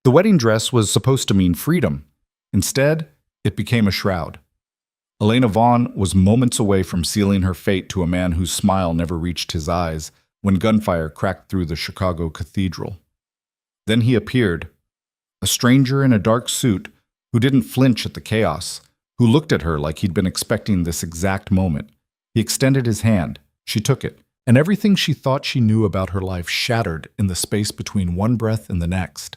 The wedding dress was supposed to mean freedom. Instead, it became a shroud. Elena Vaughn was moments away from sealing her fate to a man whose smile never reached his eyes when gunfire cracked through the Chicago cathedral. Then he appeared, a stranger in a dark suit who didn't flinch at the chaos, who looked at her like he'd been expecting this exact moment. He extended his hand. She took it, and everything she thought she knew about her life shattered in the space between one breath and the next.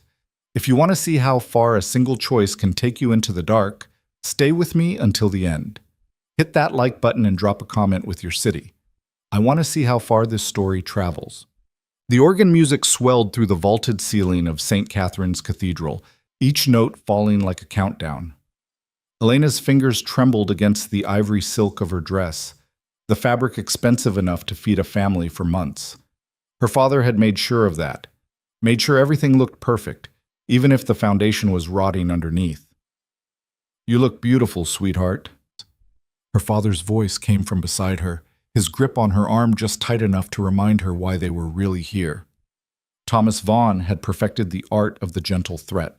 If you want to see how far a single choice can take you into the dark, stay with me until the end. Hit that like button and drop a comment with your city. I want to see how far this story travels. The organ music swelled through the vaulted ceiling of St. Catherine's Cathedral, each note falling like a countdown. Elena's fingers trembled against the ivory silk of her dress, the fabric expensive enough to feed a family for months. Her father had made sure of that, made sure everything looked perfect, even if the foundation was rotting underneath. "You look beautiful, sweetheart." Her father's voice came from beside her, his grip on her arm just tight enough to remind her why they were really here. Thomas Vaughn had perfected the art of the gentle threat,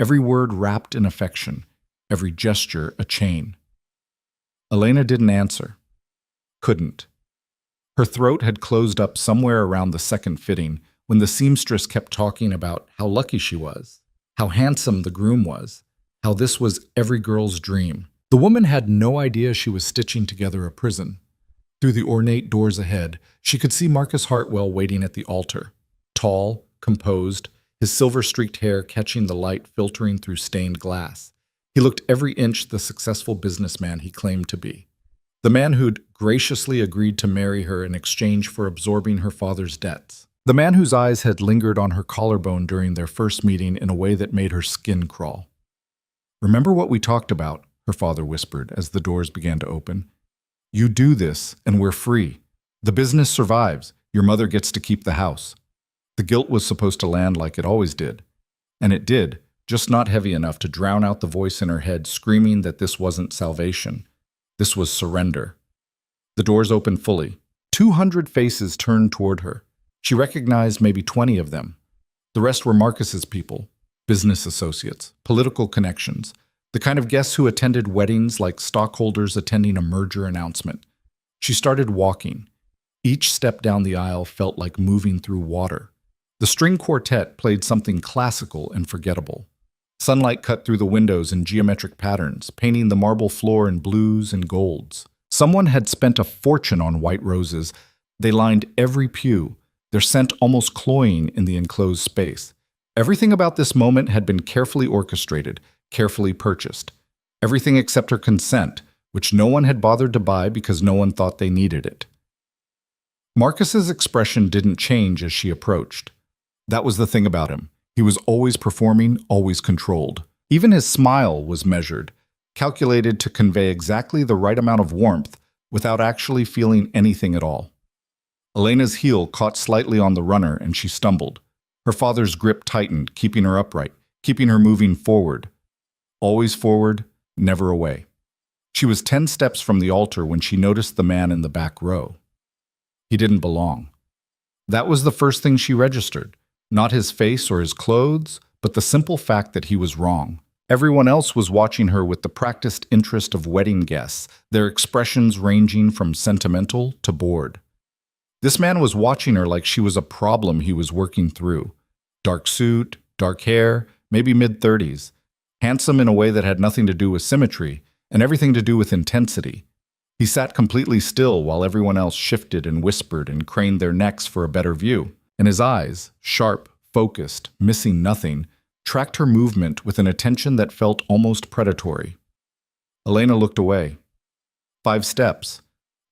every word wrapped in affection, every gesture a chain. Elena didn't answer. Couldn't. Her throat had closed up somewhere around the second fitting when the seamstress kept talking about how lucky she was, how handsome the groom was, how this was every girl's dream. The woman had no idea she was stitching together a prison. Through the ornate doors ahead, she could see Marcus Hartwell waiting at the altar. Tall, composed, his silver-streaked hair catching the light filtering through stained glass. He looked every inch the successful businessman he claimed to be. The man who'd graciously agreed to marry her in exchange for absorbing her father's debts. The man whose eyes had lingered on her collarbone during their first meeting in a way that made her skin crawl. "Remember what we talked about," her father whispered as the doors began to open. "You do this, and we're free. The business survives. Your mother gets to keep the house." The guilt was supposed to land like it always did. And it did, just not heavy enough to drown out the voice in her head screaming that this wasn't salvation. This was surrender. The doors opened fully. 200 faces turned toward her. She recognized maybe 20 of them. The rest were Marcus's people, business associates, political connections, the kind of guests who attended weddings like stockholders attending a merger announcement. She started walking. Each step down the aisle felt like moving through water. The string quartet played something classical and forgettable. Sunlight cut through the windows in geometric patterns, painting the marble floor in blues and golds. Someone had spent a fortune on white roses. They lined every pew, their scent almost cloying in the enclosed space. Everything about this moment had been carefully orchestrated, carefully purchased. Everything except her consent, which no one had bothered to buy because no one thought they needed it. Marcus's expression didn't change as she approached. That was the thing about him. He was always performing, always controlled. Even his smile was measured, calculated to convey exactly the right amount of warmth without actually feeling anything at all. Elena's heel caught slightly on the runner and she stumbled. Her father's grip tightened, keeping her upright, keeping her moving forward. Always forward, never away. She was 10 steps from the altar when she noticed the man in the back row. He didn't belong. That was the first thing she registered. Not his face or his clothes, but the simple fact that he was wrong. Everyone else was watching her with the practiced interest of wedding guests, their expressions ranging from sentimental to bored. This man was watching her like she was a problem he was working through. Dark suit, dark hair, maybe mid-30s. Handsome in a way that had nothing to do with symmetry, and everything to do with intensity. He sat completely still while everyone else shifted and whispered and craned their necks for a better view. And his eyes, sharp, focused, missing nothing, tracked her movement with an attention that felt almost predatory. Elena looked away. 5 steps.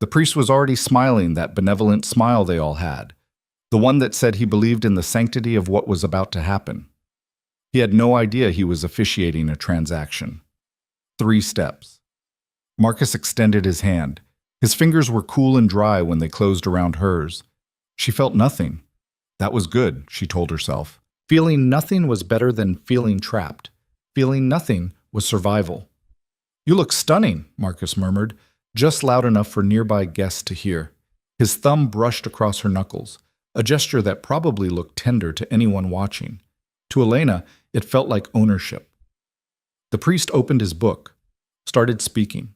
The priest was already smiling that benevolent smile they all had, the one that said he believed in the sanctity of what was about to happen. He had no idea he was officiating a transaction. 3 steps. Marcus extended his hand. His fingers were cool and dry when they closed around hers. She felt nothing. That was good, she told herself. Feeling nothing was better than feeling trapped. Feeling nothing was survival. "You look stunning," Marcus murmured, just loud enough for nearby guests to hear. His thumb brushed across her knuckles, a gesture that probably looked tender to anyone watching. To Elena, it felt like ownership. The priest opened his book, started speaking.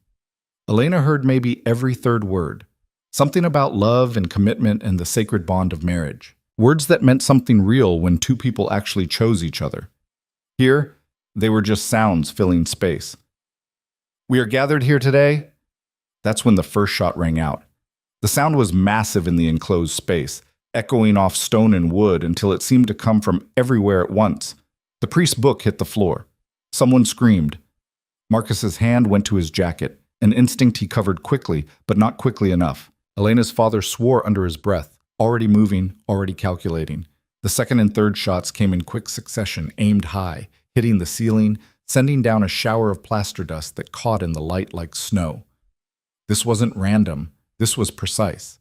Elena heard maybe every third word, something about love and commitment and the sacred bond of marriage. Words that meant something real when two people actually chose each other. Here, they were just sounds filling space. We are gathered here today. That's when the first shot rang out. The sound was massive in the enclosed space, echoing off stone and wood until it seemed to come from everywhere at once. The priest's book hit the floor. Someone screamed. Marcus's hand went to his jacket, an instinct he covered quickly, but not quickly enough. Elena's father swore under his breath, already moving, already calculating. The second and third shots came in quick succession, aimed high, hitting the ceiling, sending down a shower of plaster dust that caught in the light like snow. This wasn't random. This was precise.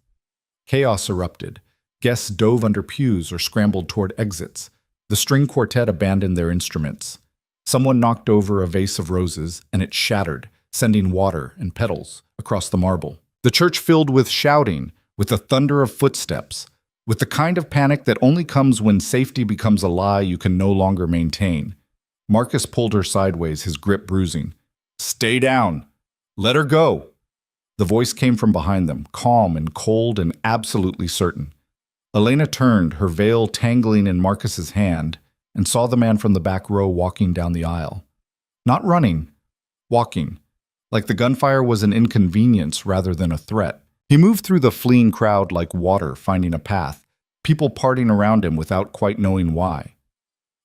Chaos erupted. Guests dove under pews or scrambled toward exits. The string quartet abandoned their instruments. Someone knocked over a vase of roses, and it shattered, sending water and petals across the marble. The church filled with shouting, with the thunder of footsteps, with the kind of panic that only comes when safety becomes a lie you can no longer maintain. Marcus pulled her sideways, his grip bruising. "Stay down! Let her go!" The voice came from behind them, calm and cold and absolutely certain. Elena turned, her veil tangling in Marcus's hand, and saw the man from the back row walking down the aisle. Not running, walking, like the gunfire was an inconvenience rather than a threat. He moved through the fleeing crowd like water finding a path, people parting around him without quite knowing why.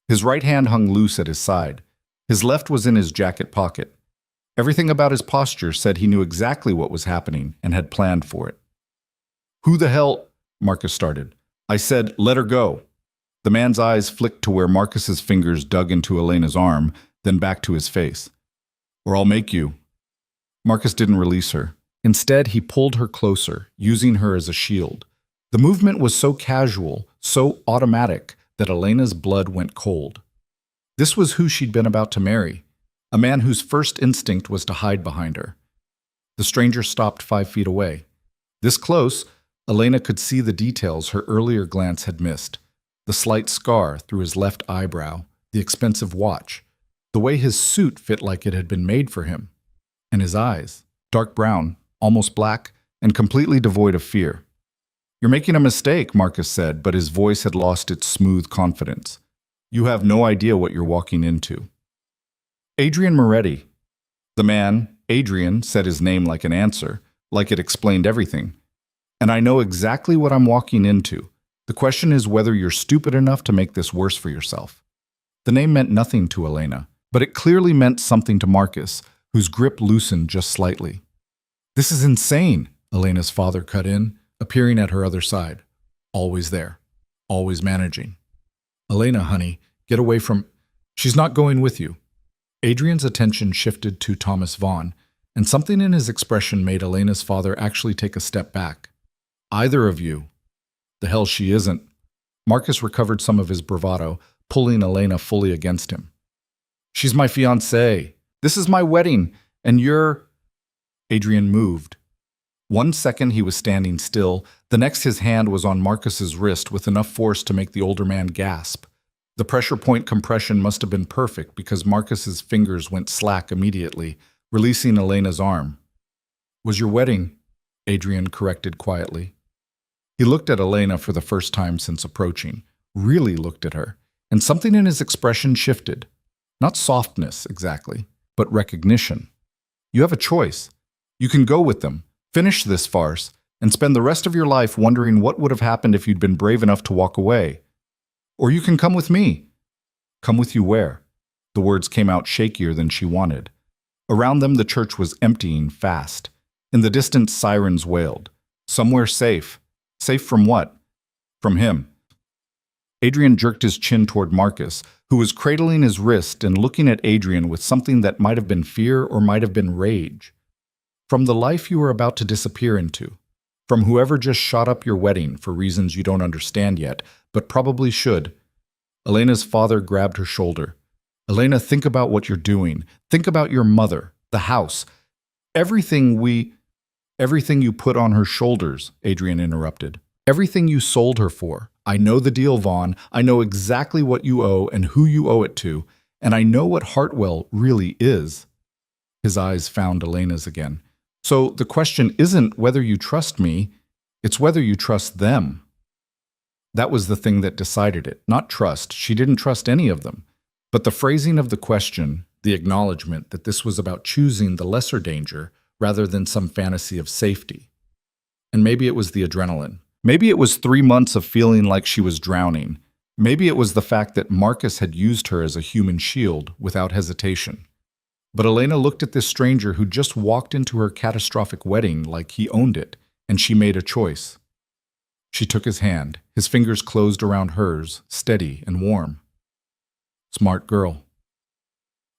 His right hand hung loose at his side. His left was in his jacket pocket. Everything about his posture said he knew exactly what was happening and had planned for it. "Who the hell?" Marcus started. "I said, let her go." The man's eyes flicked to where Marcus's fingers dug into Elena's arm, then back to his face. "Or I'll make you." Marcus didn't release her. Instead, he pulled her closer, using her as a shield. The movement was so casual, so automatic, that Elena's blood went cold. This was who she'd been about to marry, a man whose first instinct was to hide behind her. The stranger stopped 5 feet away. This close, Elena could see the details her earlier glance had missed. The slight scar through his left eyebrow, the expensive watch, the way his suit fit like it had been made for him. And his eyes, dark brown, almost black, and completely devoid of fear. "You're making a mistake," Marcus said, but his voice had lost its smooth confidence. "You have no idea what you're walking into." Adrian Moretti. The man, Adrian, said his name like an answer, like it explained everything. "And I know exactly what I'm walking into. The question is whether you're stupid enough to make this worse for yourself." The name meant nothing to Elena, but it clearly meant something to Marcus, whose grip loosened just slightly. "This is insane," Elena's father cut in, appearing at her other side. Always there. Always managing. "Elena, honey, get away from—" "She's not going with you." Adrian's attention shifted to Thomas Vaughn, and something in his expression made Elena's father actually take a step back. "Either of you." "The hell she isn't." Marcus recovered some of his bravado, pulling Elena fully against him. "She's my fiancée. This is my wedding, and you're—" Adrian moved. 1 second he was standing still, the next his hand was on Marcus's wrist with enough force to make the older man gasp. The pressure point compression must have been perfect because Marcus's fingers went slack immediately, releasing Elena's arm. "Was your wedding," Adrian corrected quietly. He looked at Elena for the first time since approaching, really looked at her, and something in his expression shifted. Not softness, exactly, but recognition. "You have a choice. You can go with them, finish this farce, and spend the rest of your life wondering what would have happened if you'd been brave enough to walk away. Or you can come with me." "Come with you where?" The words came out shakier than she wanted. Around them the church was emptying fast. In the distance sirens wailed. Somewhere safe. Safe from what? From him. Adrian jerked his chin toward Marcus, who was cradling his wrist and looking at Adrian with something that might have been fear or might have been rage. "From the life you are about to disappear into. From whoever just shot up your wedding for reasons you don't understand yet, but probably should." Elena's father grabbed her shoulder. "Elena, think about what you're doing. Think about your mother, the house. Everything you put on her shoulders," Adrian interrupted. "Everything you sold her for. I know the deal, Vaughn. I know exactly what you owe and who you owe it to, and I know what Hartwell really is. His eyes found Elena's again. So the question isn't whether you trust me, it's whether you trust them. That was the thing that decided it, not trust. She didn't trust any of them. But the phrasing of the question, the acknowledgement that this was about choosing the lesser danger rather than some fantasy of safety. And maybe it was the adrenaline. Maybe it was 3 months of feeling like she was drowning. Maybe it was the fact that Marcus had used her as a human shield without hesitation. But Elena looked at this stranger who just walked into her catastrophic wedding like he owned it, and she made a choice. She took his hand. His fingers closed around hers, steady and warm. Smart girl.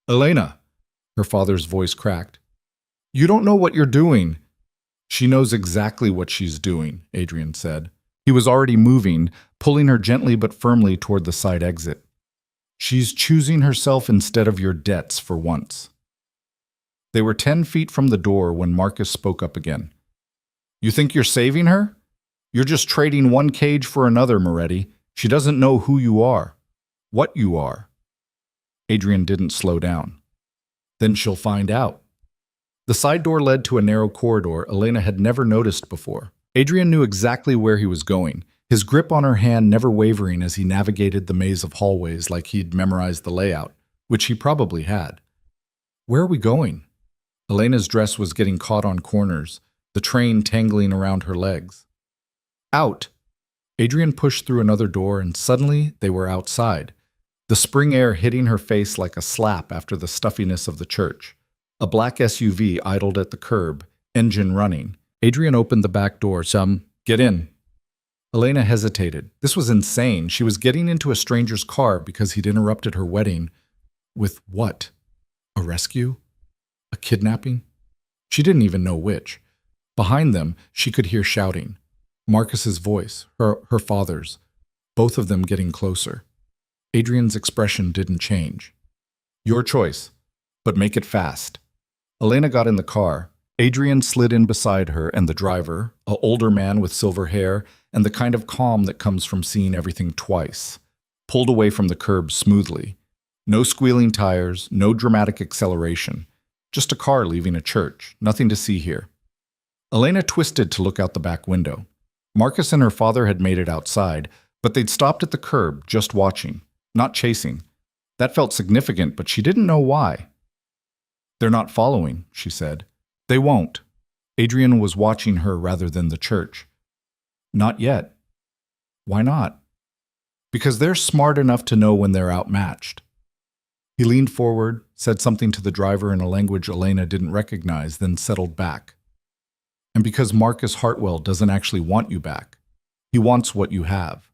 Elena, her father's voice cracked. You don't know what you're doing. She knows exactly what she's doing, Adrian said. He was already moving, pulling her gently but firmly toward the side exit. She's choosing herself instead of your debts for once. They were 10 feet from the door when Marcus spoke up again. You think you're saving her? You're just trading one cage for another, Moretti. She doesn't know who you are, what you are. Adrian didn't slow down. Then she'll find out. The side door led to a narrow corridor Elena had never noticed before. Adrian knew exactly where he was going, his grip on her hand never wavering as he navigated the maze of hallways like he'd memorized the layout, which he probably had. Where are we going? Elena's dress was getting caught on corners, the train tangling around her legs. Out! Adrian pushed through another door and suddenly they were outside, the spring air hitting her face like a slap after the stuffiness of the church. A black SUV idled at the curb, engine running. Adrian opened the back door. Get in. Elena hesitated. This was insane. She was getting into a stranger's car because he'd interrupted her wedding. With what? A rescue? A kidnapping? She didn't even know which. Behind them, she could hear shouting. Marcus's voice, her father's, both of them getting closer. Adrian's expression didn't change. Your choice, but make it fast. Elena got in the car. Adrian slid in beside her and the driver, an older man with silver hair and the kind of calm that comes from seeing everything twice, pulled away from the curb smoothly. No squealing tires, no dramatic acceleration. Just a car leaving a church, nothing to see here. Elena twisted to look out the back window. Marcus and her father had made it outside, but they'd stopped at the curb, just watching, not chasing. That felt significant, but she didn't know why. They're not following, she said. They won't. Adrian was watching her rather than the church. Not yet. Why not? Because they're smart enough to know when they're outmatched. He leaned forward, said something to the driver in a language Elena didn't recognize, then settled back. And because Marcus Hartwell doesn't actually want you back. He wants what you have.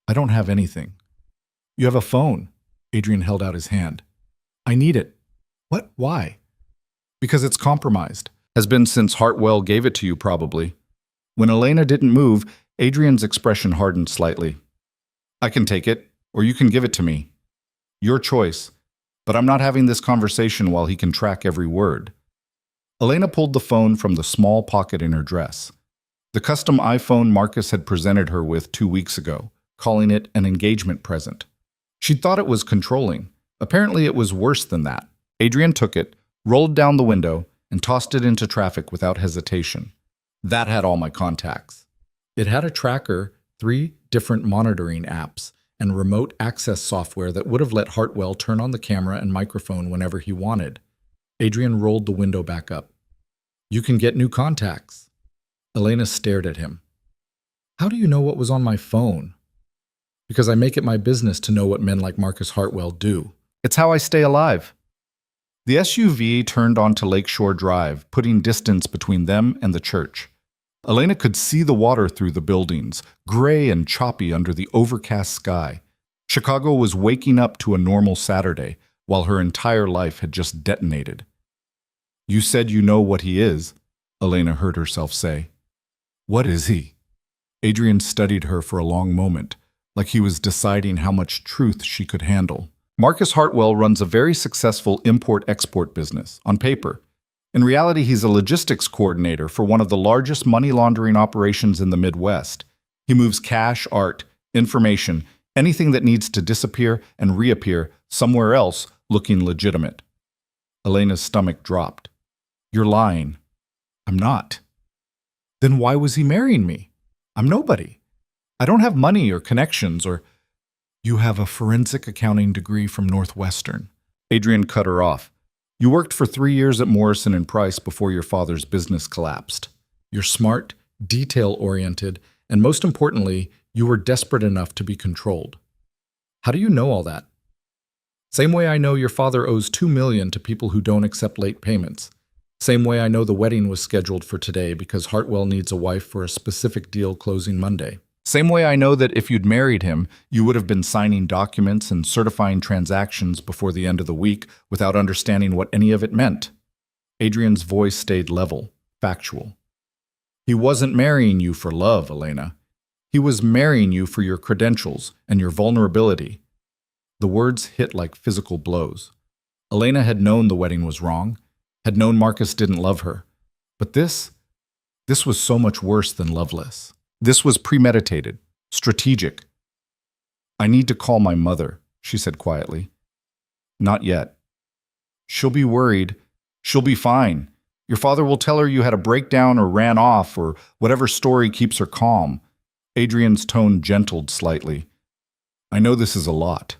I don't have anything. You have a phone. Adrian held out his hand. I need it. What? Why? Because it's compromised. Has been since Hartwell gave it to you, probably. When Elena didn't move, Adrian's expression hardened slightly. I can take it, or you can give it to me. Your choice. But I'm not having this conversation while he can track every word. Elena pulled the phone from the small pocket in her dress. The custom iPhone Marcus had presented her with 2 weeks ago, calling it an engagement present. She'd thought it was controlling. Apparently it was worse than that. Adrian took it, rolled down the window, and tossed it into traffic without hesitation. That had all my contacts. It had a tracker, 3 different monitoring apps, and remote access software that would have let Hartwell turn on the camera and microphone whenever he wanted. Adrian rolled the window back up. You can get new contacts. Elena stared at him. How do you know what was on my phone? Because I make it my business to know what men like Marcus Hartwell do. It's how I stay alive. The SUV turned onto Lakeshore Drive, putting distance between them and the church. Elena could see the water through the buildings, gray and choppy under the overcast sky. Chicago was waking up to a normal Saturday, while her entire life had just detonated. You said you know what he is, Elena heard herself say. What is he? Adrian studied her for a long moment, like he was deciding how much truth she could handle. Marcus Hartwell runs a very successful import-export business, on paper. In reality, he's a logistics coordinator for one of the largest money laundering operations in the Midwest. He moves cash, art, Information, anything that needs to disappear and reappear somewhere else looking legitimate. Elena's stomach dropped. You're lying. I'm not. Then why was he marrying me? I'm nobody. I don't have money or connections or... You have a forensic accounting degree from Northwestern. Adrian cut her off. You worked for 3 years at Morrison and Price before your father's business collapsed. You're smart, detail-oriented, and most importantly, you were desperate enough to be controlled. How do you know all that? Same way I know your father owes $2 million to people who don't accept late payments. Same way I know the wedding was scheduled for today because Hartwell needs a wife for a specific deal closing Monday. Same way I know that if you'd married him, you would have been signing documents and certifying transactions before the end of the week without understanding what any of it meant. Adrian's voice stayed level, factual. He wasn't marrying you for love, Elena. He was marrying you for your credentials and your vulnerability. The words hit like physical blows. Elena had known the wedding was wrong, had known Marcus didn't love her. But this was so much worse than loveless. This was premeditated, strategic. I need to call my mother, she said quietly. Not yet. She'll be worried. She'll be fine. Your father will tell her you had a breakdown or ran off or whatever story keeps her calm. Adrian's tone gentled slightly. I know this is a lot,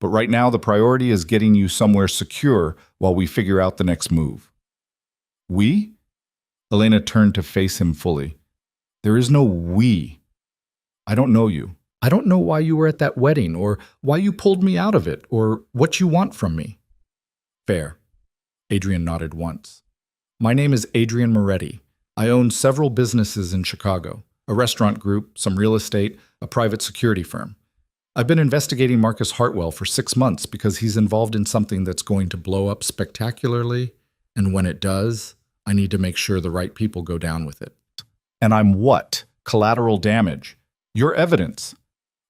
but right now the priority is getting you somewhere secure while we figure out the next move. We? Elena turned to face him fully. There is no we. I don't know you. I don't know why you were at that wedding or why you pulled me out of it or what you want from me. Fair. Adrian nodded once. My name is Adrian Moretti. I own several businesses in Chicago, a restaurant group, some real estate, a private security firm. I've been investigating Marcus Hartwell for 6 months because he's involved in something that's going to blow up spectacularly, and when it does, I need to make sure the right people go down with it. And I'm what? Collateral damage. Your evidence.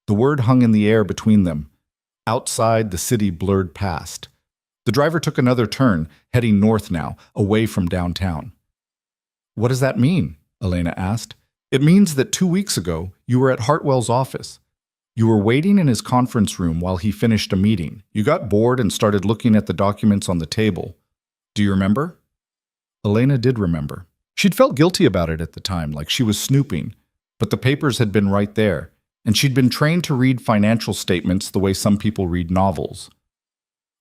The word hung in the air between them. Outside, the city blurred past. The driver took another turn, heading north now, away from downtown. What does that mean? Elena asked. It means that 2 weeks ago, you were at Hartwell's office. You were waiting in his conference room while he finished a meeting. You got bored and started looking at the documents on the table. Do you remember? Elena did remember. She'd felt guilty about it at the time, like she was snooping, but the papers had been right there, and she'd been trained to read financial statements the way some people read novels.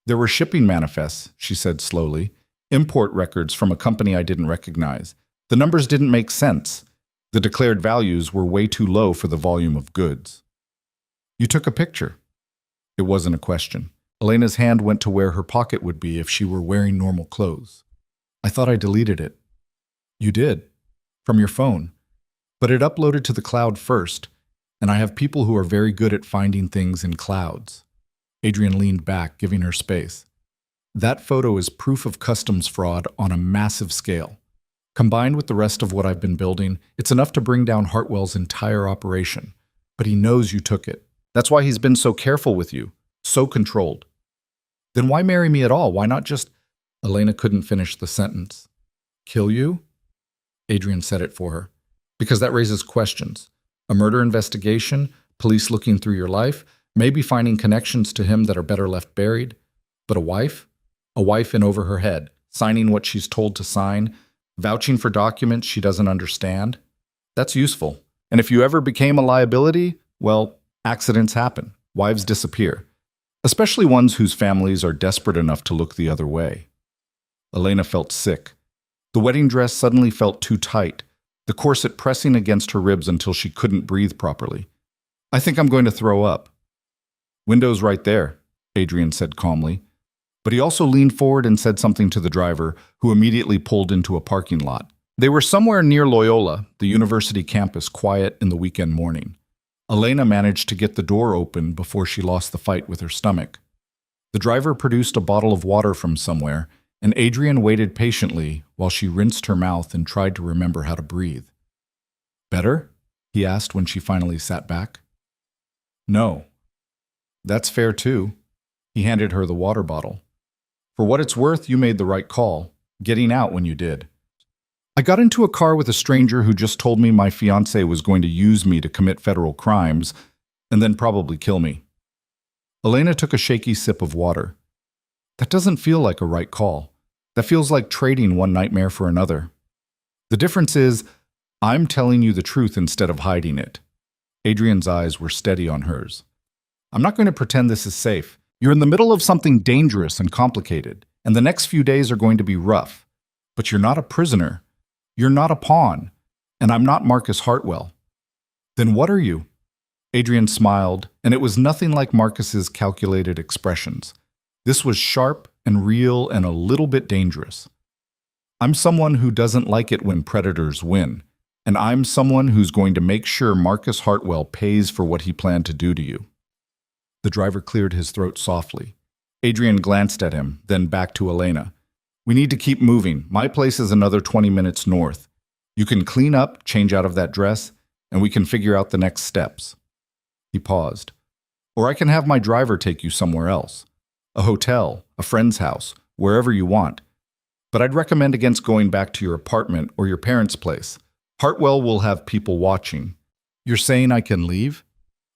There were shipping manifests, she said slowly, import records from a company I didn't recognize. The numbers didn't make sense. The declared values were way too low for the volume of goods. You took a picture. It wasn't a question. Elena's hand went to where her pocket would be if she were wearing normal clothes. I thought I deleted it. You did, from your phone. But it uploaded to the cloud first, and I have people who are very good at finding things in clouds. Adrian leaned back, giving her space. That photo is proof of customs fraud on a massive scale. Combined with the rest of what I've been building, it's enough to bring down Hartwell's entire operation. But he knows you took it. That's why he's been so careful with you, so controlled. Then why marry me at all? Why not just... Elena couldn't finish the sentence. Kill you? Adrian said it for her. Because that raises questions. A murder investigation, police looking through your life, maybe finding connections to him that are better left buried. But a wife? A wife in over her head, signing what she's told to sign, vouching for documents she doesn't understand. That's useful. And if you ever became a liability, well, accidents happen. Wives disappear. Especially ones whose families are desperate enough to look the other way. Elena felt sick. The wedding dress suddenly felt too tight, the corset pressing against her ribs until she couldn't breathe properly. I think I'm going to throw up. Window's right there, Adrian said calmly. But he also leaned forward and said something to the driver, who immediately pulled into a parking lot. They were somewhere near Loyola, the university campus, quiet in the weekend morning. Elena managed to get the door open before she lost the fight with her stomach. The driver produced a bottle of water from somewhere, and Adrian waited patiently while she rinsed her mouth and tried to remember how to breathe. Better? He asked when she finally sat back. No. That's fair too. He handed her the water bottle. For what it's worth, you made the right call, getting out when you did. I got into a car with a stranger who just told me my fiancé was going to use me to commit federal crimes, and then probably kill me. Elena took a shaky sip of water. That doesn't feel like a right call. That feels like trading one nightmare for another. The difference is, I'm telling you the truth instead of hiding it. Adrian's eyes were steady on hers. I'm not going to pretend this is safe. You're in the middle of something dangerous and complicated, and the next few days are going to be rough. But you're not a prisoner. You're not a pawn. And I'm not Marcus Hartwell. Then what are you? Adrian smiled, and it was nothing like Marcus's calculated expressions. This was sharp and real and a little bit dangerous. I'm someone who doesn't like it when predators win, and I'm someone who's going to make sure Marcus Hartwell pays for what he planned to do to you. The driver cleared his throat softly. Adrian glanced at him, then back to Elena. We need to keep moving. My place is another 20 minutes north. You can clean up, change out of that dress, and we can figure out the next steps. He paused. Or I can have my driver take you somewhere else. A hotel, a friend's house, wherever you want. But I'd recommend against going back to your apartment or your parents' place. Hartwell will have people watching. You're saying I can leave?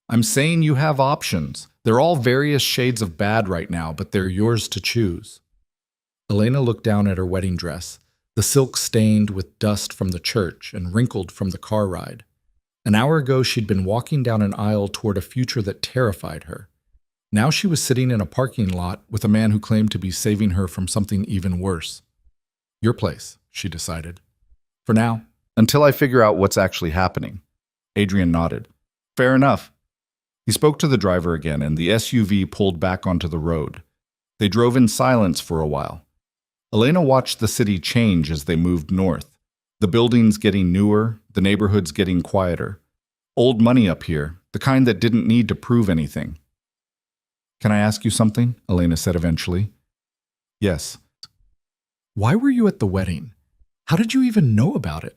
I'm saying you have options. They're all various shades of bad right now, but they're yours to choose. Elena looked down at her wedding dress, the silk stained with dust from the church and wrinkled from the car ride. An hour ago, she'd been walking down an aisle toward a future that terrified her. Now she was sitting in a parking lot with a man who claimed to be saving her from something even worse. Your place, she decided. For now, until I figure out what's actually happening. Adrian nodded. Fair enough. He spoke to the driver again, and the SUV pulled back onto the road. They drove in silence for a while. Elena watched the city change as they moved north. The buildings getting newer, the neighborhoods getting quieter. Old money up here, the kind that didn't need to prove anything. Can I ask you something? Elena said eventually. Yes. Why were you at the wedding? How did you even know about it?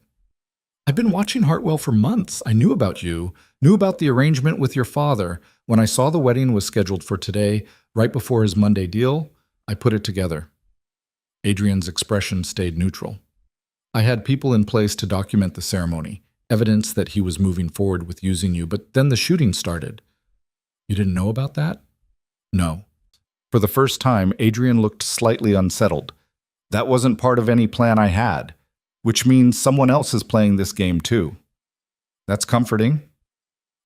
I've been watching Hartwell for months. I knew about you, knew about the arrangement with your father. When I saw the wedding was scheduled for today, right before his Monday deal, I put it together. Adrian's expression stayed neutral. I had people in place to document the ceremony, evidence that he was moving forward with using you, but then the shooting started. You didn't know about that? No. For the first time, Adrian looked slightly unsettled. That wasn't part of any plan I had, which means someone else is playing this game too. That's comforting.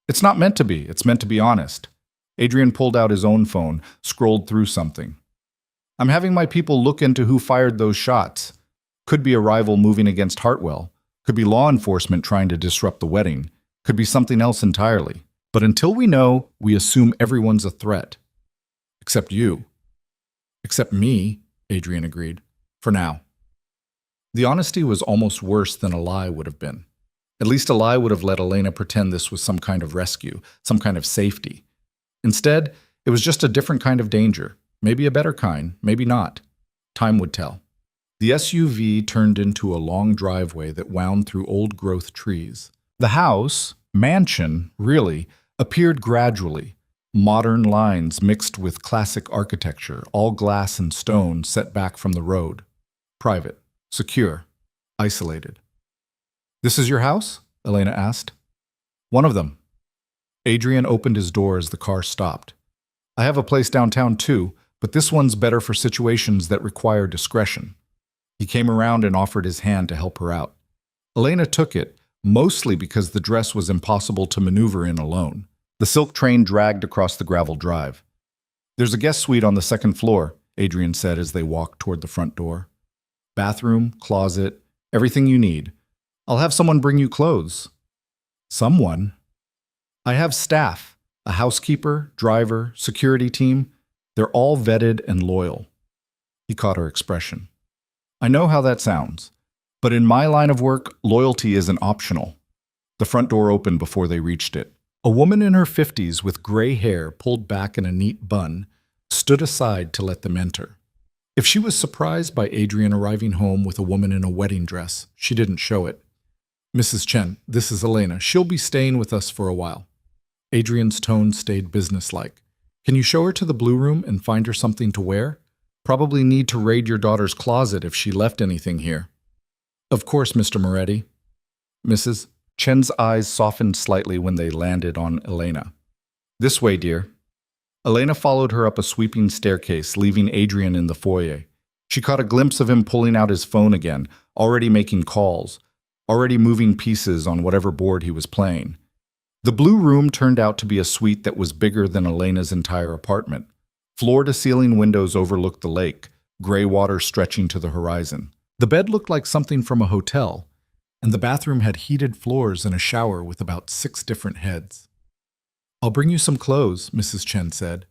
It's not meant to be. It's meant to be honest. Adrian pulled out his own phone, scrolled through something. I'm having my people look into who fired those shots. Could be a rival moving against Hartwell. Could be law enforcement trying to disrupt the wedding. Could be something else entirely. But until we know, we assume everyone's a threat. Except you. Except me, Adrian agreed. For now. The honesty was almost worse than a lie would have been. At least a lie would have let Elena pretend this was some kind of rescue, some kind of safety. Instead, it was just a different kind of danger. Maybe a better kind, maybe not. Time would tell. The SUV turned into a long driveway that wound through old-growth trees. The house, mansion, really, appeared gradually. Modern lines mixed with classic architecture, all glass and stone set back from the road. Private, secure, isolated. This is your house? Elena asked. One of them. Adrian opened his door as the car stopped. I have a place downtown too, but this one's better for situations that require discretion. He came around and offered his hand to help her out. Elena took it, mostly because the dress was impossible to maneuver in alone. The silk train dragged across the gravel drive. There's a guest suite on the second floor, Adrian said as they walked toward the front door. Bathroom, closet, everything you need. I'll have someone bring you clothes. Someone? I have staff, a housekeeper, driver, security team. They're all vetted and loyal. He caught her expression. I know how that sounds, but in my line of work, loyalty isn't optional. The front door opened before they reached it. A woman in her 50s with gray hair pulled back in a neat bun stood aside to let them enter. If she was surprised by Adrian arriving home with a woman in a wedding dress, she didn't show it. Mrs. Chen, this is Elena. She'll be staying with us for a while. Adrian's tone stayed businesslike. Can you show her to the blue room and find her something to wear? Probably need to raid your daughter's closet if she left anything here. Of course, Mr. Moretti. Mrs. Chen's eyes softened slightly when they landed on Elena. This way, dear. Elena followed her up a sweeping staircase, leaving Adrian in the foyer. She caught a glimpse of him pulling out his phone again, already making calls, already moving pieces on whatever board he was playing. The blue room turned out to be a suite that was bigger than Elena's entire apartment. Floor-to-ceiling windows overlooked the lake, gray water stretching to the horizon. The bed looked like something from a hotel, and the bathroom had heated floors and a shower with about 6 different heads. "I'll bring you some clothes," Mrs. Chen said.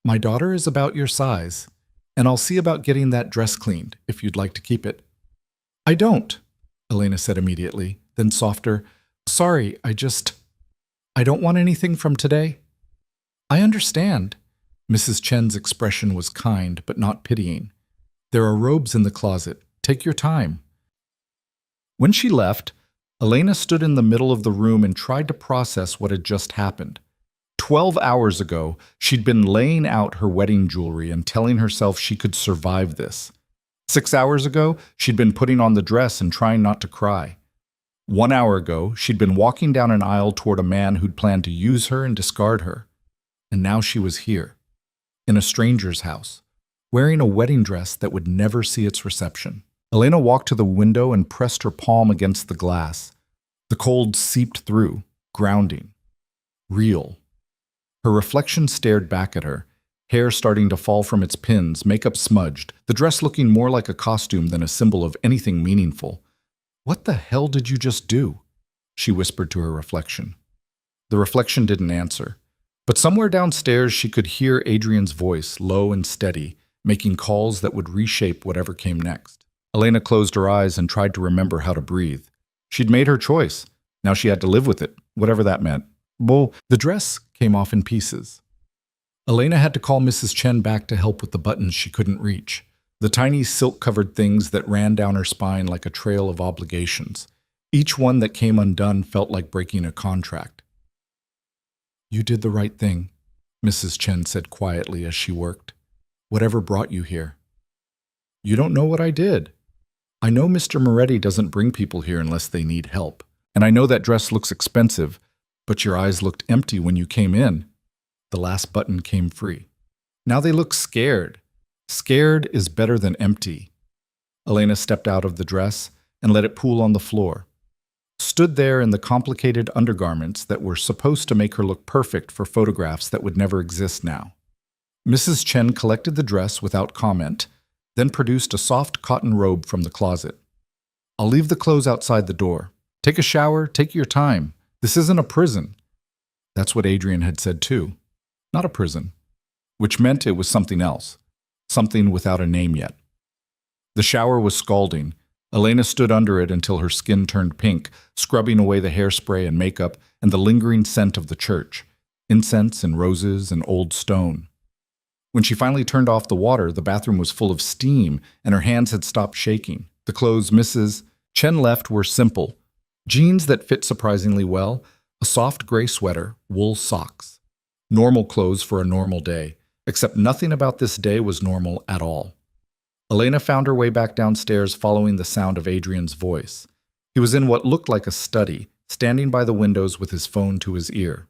"My daughter is about your size, and I'll see about getting that dress cleaned, if you'd like to keep it." "I don't," Elena said immediately, then softer, "Sorry, I don't want anything from today." "I understand." Mrs. Chen's expression was kind, but not pitying. "There are robes in the closet. Take your time." When she left, Elena stood in the middle of the room and tried to process what had just happened. 12 hours ago, she'd been laying out her wedding jewelry and telling herself she could survive this. 6 hours ago, she'd been putting on the dress and trying not to cry. 1 hour ago, she'd been walking down an aisle toward a man who'd planned to use her and discard her. And now she was here, in a stranger's house, wearing a wedding dress that would never see its reception. Elena walked to the window and pressed her palm against the glass. The cold seeped through, grounding. Real. Her reflection stared back at her, hair starting to fall from its pins, makeup smudged, the dress looking more like a costume than a symbol of anything meaningful. "What the hell did you just do?" she whispered to her reflection. The reflection didn't answer, but somewhere downstairs she could hear Adrian's voice, low and steady, making calls that would reshape whatever came next. Elena closed her eyes and tried to remember how to breathe. She'd made her choice. Now she had to live with it, whatever that meant. Well, the dress came off in pieces. Elena had to call Mrs. Chen back to help with the buttons she couldn't reach, the tiny silk-covered things that ran down her spine like a trail of obligations. Each one that came undone felt like breaking a contract. "You did the right thing," Mrs. Chen said quietly as she worked. "Whatever brought you here." "You don't know what I did. I know Mr. Moretti doesn't bring people here unless they need help. And I know that dress looks expensive, but your eyes looked empty when you came in." The last button came free. "Now they look scared. Scared is better than empty." Elena stepped out of the dress and let it pool on the floor. Stood there in the complicated undergarments that were supposed to make her look perfect for photographs that would never exist now. Mrs. Chen collected the dress without comment, then produced a soft cotton robe from the closet. "I'll leave the clothes outside the door. Take a shower, take your time. This isn't a prison." That's what Adrian had said too. Not a prison. Which meant it was something else. Something without a name yet. The shower was scalding. Elena stood under it until her skin turned pink, scrubbing away the hairspray and makeup and the lingering scent of the church. Incense and roses and old stone. When she finally turned off the water, the bathroom was full of steam and her hands had stopped shaking. The clothes Mrs. Chen left were simple. Jeans that fit surprisingly well, a soft gray sweater, wool socks. Normal clothes for a normal day, except nothing about this day was normal at all. Elena found her way back downstairs following the sound of Adrian's voice. He was in what looked like a study, standing by the windows with his phone to his ear.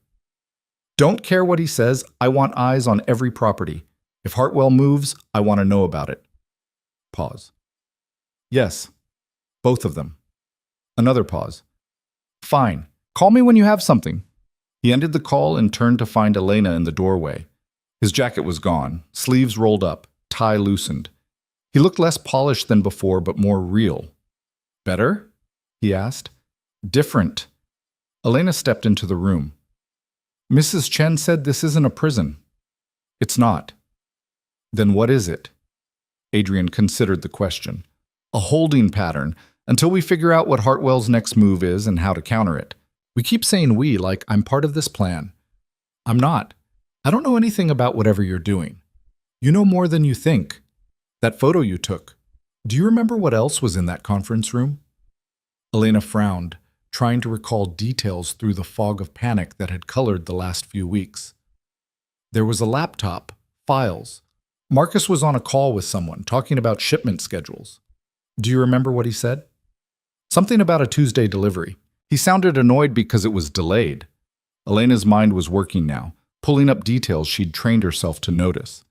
"Don't care what he says, I want eyes on every property. If Hartwell moves, I want to know about it." Pause. "Yes, both of them." Another pause. "Fine. Call me when you have something." He ended the call and turned to find Elena in the doorway. His jacket was gone, sleeves rolled up, tie loosened. He looked less polished than before, but more real. "Better?" he asked. "Different." Elena stepped into the room. "Mrs. Chen said this isn't a prison." "It's not." "Then what is it?" Adrian considered the question. "A holding pattern, until we figure out what Hartwell's next move is and how to counter it. We keep saying we like I'm part of this plan. I'm not. I don't know anything about whatever you're doing. You know more than you think. That photo you took. Do you remember what else was in that conference room?" Elena frowned, trying to recall details through the fog of panic that had colored the last few weeks. There was a laptop, files. Marcus was on a call with someone, talking about shipment schedules. Do you remember what he said? Something about a Tuesday delivery. He sounded annoyed because it was delayed. Elena's mind was working now, pulling up details she'd trained herself to notice.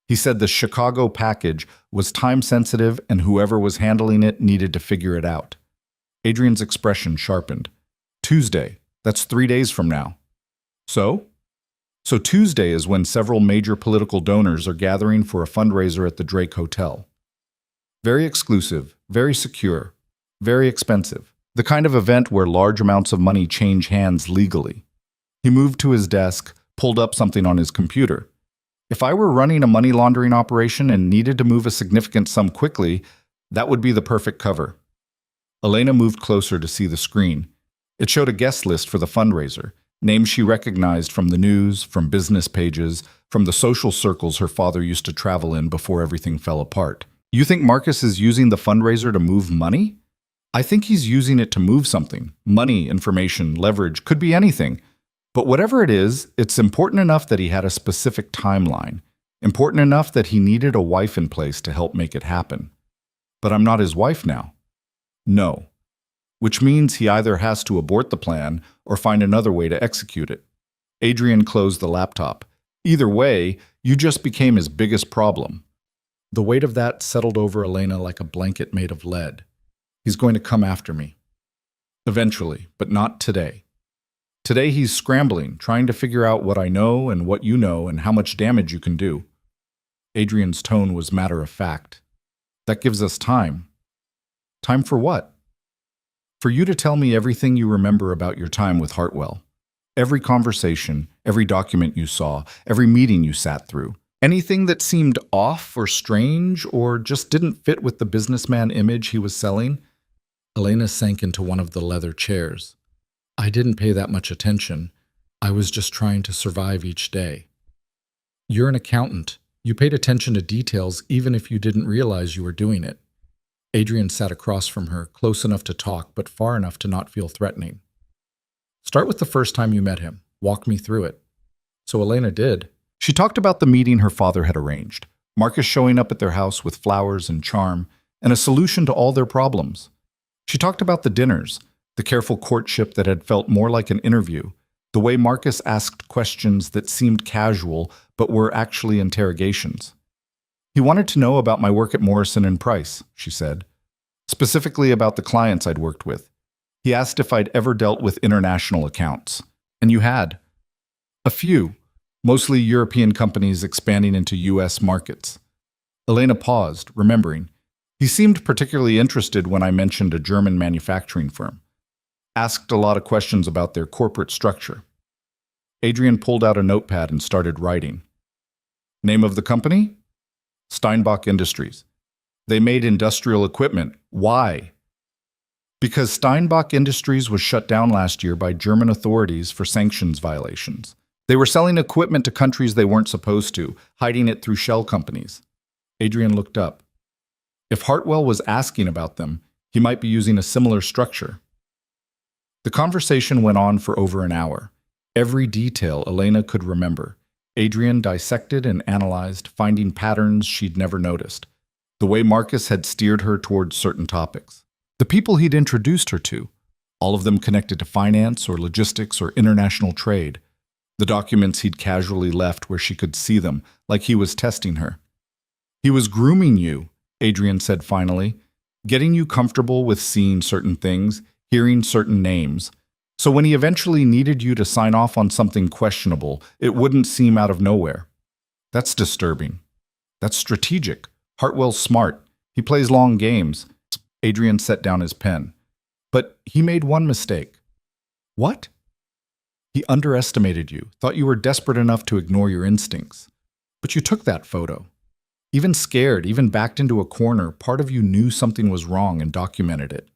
He said the Chicago package was time-sensitive and whoever was handling it needed to figure it out. Adrian's expression sharpened. Tuesday. That's 3 days from now. So? So Tuesday is when several major political donors are gathering for a fundraiser at the Drake Hotel. Very exclusive, very secure, very expensive. The kind of event where large amounts of money change hands legally. He moved to his desk, pulled up something on his computer. If I were running a money laundering operation and needed to move a significant sum quickly, that would be the perfect cover. Elena moved closer to see the screen. It showed a guest list for the fundraiser, names she recognized from the news, from business pages, from the social circles her father used to travel in before everything fell apart. You think Marcus is using the fundraiser to move money? I think he's using it to move something. Money, information, leverage, could be anything. But whatever it is, it's important enough that he had a specific timeline. Important enough that he needed a wife in place to help make it happen. But I'm not his wife now. No. Which means he either has to abort the plan or find another way to execute it. Adrian closed the laptop. Either way, you just became his biggest problem. The weight of that settled over Elena like a blanket made of lead. He's going to come after me. Eventually, but not today. Today he's scrambling, trying to figure out what I know and what you know and how much damage you can do. Adrian's tone was matter of fact. That gives us time. Time for what? For you to tell me everything you remember about your time with Hartwell. Every conversation, every document you saw, every meeting you sat through. Anything that seemed off or strange or just didn't fit with the businessman image he was selling. Elena sank into one of the leather chairs. I didn't pay that much attention. I was just trying to survive each day. You're an accountant. You paid attention to details even if you didn't realize you were doing it. Adrian sat across from her, close enough to talk, but far enough to not feel threatening. Start with the first time you met him. Walk me through it. So Elena did. She talked about the meeting her father had arranged, Marcus showing up at their house with flowers and charm, and a solution to all their problems. She talked about the dinners, the careful courtship that had felt more like an interview, the way Marcus asked questions that seemed casual but were actually interrogations. He wanted to know about my work at Morrison and Price, she said, specifically about the clients I'd worked with. He asked if I'd ever dealt with international accounts. And you had. A few, mostly European companies expanding into U.S. markets. Elena paused, remembering. He seemed particularly interested when I mentioned a German manufacturing firm. Asked a lot of questions about their corporate structure. Adrian pulled out a notepad and started writing. Name of the company? Steinbach Industries. They made industrial equipment. Why? Because Steinbach Industries was shut down last year by German authorities for sanctions violations. They were selling equipment to countries they weren't supposed to, hiding it through shell companies. Adrian looked up. If Hartwell was asking about them, he might be using a similar structure. The conversation went on for over an hour. Every detail Elena could remember. Adrian dissected and analyzed, finding patterns she'd never noticed. The way Marcus had steered her towards certain topics. The people he'd introduced her to, all of them connected to finance or logistics or international trade. The documents he'd casually left where she could see them, like he was testing her. He was grooming you, Adrian said finally, getting you comfortable with seeing certain things, hearing certain names. So when he eventually needed you to sign off on something questionable, it wouldn't seem out of nowhere. That's disturbing. That's strategic. Hartwell's smart. He plays long games. Adrian set down his pen. But he made one mistake. What? He underestimated you, thought you were desperate enough to ignore your instincts. But you took that photo. Even scared, even backed into a corner, part of you knew something was wrong and documented it.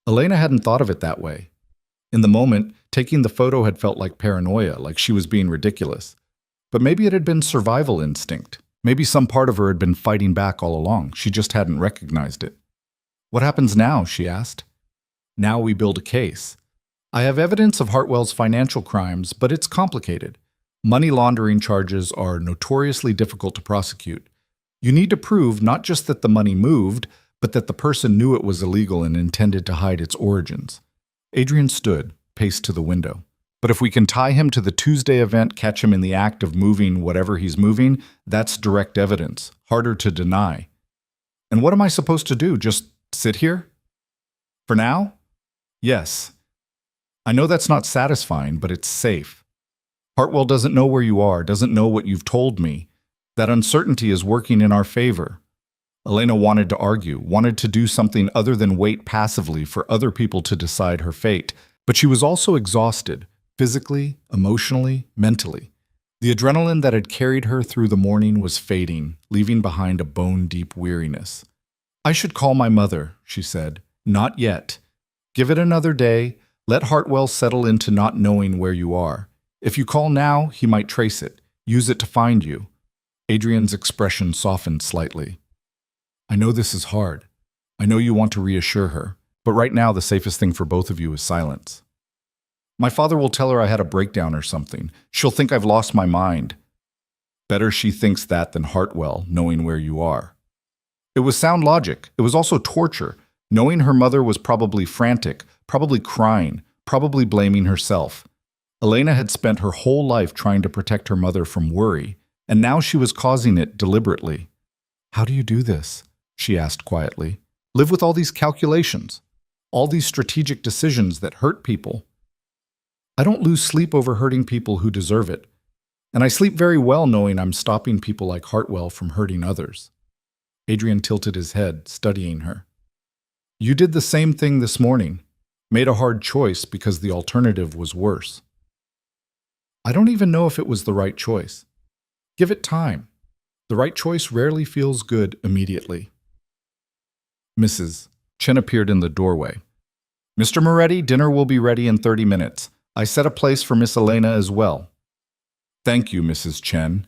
Elena hadn't thought of it that way. In the moment, taking the photo had felt like paranoia, like she was being ridiculous. But maybe it had been survival instinct. Maybe some part of her had been fighting back all along. She just hadn't recognized it. What happens now? She asked. Now we build a case. I have evidence of Hartwell's financial crimes, but it's complicated. Money laundering charges are notoriously difficult to prosecute. You need to prove not just that the money moved, but that the person knew it was illegal and intended to hide its origins. Adrian stood, paced to the window. But if we can tie him to the Tuesday event, catch him in the act of moving whatever he's moving, that's direct evidence, harder to deny. And what am I supposed to do? Just sit here? For now? Yes. I know that's not satisfying, but it's safe. Hartwell doesn't know where you are, doesn't know what you've told me. That uncertainty is working in our favor. Elena wanted to argue, wanted to do something other than wait passively for other people to decide her fate. But she was also exhausted, physically, emotionally, mentally. The adrenaline that had carried her through the morning was fading, leaving behind a bone-deep weariness. I should call my mother, she said. Not yet. Give it another day. Let Hartwell settle into not knowing where you are. If you call now, he might trace it, use it to find you. Adrian's expression softened slightly. I know this is hard. I know you want to reassure her, but right now the safest thing for both of you is silence. My father will tell her I had a breakdown or something. She'll think I've lost my mind. Better she thinks that than Hartwell, knowing where you are. It was sound logic. It was also torture. Knowing her mother was probably frantic, probably crying, probably blaming herself. Elena had spent her whole life trying to protect her mother from worry, and now she was causing it deliberately. How do you do this? She asked quietly. Live with all these calculations, all these strategic decisions that hurt people. I don't lose sleep over hurting people who deserve it, and I sleep very well knowing I'm stopping people like Hartwell from hurting others. Adrian tilted his head, studying her. You did the same thing this morning, made a hard choice because the alternative was worse. I don't even know if it was the right choice. Give it time. The right choice rarely feels good immediately. Mrs. Chen appeared in the doorway. Mr. Moretti, dinner will be ready in 30 minutes. I set a place for Miss Elena as well. Thank you, Mrs. Chen.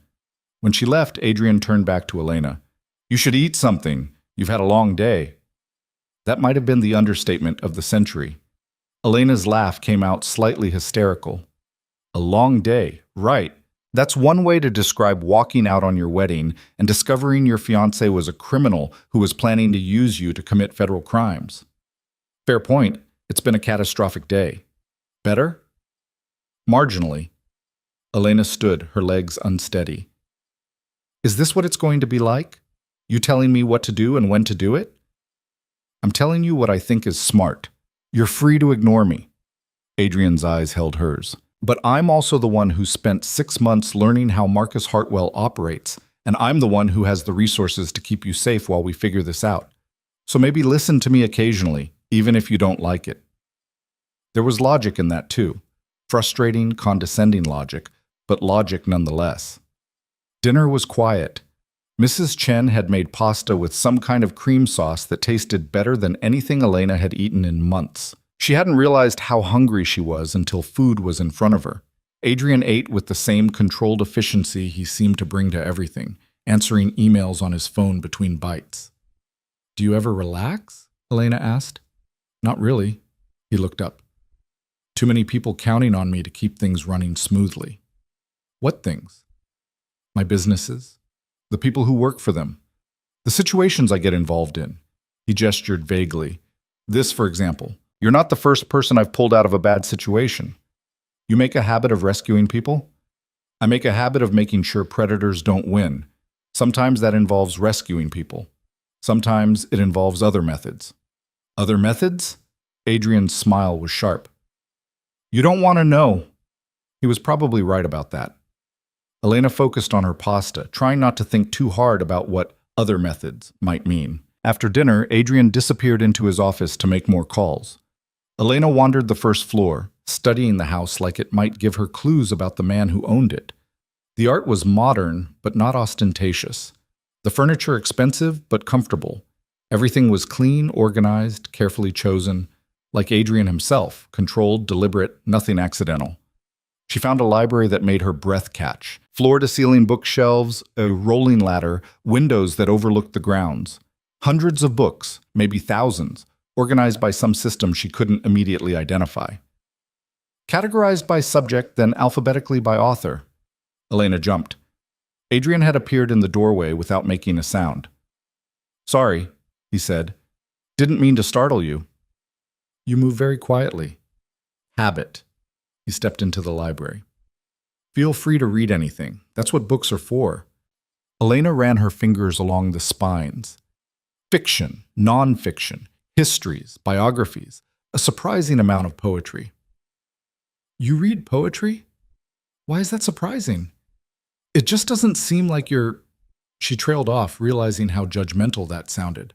When she left, Adrian turned back to Elena. You should eat something. You've had a long day. That might have been the understatement of the century. Elena's laugh came out slightly hysterical. A long day, right. That's one way to describe walking out on your wedding and discovering your fiancé was a criminal who was planning to use you to commit federal crimes. Fair point. It's been a catastrophic day. Better? Marginally. Elena stood, her legs unsteady. Is this what it's going to be like? You telling me what to do and when to do it? I'm telling you what I think is smart. You're free to ignore me. Adrian's eyes held hers. But I'm also the one who spent 6 months learning how Marcus Hartwell operates, and I'm the one who has the resources to keep you safe while we figure this out. So maybe listen to me occasionally, even if you don't like it. There was logic in that too. Frustrating, condescending logic, but logic nonetheless. Dinner was quiet. Mrs. Chen had made pasta with some kind of cream sauce that tasted better than anything Elena had eaten in months. She hadn't realized how hungry she was until food was in front of her. Adrian ate with the same controlled efficiency he seemed to bring to everything, answering emails on his phone between bites. Do you ever relax? Elena asked. Not really. He looked up. Too many people counting on me to keep things running smoothly. What things? My businesses. The people who work for them. The situations I get involved in. He gestured vaguely. This, for example. You're not the first person I've pulled out of a bad situation. You make a habit of rescuing people? I make a habit of making sure predators don't win. Sometimes that involves rescuing people. Sometimes it involves other methods. Other methods? Adrian's smile was sharp. You don't want to know. He was probably right about that. Elena focused on her pasta, trying not to think too hard about what other methods might mean. After dinner, Adrian disappeared into his office to make more calls. Elena wandered the first floor, studying the house like it might give her clues about the man who owned it. The art was modern, but not ostentatious. The furniture expensive, but comfortable. Everything was clean, organized, carefully chosen, like Adrian himself, controlled, deliberate, nothing accidental. She found a library that made her breath catch. Floor-to-ceiling bookshelves, a rolling ladder, windows that overlooked the grounds. Hundreds of books, maybe thousands, organized by some system she couldn't immediately identify. Categorized by subject, then alphabetically by author. Elena jumped. Adrian had appeared in the doorway without making a sound. Sorry, he said. Didn't mean to startle you. You move very quietly. Habit. He stepped into the library. Feel free to read anything. That's what books are for. Elena ran her fingers along the spines. Fiction, non-fiction, histories, biographies, a surprising amount of poetry. You read poetry? Why is that surprising? It just doesn't seem like you're... She trailed off, realizing how judgmental that sounded.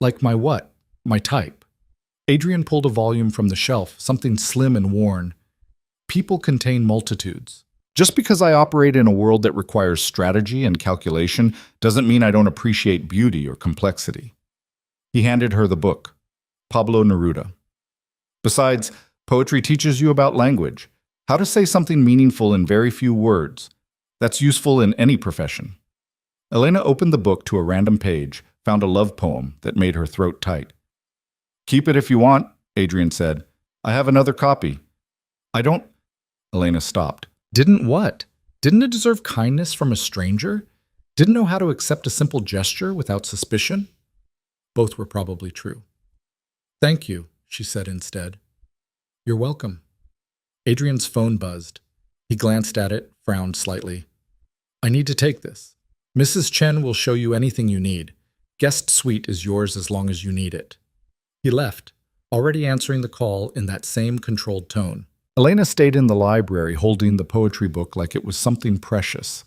Like my what? My type. Adrian pulled a volume from the shelf, something slim and worn. People contain multitudes. Just because I operate in a world that requires strategy and calculation doesn't mean I don't appreciate beauty or complexity. He handed her the book, Pablo Neruda. Besides, poetry teaches you about language, how to say something meaningful in very few words. That's useful in any profession. Elena opened the book to a random page, found a love poem that made her throat tight. Keep it if you want, Adrian said. I have another copy. I don't... Elena stopped. Didn't what? Didn't it deserve kindness from a stranger? Didn't know how to accept a simple gesture without suspicion? Both were probably true. Thank you, she said instead. You're welcome. Adrian's phone buzzed. He glanced at it, frowned slightly. I need to take this. Mrs. Chen will show you anything you need. Guest suite is yours as long as you need it. He left, already answering the call in that same controlled tone. Elena stayed in the library holding the poetry book like it was something precious.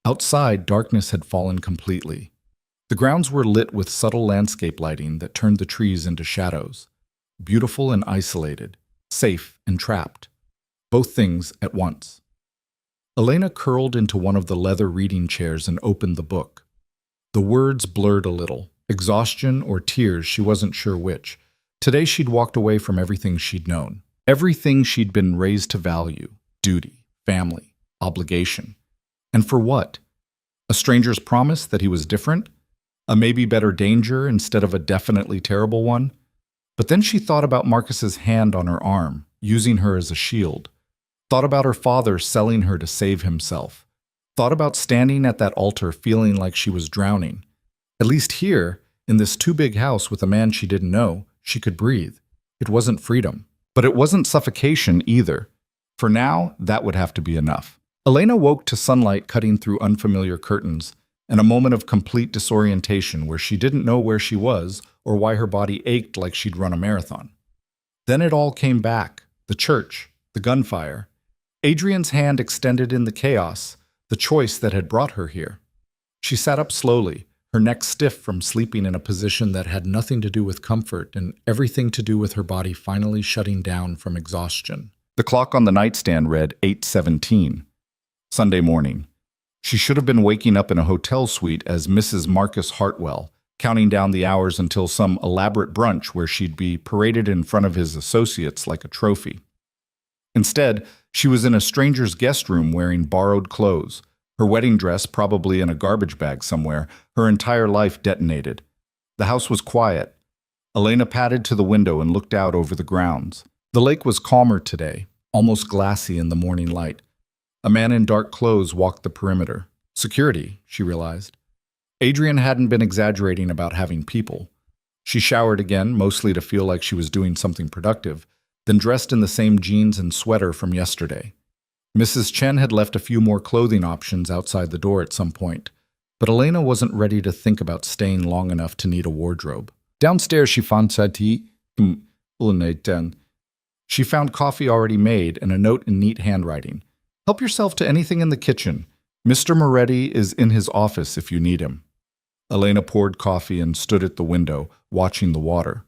Outside, darkness had fallen completely. The grounds were lit with subtle landscape lighting that turned the trees into shadows. Beautiful and isolated, safe and trapped. Both things at once. Elena curled into one of the leather reading chairs and opened the book. The words blurred a little. Exhaustion or tears, she wasn't sure which. Today she'd walked away from everything she'd known. Everything she'd been raised to value. Duty, family, obligation. And for what? A stranger's promise that he was different? A maybe better danger instead of a definitely terrible one? But then she thought about Marcus's hand on her arm, using her as a shield. Thought about her father selling her to save himself. Thought about standing at that altar feeling like she was drowning. At least here, in this too big house with a man she didn't know, she could breathe. It wasn't freedom. But it wasn't suffocation either. For now, that would have to be enough. Elena woke to sunlight cutting through unfamiliar curtains, and a moment of complete disorientation where she didn't know where she was or why her body ached like she'd run a marathon. Then it all came back. The church, the gunfire. Adrian's hand extended in the chaos, the choice that had brought her here. She sat up slowly, her neck stiff from sleeping in a position that had nothing to do with comfort and everything to do with her body finally shutting down from exhaustion. The clock on the nightstand read 8:17. Sunday morning. She should have been waking up in a hotel suite as Mrs. Marcus Hartwell, counting down the hours until some elaborate brunch where she'd be paraded in front of his associates like a trophy. Instead, she was in a stranger's guest room wearing borrowed clothes, her wedding dress probably in a garbage bag somewhere, her entire life detonated. The house was quiet. Elena padded to the window and looked out over the grounds. The lake was calmer today, almost glassy in the morning light. A man in dark clothes walked the perimeter. Security, she realized. Adrian hadn't been exaggerating about having people. She showered again, mostly to feel like she was doing something productive, then dressed in the same jeans and sweater from yesterday. Mrs. Chen had left a few more clothing options outside the door at some point, but Elena wasn't ready to think about staying long enough to need a wardrobe. Downstairs she found tea. She found coffee already made and a note in neat handwriting. Help yourself to anything in the kitchen. Mr. Moretti is in his office if you need him. Elena poured coffee and stood at the window, watching the water.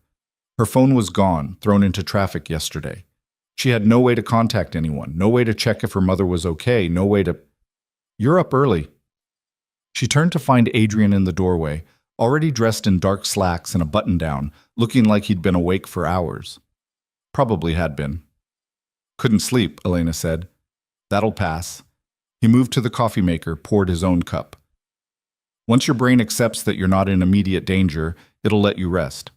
Her phone was gone, thrown into traffic yesterday. She had no way to contact anyone, no way to check if her mother was okay, no way to... You're up early. She turned to find Adrian in the doorway, already dressed in dark slacks and a button-down, looking like he'd been awake for hours. Probably had been. Couldn't sleep, Elena said. That'll pass. He moved to the coffee maker, poured his own cup. Once your brain accepts that you're not in immediate danger, it'll let you rest.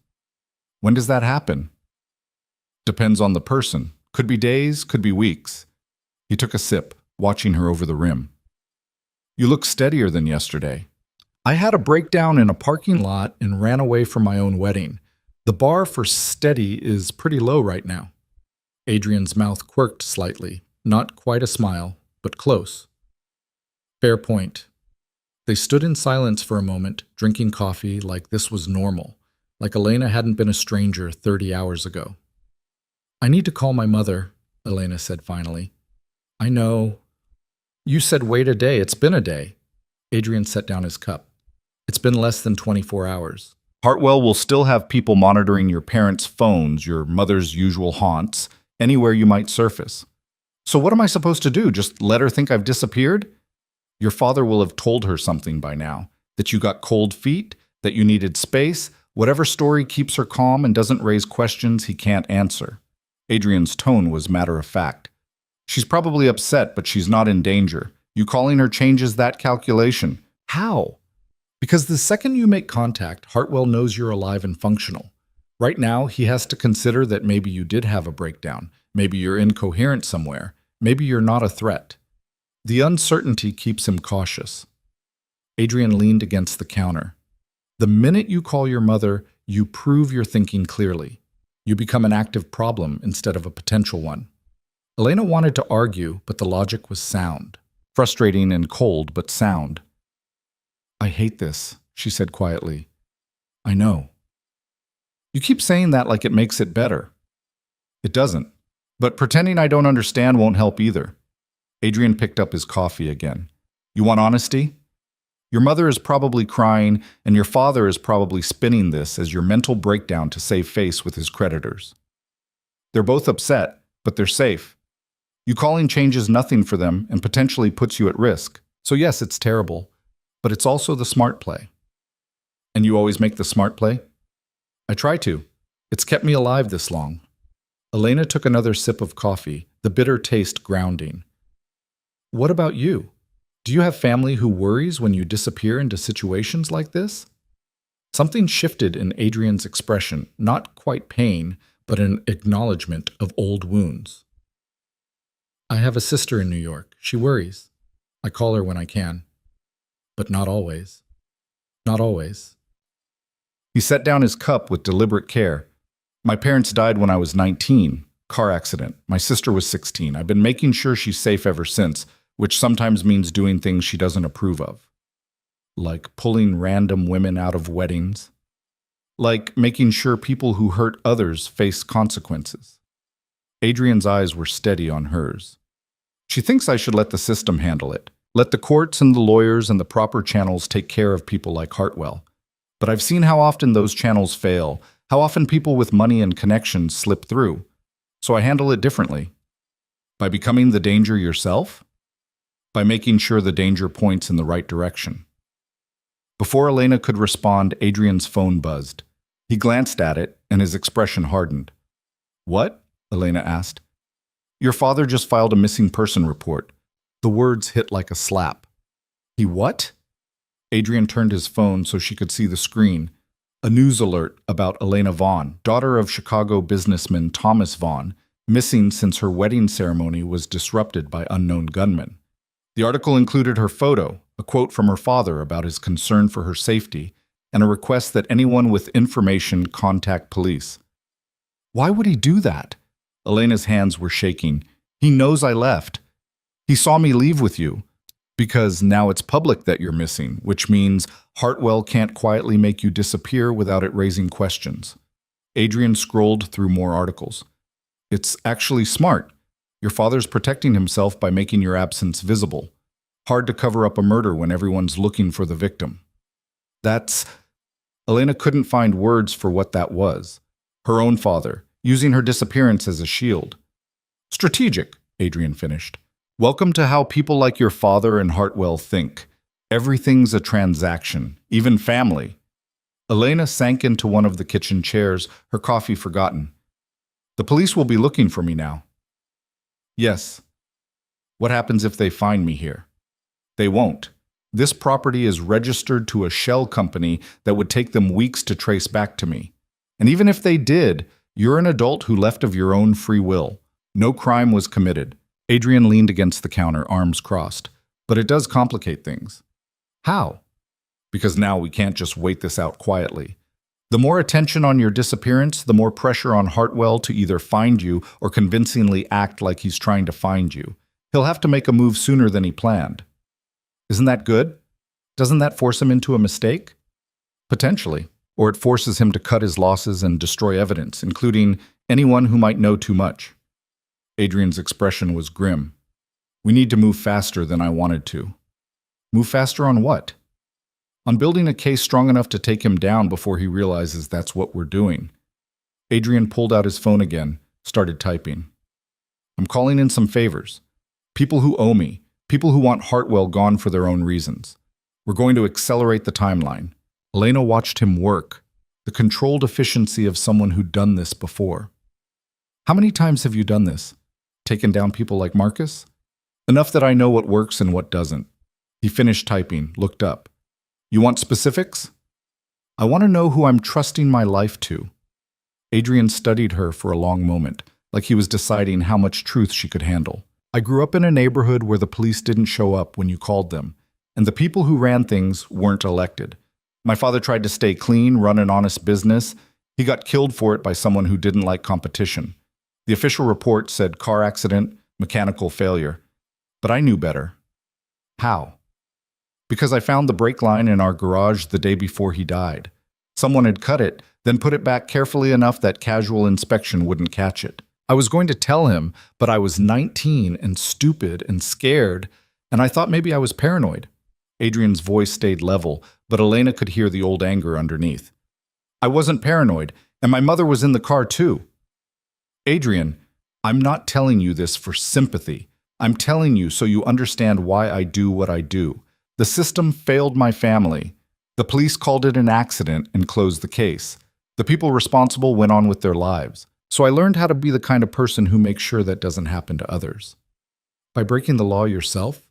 When does that happen? Depends on the person. Could be days, could be weeks. He took a sip, watching her over the rim. You look steadier than yesterday. I had a breakdown in a parking lot and ran away from my own wedding. The bar for steady is pretty low right now. Adrian's mouth quirked slightly, not quite a smile, but close. Fair point. They stood in silence for a moment, drinking coffee like this was normal, like Elena hadn't been a stranger 30 hours ago. I need to call my mother, Elena said finally. I know. You said wait a day. It's been a day. Adrian set down his cup. It's been less than 24 hours. Hartwell will still have people monitoring your parents' phones, your mother's usual haunts, anywhere you might surface. So what am I supposed to do? Just let her think I've disappeared? Your father will have told her something by now. That you got cold feet, that you needed space, whatever story keeps her calm and doesn't raise questions he can't answer. Adrian's tone was matter of fact. She's probably upset, but she's not in danger. You calling her changes that calculation. How? Because the second you make contact, Hartwell knows you're alive and functional. Right now, he has to consider that maybe you did have a breakdown. Maybe you're incoherent somewhere. Maybe you're not a threat. The uncertainty keeps him cautious. Adrian leaned against the counter. The minute you call your mother, you prove you're thinking clearly. You become an active problem instead of a potential one. Elena wanted to argue, but the logic was sound. Frustrating and cold, but sound. I hate this, she said quietly. I know. You keep saying that like it makes it better. It doesn't. But pretending I don't understand won't help either. Adrian picked up his coffee again. You want honesty? Your mother is probably crying, and your father is probably spinning this as your mental breakdown to save face with his creditors. They're both upset, but they're safe. You calling changes nothing for them and potentially puts you at risk. So yes, it's terrible, but it's also the smart play. And you always make the smart play? I try to. It's kept me alive this long. Elena took another sip of coffee, the bitter taste grounding. What about you? Do you have family who worries when you disappear into situations like this? Something shifted in Adrian's expression, not quite pain, but an acknowledgement of old wounds. I have a sister in New York. She worries. I call her when I can. But not always. Not always. He set down his cup with deliberate care. My parents died when I was 19. Car accident. My sister was 16. I've been making sure she's safe ever since, which sometimes means doing things she doesn't approve of. Like pulling random women out of weddings. Like making sure people who hurt others face consequences. Adrian's eyes were steady on hers. She thinks I should let the system handle it. Let the courts and the lawyers and the proper channels take care of people like Hartwell. But I've seen how often those channels fail, how often people with money and connections slip through. So I handle it differently. By becoming the danger yourself? By making sure the danger points in the right direction. Before Elena could respond, Adrian's phone buzzed. He glanced at it, and his expression hardened. What? Elena asked. Your father just filed a missing person report. The words hit like a slap. He what? Adrian turned his phone so she could see the screen. A news alert about Elena Vaughn, daughter of Chicago businessman Thomas Vaughn, missing since her wedding ceremony was disrupted by unknown gunmen. The article included her photo, a quote from her father about his concern for her safety, and a request that anyone with information contact police. Why would he do that? Elena's hands were shaking. He knows I left. He saw me leave with you. Because now it's public that you're missing, which means Hartwell can't quietly make you disappear without it raising questions. Adrian scrolled through more articles. It's actually smart. Your father's protecting himself by making your absence visible. Hard to cover up a murder when everyone's looking for the victim. That's... Elena couldn't find words for what that was. Her own father, using her disappearance as a shield. Strategic, Adrian finished. Welcome to how people like your father and Hartwell think. Everything's a transaction, even family. Elena sank into one of the kitchen chairs, her coffee forgotten. The police will be looking for me now. Yes. What happens if they find me here? They won't. This property is registered to a shell company that would take them weeks to trace back to me. And even if they did, you're an adult who left of your own free will. No crime was committed. Adrian leaned against the counter, arms crossed. But it does complicate things. How? Because now we can't just wait this out quietly. The more attention on your disappearance, the more pressure on Hartwell to either find you or convincingly act like he's trying to find you. He'll have to make a move sooner than he planned. Isn't that good? Doesn't that force him into a mistake? Potentially. Or it forces him to cut his losses and destroy evidence, including anyone who might know too much. Adrian's expression was grim. We need to move faster than I wanted to. Move faster on what? On building a case strong enough to take him down before he realizes that's what we're doing. Adrian pulled out his phone again, started typing. I'm calling in some favors. People who owe me, people who want Hartwell gone for their own reasons. We're going to accelerate the timeline. Elena watched him work, the controlled efficiency of someone who'd done this before. How many times have you done this? Taken down people like Marcus? Enough that I know what works and what doesn't. He finished typing, looked up. You want specifics? I want to know who I'm trusting my life to. Adrian studied her for a long moment, like he was deciding how much truth she could handle. I grew up in a neighborhood where the police didn't show up when you called them, and the people who ran things weren't elected. My father tried to stay clean, run an honest business. He got killed for it by someone who didn't like competition. The official report said car accident, mechanical failure. But I knew better. How? Because I found the brake line in our garage the day before he died. Someone had cut it, then put it back carefully enough that casual inspection wouldn't catch it. I was going to tell him, but I was 19 and stupid and scared, and I thought maybe I was paranoid. Adrian's voice stayed level, but Elena could hear the old anger underneath. I wasn't paranoid, and my mother was in the car too. Adrian, I'm not telling you this for sympathy. I'm telling you so you understand why I do what I do. The system failed my family. The police called it an accident and closed the case. The people responsible went on with their lives. So I learned how to be the kind of person who makes sure that doesn't happen to others. By breaking the law yourself?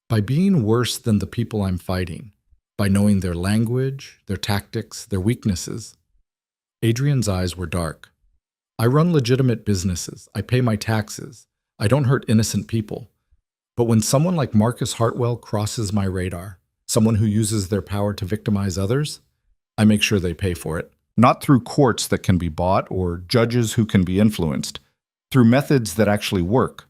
By being worse than the people I'm fighting. By knowing their language, their tactics, their weaknesses. Adrian's eyes were dark. I run legitimate businesses. I pay my taxes. I don't hurt innocent people. But when someone like Marcus Hartwell crosses my radar, someone who uses their power to victimize others, I make sure they pay for it. Not through courts that can be bought or judges who can be influenced, through methods that actually work.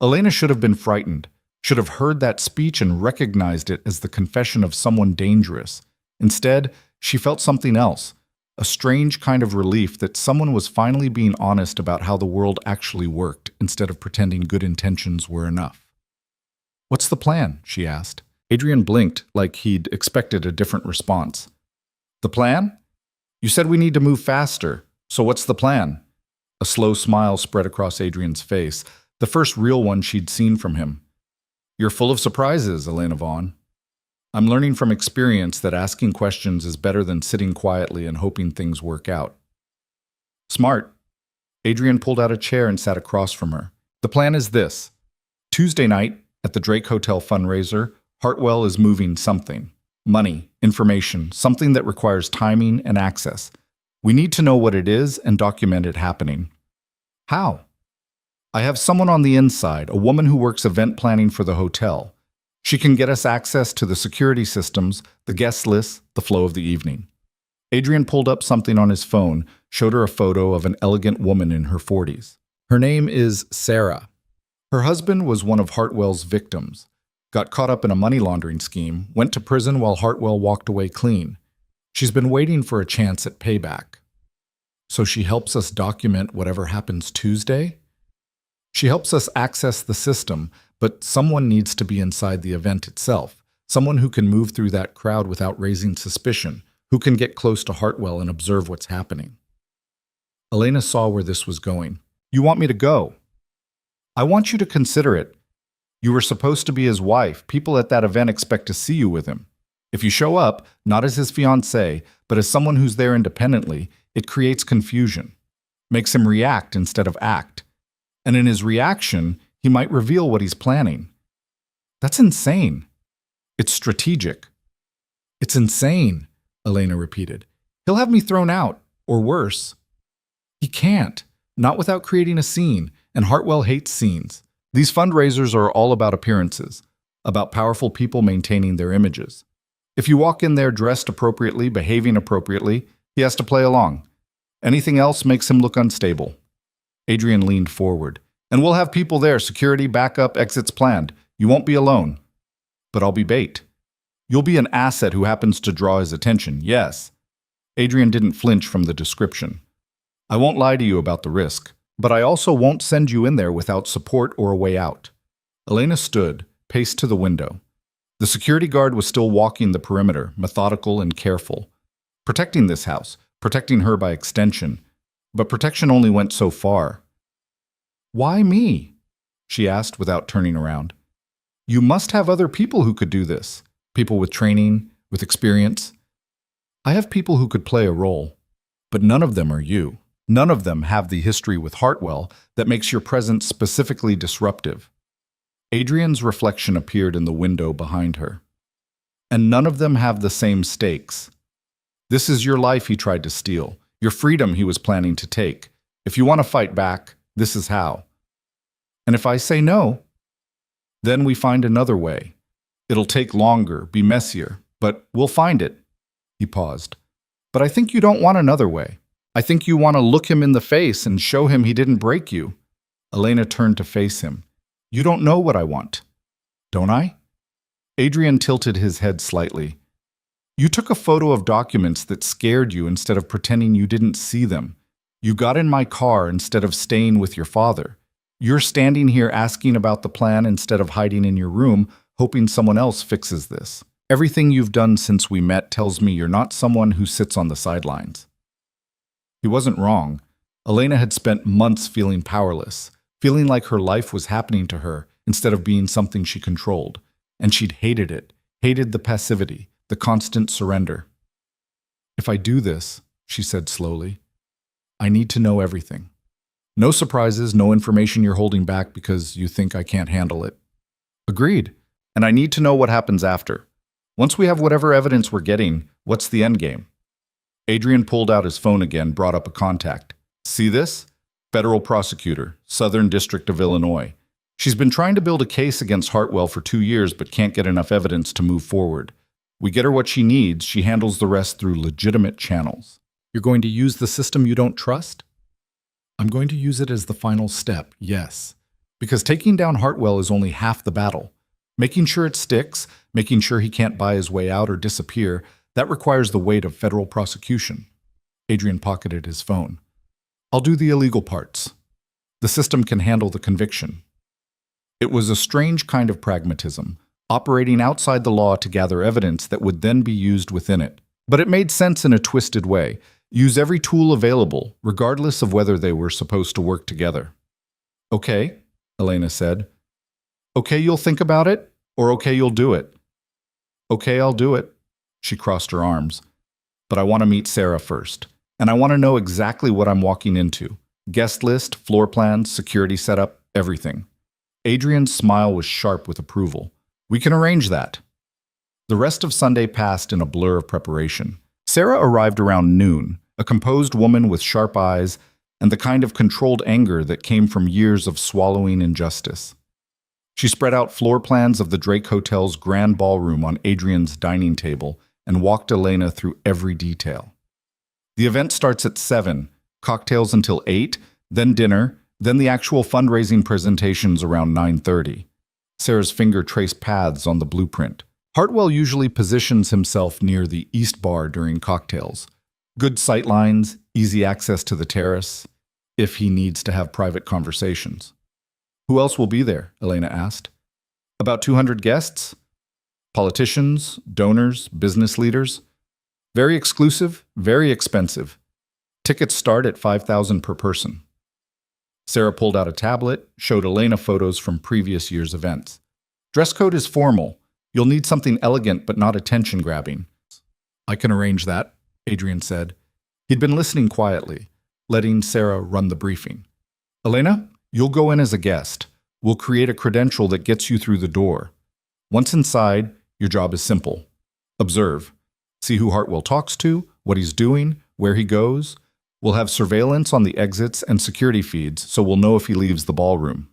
Elena should have been frightened, should have heard that speech and recognized it as the confession of someone dangerous. Instead, she felt something else, a strange kind of relief that someone was finally being honest about how the world actually worked instead of pretending good intentions were enough. What's the plan? She asked. Adrian blinked like he'd expected a different response. The plan? You said we need to move faster, so what's the plan? A slow smile spread across Adrian's face, the first real one she'd seen from him. You're full of surprises, Elena Vaughn. I'm learning from experience that asking questions is better than sitting quietly and hoping things work out. Smart. Adrian pulled out a chair and sat across from her. The plan is this. Tuesday night, at the Drake Hotel fundraiser, Hartwell is moving something. Money, information, something that requires timing and access. We need to know what it is and document it happening. How? I have someone on the inside, a woman who works event planning for the hotel. She can get us access to the security systems, the guest list, the flow of the evening. Adrian pulled up something on his phone, showed her a photo of an elegant woman in her 40s. Her name is Sarah. Her husband was one of Hartwell's victims. Got caught up in a money laundering scheme, went to prison while Hartwell walked away clean. She's been waiting for a chance at payback. So she helps us document whatever happens Tuesday? She helps us access the system, but someone needs to be inside the event itself. Someone who can move through that crowd without raising suspicion, who can get close to Hartwell and observe what's happening. Elena saw where this was going. You want me to go? I want you to consider it. You were supposed to be his wife. People at that event expect to see you with him. If you show up, not as his fiancée, but as someone who's there independently, it creates confusion. Makes him react instead of act. And in his reaction, he might reveal what he's planning. That's insane. It's strategic. It's insane, Elena repeated. He'll have me thrown out, or worse. He can't, not without creating a scene, and Hartwell hates scenes. These fundraisers are all about appearances, about powerful people maintaining their images. If you walk in there dressed appropriately, behaving appropriately, he has to play along. Anything else makes him look unstable. Adrian leaned forward. And we'll have people there, security, backup, exits planned. You won't be alone. But I'll be bait. You'll be an asset who happens to draw his attention, yes. Adrian didn't flinch from the description. I won't lie to you about the risk, but I also won't send you in there without support or a way out. Elena stood, paced to the window. The security guard was still walking the perimeter, methodical and careful. Protecting this house, protecting her by extension. But protection only went so far. Why me? She asked without turning around. You must have other people who could do this. People with training, with experience. I have people who could play a role, but none of them are you. None of them have the history with Hartwell that makes your presence specifically disruptive. Adrian's reflection appeared in the window behind her. And none of them have the same stakes. This is your life he tried to steal, your freedom he was planning to take. If you want to fight back, this is how. And if I say no, then we find another way. It'll take longer, be messier, but we'll find it. He paused. But I think you don't want another way. I think you want to look him in the face and show him he didn't break you. Elena turned to face him. You don't know what I want. Don't I? Adrian tilted his head slightly. You took a photo of documents that scared you instead of pretending you didn't see them. You got in my car instead of staying with your father. You're standing here asking about the plan instead of hiding in your room, hoping someone else fixes this. Everything you've done since we met tells me you're not someone who sits on the sidelines. He wasn't wrong. Elena had spent months feeling powerless, feeling like her life was happening to her instead of being something she controlled. And she'd hated it, hated the passivity, the constant surrender. If I do this, she said slowly, I need to know everything. No surprises, no information you're holding back because you think I can't handle it. Agreed. And I need to know what happens after. Once we have whatever evidence we're getting, what's the end game? Adrian pulled out his phone again, brought up a contact. See this? Federal prosecutor, Southern District of Illinois. She's been trying to build a case against Hartwell for 2 years but can't get enough evidence to move forward. We get her what she needs, she handles the rest through legitimate channels. You're going to use the system you don't trust? I'm going to use it as the final step, yes. Because taking down Hartwell is only half the battle. Making sure it sticks, making sure he can't buy his way out or disappear, that requires the weight of federal prosecution. Adrian pocketed his phone. I'll do the illegal parts. The system can handle the conviction. It was a strange kind of pragmatism, operating outside the law to gather evidence that would then be used within it. But it made sense in a twisted way. Use every tool available, regardless of whether they were supposed to work together. Okay, Elena said. Okay, you'll think about it, or okay, you'll do it. Okay, I'll do it. She crossed her arms. But I want to meet Sarah first, and I want to know exactly what I'm walking into. Guest list, floor plans, security setup, everything. Adrian's smile was sharp with approval. We can arrange that. The rest of Sunday passed in a blur of preparation. Sarah arrived around noon, a composed woman with sharp eyes and the kind of controlled anger that came from years of swallowing injustice. She spread out floor plans of the Drake Hotel's grand ballroom on Adrian's dining table and walked Elena through every detail. The event starts at 7, cocktails until 8, then dinner, then the actual fundraising presentations around 9:30. Sarah's finger traced paths on the blueprint. Hartwell usually positions himself near the East Bar during cocktails. Good sight lines, easy access to the terrace, if he needs to have private conversations. Who else will be there? Elena asked. About 200 guests? Politicians, donors, business leaders? Very exclusive, very expensive. Tickets start at $5,000 per person. Sarah pulled out a tablet, showed Elena photos from previous year's events. Dress code is formal. You'll need something elegant but not attention-grabbing. I can arrange that, Adrian said. He'd been listening quietly, letting Sarah run the briefing. Elena, you'll go in as a guest. We'll create a credential that gets you through the door. Once inside, your job is simple. Observe. See who Hartwell talks to, what he's doing, where he goes. We'll have surveillance on the exits and security feeds, so we'll know if he leaves the ballroom.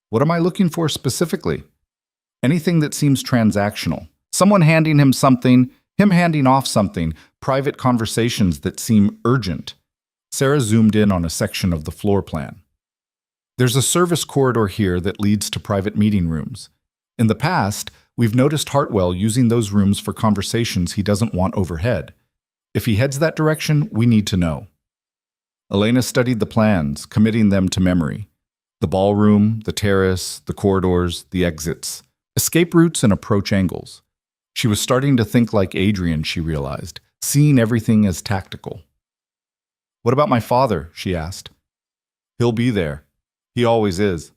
What am I looking for specifically? Anything that seems transactional, Someone handing him handing off something, private conversations that seem urgent. Sarah zoomed in on a section of the floor plan. There's a service corridor here that leads to private meeting rooms. In the past, we've noticed Hartwell using those rooms for conversations he doesn't want overhead. If he heads that direction, we need to know. Elena studied the plans, committing them to memory. The ballroom, the terrace, the corridors, the exits, escape routes and approach angles. She was starting to think like Adrian, she realized, seeing everything as tactical. What about my father? She asked. He'll be there. He always is.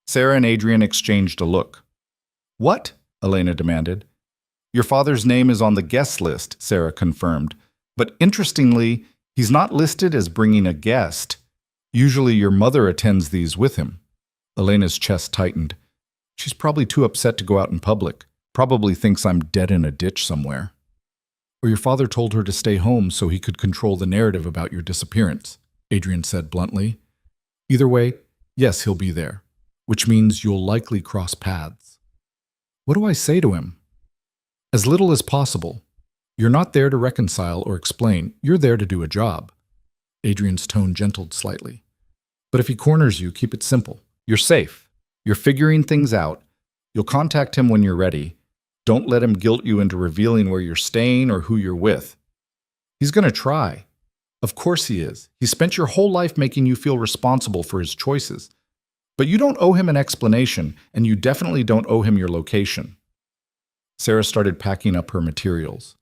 Sarah and Adrian exchanged a look. What? Elena demanded. Your father's name is on the guest list, Sarah confirmed. But interestingly, he's not listed as bringing a guest. Usually your mother attends these with him. Elena's chest tightened. She's probably too upset to go out in public. Probably thinks I'm dead in a ditch somewhere. Or your father told her to stay home so he could control the narrative about your disappearance, Adrian said bluntly. Either way, yes, he'll be there, which means you'll likely cross paths. What do I say to him? As little as possible. You're not there to reconcile or explain. You're there to do a job. Adrian's tone gentled slightly. But if he corners you, keep it simple. You're safe. You're figuring things out. You'll contact him when you're ready. Don't let him guilt you into revealing where you're staying or who you're with. He's going to try. Of course he is. He spent your whole life making you feel responsible for his choices. But you don't owe him an explanation, and you definitely don't owe him your location. Sarah started packing up her materials.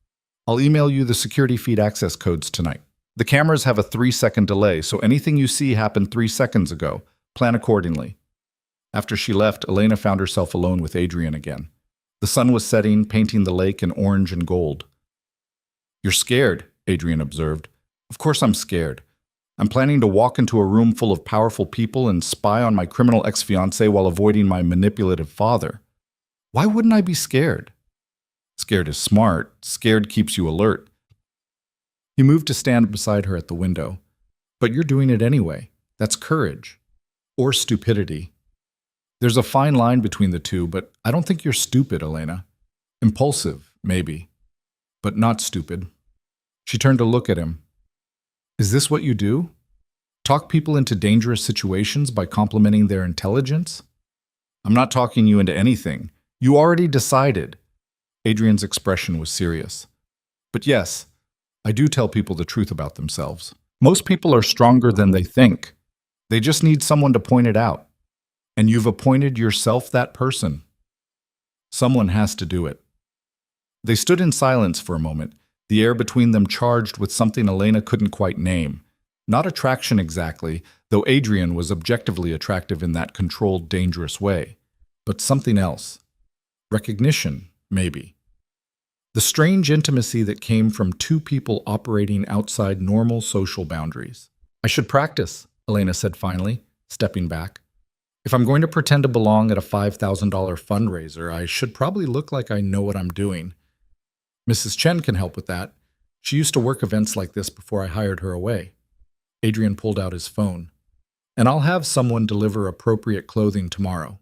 I'll email you the security feed access codes tonight. The cameras have a 3-second delay, so anything you see happened 3 seconds ago. Plan accordingly. After she left, Elena found herself alone with Adrian again. The sun was setting, painting the lake in orange and gold. You're scared, Adrian observed. Of course I'm scared. I'm planning to walk into a room full of powerful people and spy on my criminal ex-fiancé while avoiding my manipulative father. Why wouldn't I be scared? Scared is smart. Scared keeps you alert. He moved to stand beside her at the window. But you're doing it anyway. That's courage. Or stupidity. There's a fine line between the two, but I don't think you're stupid, Elena. Impulsive, maybe. But not stupid. She turned to look at him. Is this what you do? Talk people into dangerous situations by complimenting their intelligence? I'm not talking you into anything. You already decided. Adrian's expression was serious. But yes, I do tell people the truth about themselves. Most people are stronger than they think. They just need someone to point it out. And you've appointed yourself that person. Someone has to do it. They stood in silence for a moment, the air between them charged with something Elena couldn't quite name. Not attraction exactly, though Adrian was objectively attractive in that controlled, dangerous way. But something else. Recognition, maybe. The strange intimacy that came from two people operating outside normal social boundaries. I should practice, Elena said finally, stepping back. If I'm going to pretend to belong at a $5,000 fundraiser, I should probably look like I know what I'm doing. Mrs. Chen can help with that. She used to work events like this before I hired her away. Adrian pulled out his phone. And I'll have someone deliver appropriate clothing tomorrow.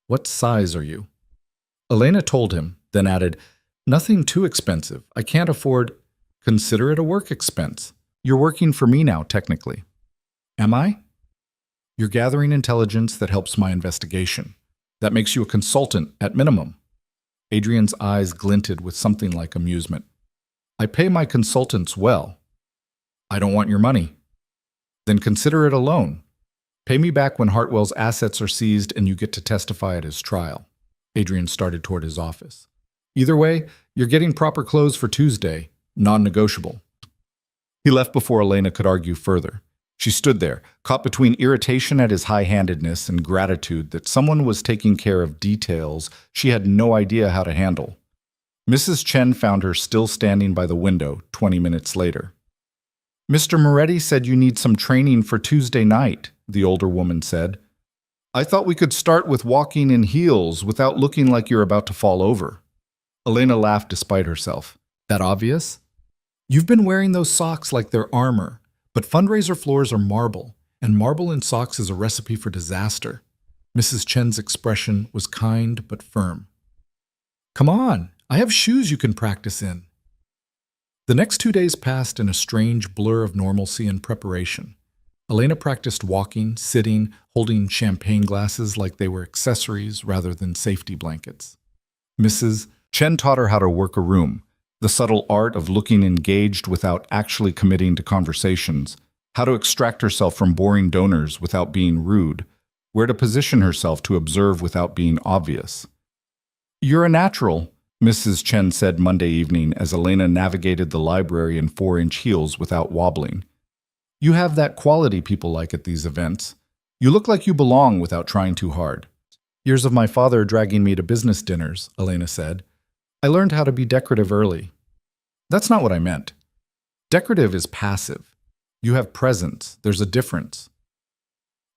What size are you? Elena told him, then added, Nothing too expensive. I can't afford. Consider it a work expense. You're working for me now, technically. Am I? You're gathering intelligence that helps my investigation. That makes you a consultant, at minimum. Adrian's eyes glinted with something like amusement. I pay my consultants well. I don't want your money. Then consider it a loan. Pay me back when Hartwell's assets are seized and you get to testify at his trial. Adrian started toward his office. Either way, you're getting proper clothes for Tuesday, non-negotiable. He left before Elena could argue further. She stood there, caught between irritation at his high-handedness and gratitude that someone was taking care of details she had no idea how to handle. Mrs. Chen found her still standing by the window 20 minutes later. Mr. Moretti said you need some training for Tuesday night, the older woman said. I thought we could start with walking in heels without looking like you're about to fall over. Elena laughed despite herself. That obvious? You've been wearing those socks like they're armor. But fundraiser floors are marble, and marble in socks is a recipe for disaster. Mrs. Chen's expression was kind but firm. Come on, I have shoes you can practice in. The next 2 days passed in a strange blur of normalcy and preparation. Elena practiced walking, sitting, holding champagne glasses like they were accessories rather than safety blankets. Mrs. Chen taught her how to work a room, the subtle art of looking engaged without actually committing to conversations, how to extract herself from boring donors without being rude, where to position herself to observe without being obvious. "You're a natural," Mrs. Chen said Monday evening as Elena navigated the library in 4-inch heels without wobbling. "You have that quality people like at these events. You look like you belong without trying too hard." "Years of my father dragging me to business dinners," Elena said. "I learned how to be decorative early." "That's not what I meant. Decorative is passive. You have presence. There's a difference."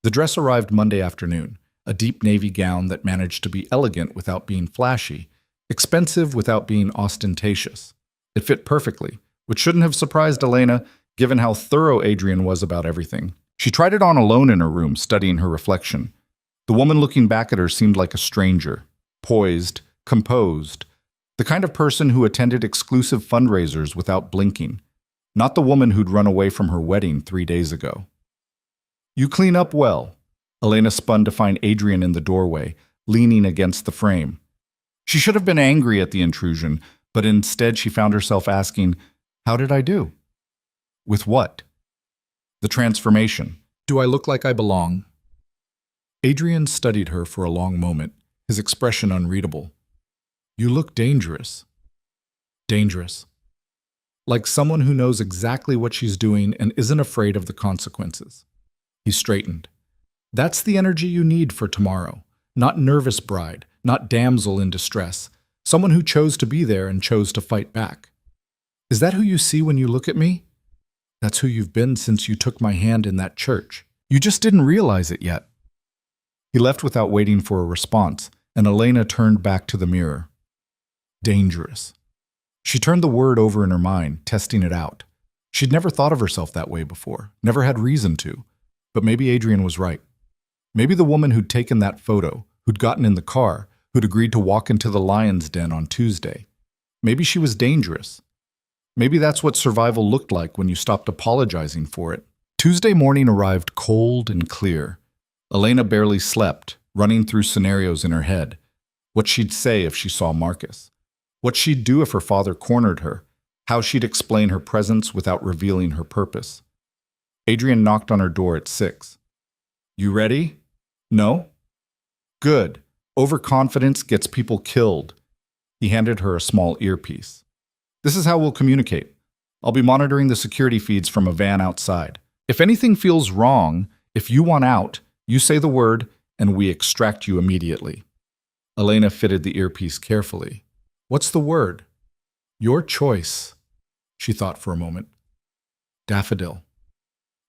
The dress arrived Monday afternoon, a deep navy gown that managed to be elegant without being flashy, expensive without being ostentatious. It fit perfectly, which shouldn't have surprised Elena, given how thorough Adrian was about everything. She tried it on alone in her room, studying her reflection. The woman looking back at her seemed like a stranger, poised, composed, the kind of person who attended exclusive fundraisers without blinking, not the woman who'd run away from her wedding 3 days ago. "You clean up well." Elena spun to find Adrian in the doorway, leaning against the frame. She should have been angry at the intrusion, but instead she found herself asking, "How did I do?" "With what?" "The transformation. Do I look like I belong?" Adrian studied her for a long moment, his expression unreadable. "You look dangerous." "Dangerous." Like someone who knows exactly what she's doing and isn't afraid of the consequences. He straightened. "That's the energy you need for tomorrow. Not nervous bride, not damsel in distress. Someone who chose to be there and chose to fight back." "Is that who you see when you look at me?" "That's who you've been since you took my hand in that church. You just didn't realize it yet." He left without waiting for a response, and Elena turned back to the mirror. Dangerous. She turned the word over in her mind, testing it out. She'd never thought of herself that way before, never had reason to. But maybe Adrian was right. Maybe the woman who'd taken that photo, who'd gotten in the car, who'd agreed to walk into the lion's den on Tuesday. Maybe she was dangerous. Maybe that's what survival looked like when you stopped apologizing for it. Tuesday morning arrived cold and clear. Elena barely slept, running through scenarios in her head. What she'd say if she saw Marcus. What she'd do if her father cornered her. How she'd explain her presence without revealing her purpose. Adrian knocked on her door at 6. "You ready?" "No?" "Good. Overconfidence gets people killed." He handed her a small earpiece. "This is how we'll communicate. I'll be monitoring the security feeds from a van outside. If anything feels wrong, if you want out, you say the word, and we extract you immediately." Elena fitted the earpiece carefully. "What's the word?" "Your choice." She thought for a moment. "Daffodil."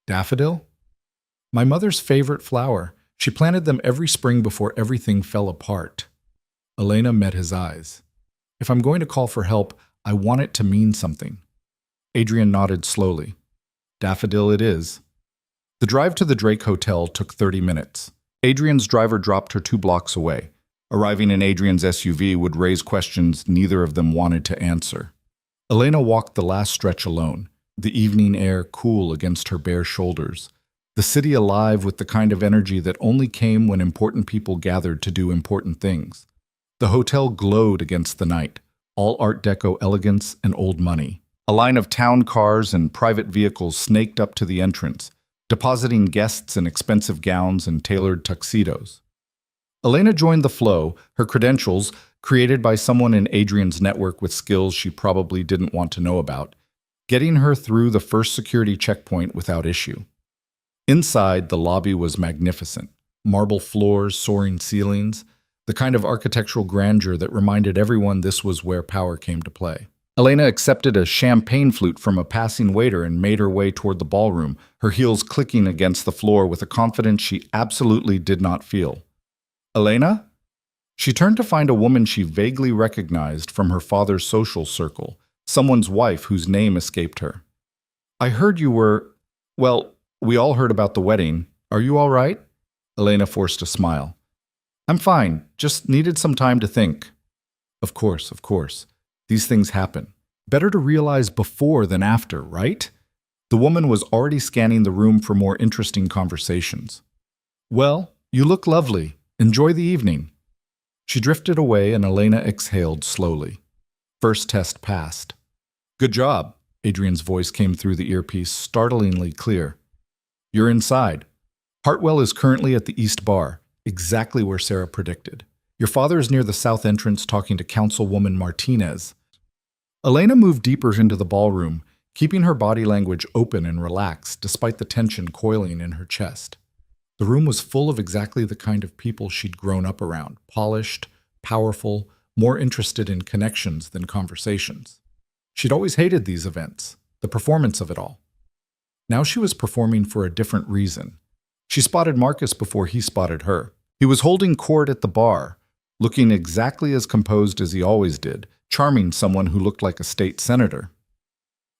"Daffodil?" "My mother's favorite flower. She planted them every spring before everything fell apart." Elena met his eyes. "If I'm going to call for help, I want it to mean something." Adrian nodded slowly. "Daffodil it is." The drive to the Drake Hotel took 30 minutes. Adrian's driver dropped her 2 blocks away. Arriving in Adrian's SUV would raise questions neither of them wanted to answer. Elena walked the last stretch alone, the evening air cool against her bare shoulders. The city alive with the kind of energy that only came when important people gathered to do important things. The hotel glowed against the night, all Art Deco elegance and old money. A line of town cars and private vehicles snaked up to the entrance, depositing guests in expensive gowns and tailored tuxedos. Elena joined the flow, her credentials, created by someone in Adrian's network with skills she probably didn't want to know about, getting her through the first security checkpoint without issue. Inside, the lobby was magnificent. Marble floors, soaring ceilings, the kind of architectural grandeur that reminded everyone this was where power came to play. Elena accepted a champagne flute from a passing waiter and made her way toward the ballroom, her heels clicking against the floor with a confidence she absolutely did not feel. "Elena?" She turned to find a woman she vaguely recognized from her father's social circle, someone's wife whose name escaped her. "I heard you were... Well, we all heard about the wedding. Are you all right?" Elena forced a smile. "I'm fine, just needed some time to think." Of course, of course. These things happen. Better to realize before than after, right? The woman was already scanning the room for more interesting conversations. Well, you look lovely. Enjoy the evening. She drifted away and Elena exhaled slowly. First test passed. Good job, Adrian's voice came through the earpiece, startlingly clear. You're inside. Hartwell is currently at the East Bar, exactly where Sarah predicted. Your father is near the south entrance talking to Councilwoman Martinez. Elena moved deeper into the ballroom, keeping her body language open and relaxed despite the tension coiling in her chest. The room was full of exactly the kind of people she'd grown up around, polished, powerful, more interested in connections than conversations. She'd always hated these events, the performance of it all. Now she was performing for a different reason. She spotted Marcus before he spotted her. He was holding court at the bar, looking exactly as composed as he always did, charming someone who looked like a state senator.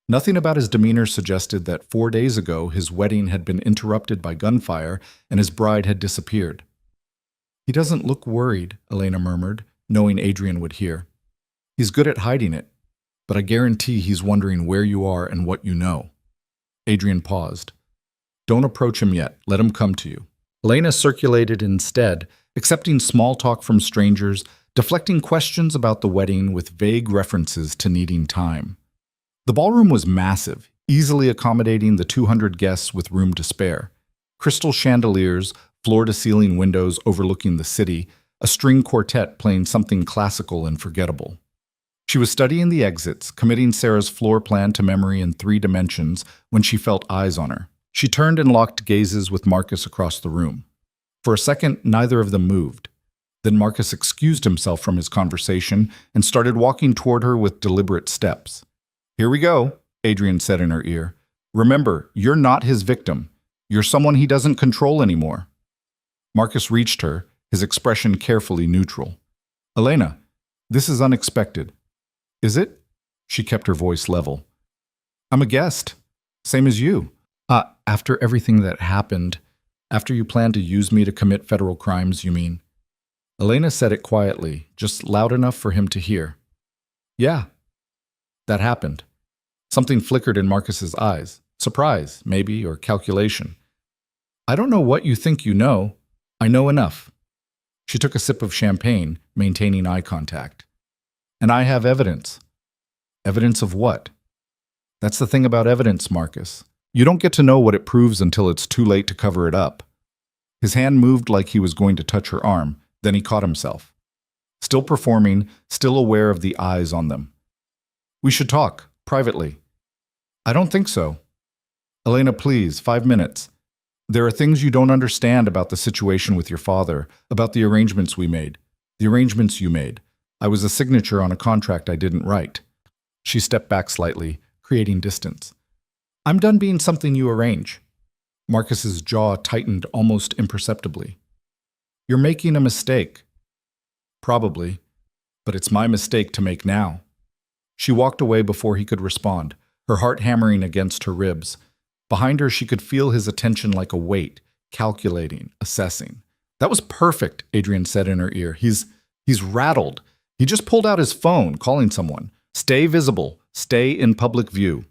Nothing about his demeanor suggested that 4 days ago his wedding had been interrupted by gunfire and his bride had disappeared. He doesn't look worried, Elena murmured, knowing Adrian would hear. He's good at hiding it, but I guarantee he's wondering where you are and what you know. Adrian paused. Don't approach him yet. Let him come to you. Elena circulated instead, accepting small talk from strangers, deflecting questions about the wedding with vague references to needing time. The ballroom was massive, easily accommodating the 200 guests with room to spare. Crystal chandeliers, floor-to-ceiling windows overlooking the city, a string quartet playing something classical and forgettable. She was studying the exits, committing Sarah's floor plan to memory in 3 dimensions when she felt eyes on her. She turned and locked gazes with Marcus across the room. For a second, neither of them moved. Then Marcus excused himself from his conversation and started walking toward her with deliberate steps. Here we go, Adrian said in her ear. Remember, you're not his victim. You're someone he doesn't control anymore. Marcus reached her, his expression carefully neutral. Elena, this is unexpected. Is it? She kept her voice level. I'm a guest. Same as you. After everything that happened, after you planned to use me to commit federal crimes, you mean? Elena said it quietly, just loud enough for him to hear. Yeah, that happened. Something flickered in Marcus's eyes. Surprise, maybe, or calculation. I don't know what you think you know. I know enough. She took a sip of champagne, maintaining eye contact. And I have evidence. Evidence of what? That's the thing about evidence, Marcus. You don't get to know what it proves until it's too late to cover it up. His hand moved like he was going to touch her arm, then he caught himself. Still performing, still aware of the eyes on them. We should talk, privately. I don't think so. Elena, please, 5 minutes. There are things you don't understand about the situation with your father, about the arrangements we made, the arrangements you made. I was a signature on a contract I didn't write. She stepped back slightly, creating distance. I'm done being something you arrange. Marcus's jaw tightened almost imperceptibly. You're making a mistake. Probably, but it's my mistake to make now. She walked away before he could respond, her heart hammering against her ribs. Behind her, she could feel his attention like a weight, calculating, assessing. That was perfect, Adrian said in her ear. He's rattled. He just pulled out his phone, calling someone. Stay visible. Stay in public view.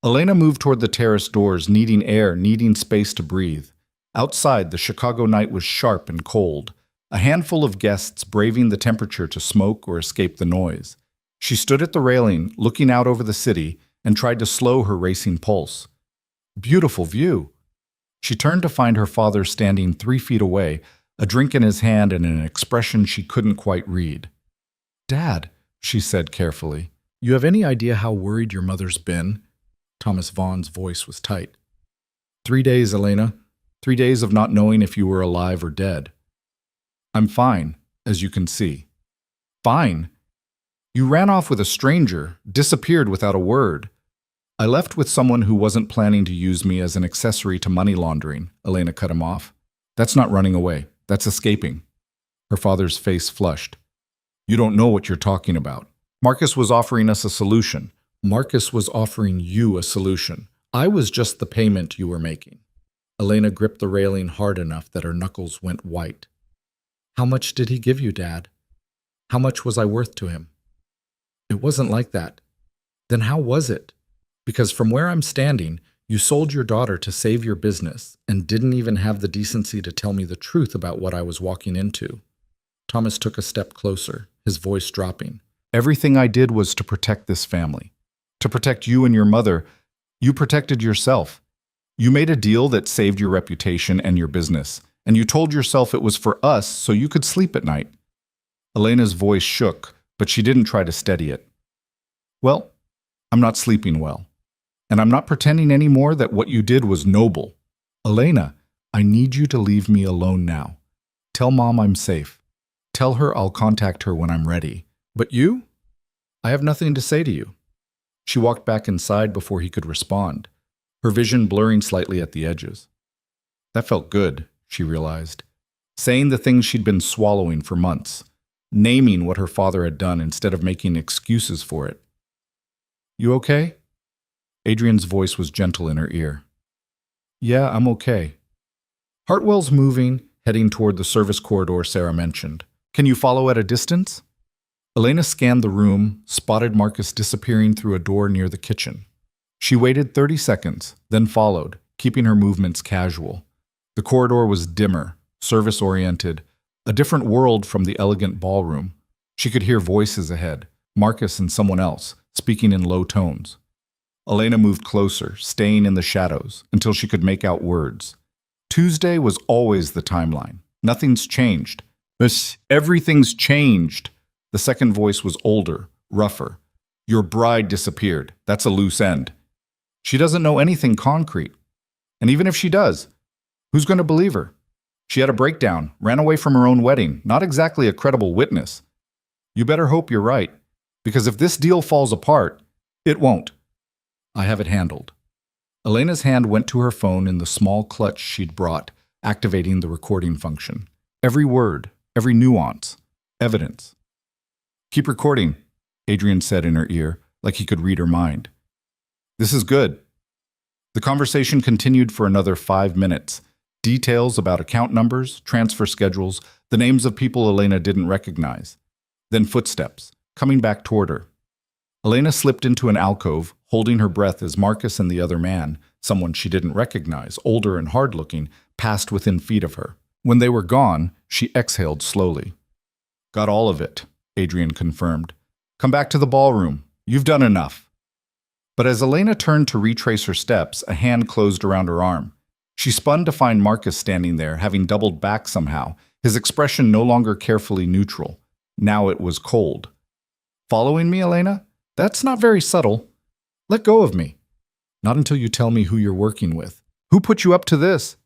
Elena moved toward the terrace doors, needing air, needing space to breathe. Outside, the Chicago night was sharp and cold, a handful of guests braving the temperature to smoke or escape the noise. She stood at the railing, looking out over the city, and tried to slow her racing pulse. Beautiful view. She turned to find her father standing 3 feet away, a drink in his hand and an expression she couldn't quite read. Dad, she said carefully, you have any idea how worried your mother's been? Thomas Vaughn's voice was tight. 3 days, Elena. 3 days of not knowing if you were alive or dead. I'm fine, as you can see. Fine? You ran off with a stranger, disappeared without a word. I left with someone who wasn't planning to use me as an accessory to money laundering, Elena cut him off. That's not running away. That's escaping. Her father's face flushed. You don't know what you're talking about. Marcus was offering us a solution. Marcus was offering you a solution. I was just the payment you were making. Elena gripped the railing hard enough that her knuckles went white. How much did he give you, Dad? How much was I worth to him? It wasn't like that. Then how was it? Because from where I'm standing, you sold your daughter to save your business and didn't even have the decency to tell me the truth about what I was walking into. Thomas took a step closer, his voice dropping. Everything I did was to protect this family. To protect you and your mother. You protected yourself. You made a deal that saved your reputation and your business, and you told yourself it was for us so you could sleep at night. Elena's voice shook, but she didn't try to steady it. Well, I'm not sleeping well. And I'm not pretending anymore that what you did was noble. Elena, I need you to leave me alone now. Tell Mom I'm safe. Tell her I'll contact her when I'm ready. But you? I have nothing to say to you. She walked back inside before he could respond, her vision blurring slightly at the edges. That felt good, she realized. Saying the things she'd been swallowing for months. Naming what her father had done instead of making excuses for it. You okay? Adrian's voice was gentle in her ear. Yeah, I'm okay. Hartwell's moving, heading toward the service corridor Sarah mentioned. Can you follow at a distance? Elena scanned the room, spotted Marcus disappearing through a door near the kitchen. She waited 30 seconds, then followed, keeping her movements casual. The corridor was dimmer, service-oriented, a different world from the elegant ballroom. She could hear voices ahead, Marcus and someone else, speaking in low tones. Elena moved closer, staying in the shadows, until she could make out words. Tuesday was always the timeline. Nothing's changed. Everything's changed. The second voice was older, rougher. Your bride disappeared. That's a loose end. She doesn't know anything concrete. And even if she does, who's going to believe her? She had a breakdown, ran away from her own wedding, not exactly a credible witness. You better hope you're right, because if this deal falls apart, it won't. I have it handled. Elena's hand went to her phone in the small clutch she'd brought, activating the recording function. Every word, every nuance, evidence. Keep recording, Adrian said in her ear, like he could read her mind. This is good. The conversation continued for another 5 minutes. Details about account numbers, transfer schedules, the names of people Elena didn't recognize. Then footsteps, coming back toward her. Elena slipped into an alcove, holding her breath as Marcus and the other man, someone she didn't recognize, older and hard-looking, passed within feet of her. When they were gone, she exhaled slowly. Got all of it, Adrian confirmed. Come back to the ballroom. You've done enough. But as Elena turned to retrace her steps, a hand closed around her arm. She spun to find Marcus standing there, having doubled back somehow, his expression no longer carefully neutral. Now it was cold. Following me, Elena? That's not very subtle. Let go of me. Not until you tell me who you're working with. Who put you up to this?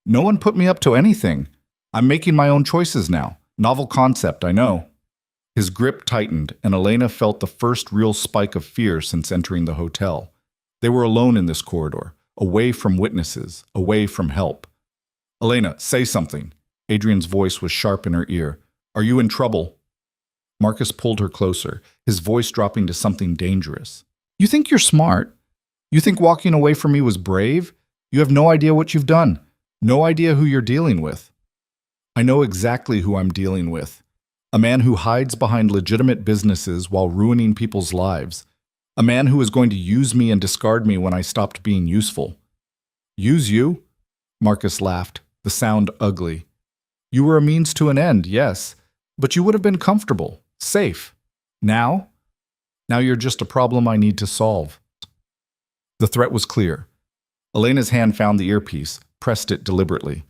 No one put me up to anything. I'm making my own choices now. Novel concept, I know. His grip tightened, and Elena felt the first real spike of fear since entering the hotel. They were alone in this corridor, away from witnesses, away from help. Elena, say something. Adrian's voice was sharp in her ear. Are you in trouble? Marcus pulled her closer, his voice dropping to something dangerous. You think you're smart? You think walking away from me was brave? You have no idea what you've done. No idea who you're dealing with. I know exactly who I'm dealing with. A man who hides behind legitimate businesses while ruining people's lives. A man who is going to use me and discard me when I stopped being useful. Use you? Marcus laughed, the sound ugly. You were a means to an end, yes, but you would have been comfortable, safe. Now? Now you're just a problem I need to solve. The threat was clear. Elena's hand found the earpiece, pressed it deliberately.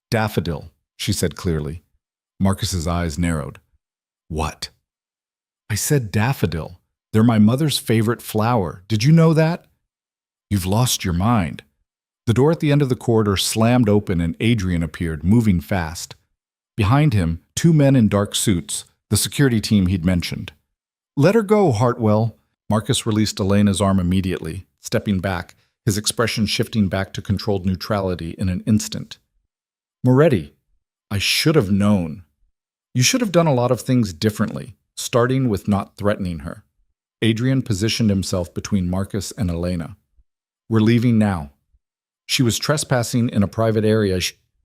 Daffodil, she said clearly. Marcus's eyes narrowed. What? I said daffodil. They're my mother's favorite flower. Did you know that? You've lost your mind. The door at the end of the corridor slammed open and Adrian appeared, moving fast. Behind him, 2 men in dark suits, the security team he'd mentioned. Let her go, Hartwell. Marcus released Elena's arm immediately, stepping back, his expression shifting back to controlled neutrality in an instant. Moretti, I should have known. You should have done a lot of things differently, starting with not threatening her. Adrian positioned himself between Marcus and Elena. We're leaving now. She was trespassing in a private area.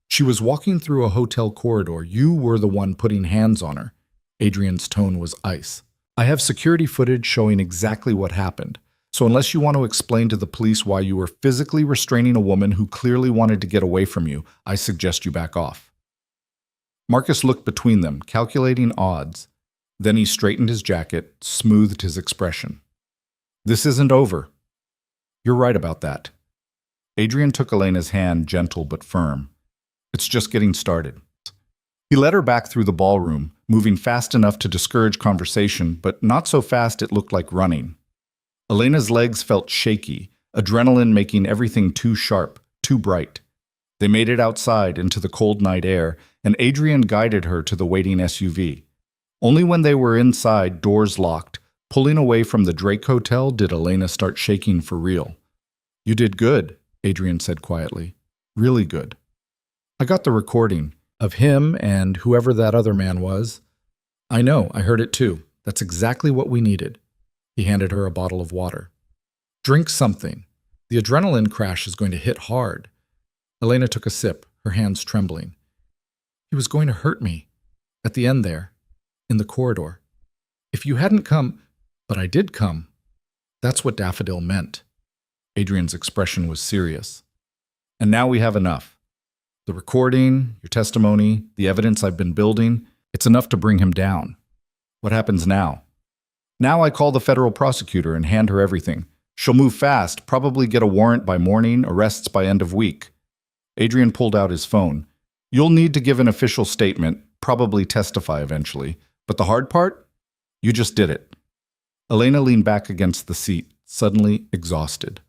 She was walking through a hotel corridor. You were the one putting hands on her. Adrian's tone was ice. I have security footage showing exactly what happened. So unless you want to explain to the police why you were physically restraining a woman who clearly wanted to get away from you, I suggest you back off." Marcus looked between them, calculating odds. Then he straightened his jacket, smoothed his expression. "This isn't over." "You're right about that." Adrian took Elena's hand, gentle but firm. "It's just getting started." He led her back through the ballroom, moving fast enough to discourage conversation, but not so fast it looked like running. Elena's legs felt shaky, adrenaline making everything too sharp, too bright. They made it outside into the cold night air, and Adrian guided her to the waiting SUV. Only when they were inside, doors locked, pulling away from the Drake Hotel, did Elena start shaking for real. "You did good," Adrian said quietly. "Really good. I got the recording of him and whoever that other man was. I know, I heard it too. That's exactly what we needed." He handed her a bottle of water. "Drink something. The adrenaline crash is going to hit hard." Elena took a sip, her hands trembling. "He was going to hurt me. At the end there. In the corridor. If you hadn't come, but I did come." That's what Daffodil meant. Adrian's expression was serious. "And now we have enough. The recording, your testimony, the evidence I've been building, it's enough to bring him down. What happens now?" "Now I call the federal prosecutor and hand her everything. She'll move fast, probably get a warrant by morning, arrests by end of week." Adrian pulled out his phone. "You'll need to give an official statement, probably testify eventually. But the hard part? You just did it." Elena leaned back against the seat, suddenly exhausted.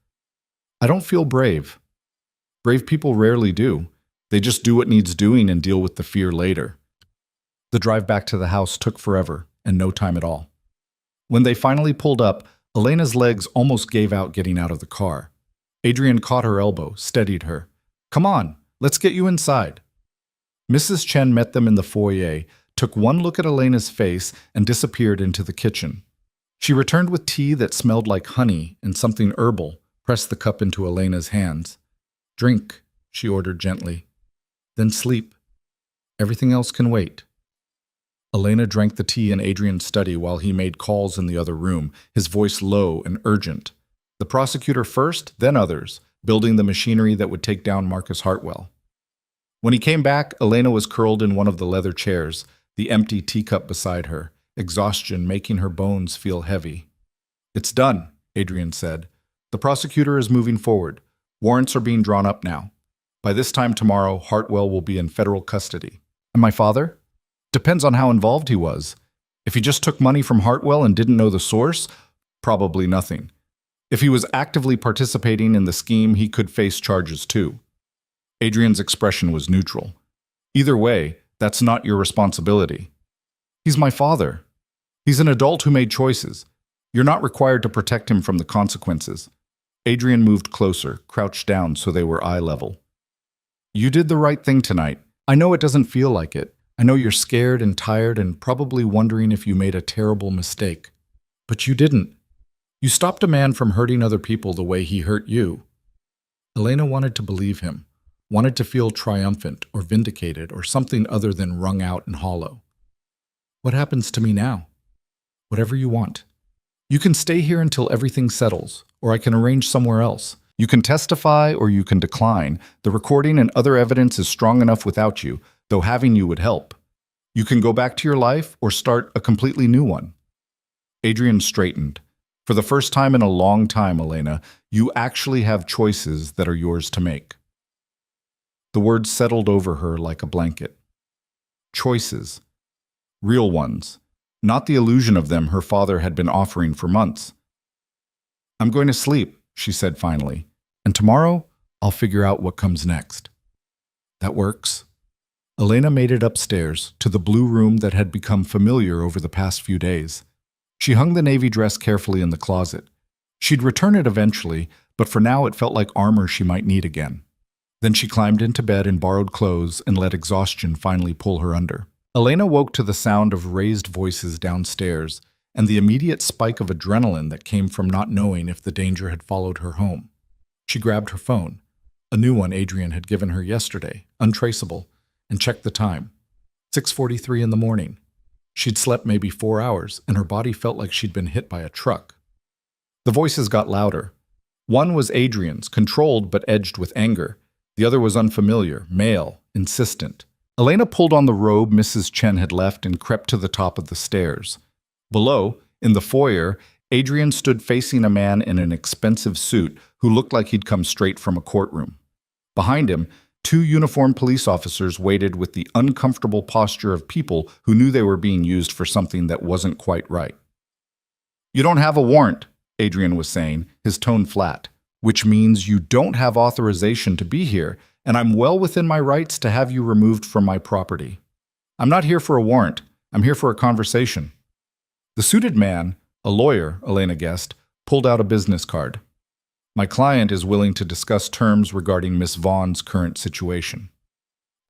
"I don't feel brave. Brave people rarely do. They just do what needs doing and deal with the fear later." The drive back to the house took forever, and no time at all. When they finally pulled up, Elena's legs almost gave out getting out of the car. Adrian caught her elbow, steadied her. "Come on, let's get you inside." Mrs. Chen met them in the foyer, took one look at Elena's face, and disappeared into the kitchen. She returned with tea that smelled like honey and something herbal, pressed the cup into Elena's hands. "Drink," she ordered gently. "Then sleep. Everything else can wait." Elena drank the tea in Adrian's study while he made calls in the other room, his voice low and urgent. The prosecutor first, then others, building the machinery that would take down Marcus Hartwell. When he came back, Elena was curled in one of the leather chairs, the empty teacup beside her, exhaustion making her bones feel heavy. "It's done," Adrian said. "The prosecutor is moving forward. Warrants are being drawn up now. By this time tomorrow, Hartwell will be in federal custody." "And my father?" "Depends on how involved he was. If he just took money from Hartwell and didn't know the source, probably nothing. If he was actively participating in the scheme, he could face charges too." Adrian's expression was neutral. "Either way, that's not your responsibility." "He's my father. He's an adult who made choices. You're not required to protect him from the consequences." Adrian moved closer, crouched down so they were eye level. "You did the right thing tonight. I know it doesn't feel like it. I know you're scared and tired and probably wondering if you made a terrible mistake. But you didn't. You stopped a man from hurting other people the way he hurt you." Elena wanted to believe him, wanted to feel triumphant or vindicated or something other than wrung out and hollow. "What happens to me now?" "Whatever you want. You can stay here until everything settles, or I can arrange somewhere else. You can testify or you can decline. The recording and other evidence is strong enough without you, though having you would help. You can go back to your life or start a completely new one." Adrian straightened. "For the first time in a long time, Elena, you actually have choices that are yours to make." The words settled over her like a blanket. Choices. Real ones. Not the illusion of them her father had been offering for months. "I'm going to sleep," she said finally, "and tomorrow I'll figure out what comes next." "That works." Elena made it upstairs, to the blue room that had become familiar over the past few days. She hung the navy dress carefully in the closet. She'd return it eventually, but for now it felt like armor she might need again. Then she climbed into bed in borrowed clothes and let exhaustion finally pull her under. Elena woke to the sound of raised voices downstairs and the immediate spike of adrenaline that came from not knowing if the danger had followed her home. She grabbed her phone, a new one Adrian had given her yesterday, untraceable, and checked the time. 6:43 in the morning. She'd slept maybe 4 hours, and her body felt like she'd been hit by a truck. The voices got louder. One was Adrian's, controlled but edged with anger. The other was unfamiliar, male, insistent. Elena pulled on the robe Mrs. Chen had left and crept to the top of the stairs. Below, in the foyer, Adrian stood facing a man in an expensive suit who looked like he'd come straight from a courtroom. Behind him, 2 uniformed police officers waited with the uncomfortable posture of people who knew they were being used for something that wasn't quite right. "You don't have a warrant," Adrian was saying, his tone flat, "which means you don't have authorization to be here, and I'm well within my rights to have you removed from my property. I'm not here for a warrant. I'm here for a conversation." The suited man, a lawyer, Elena guessed, pulled out a business card. "My client is willing to discuss terms regarding Miss Vaughn's current situation.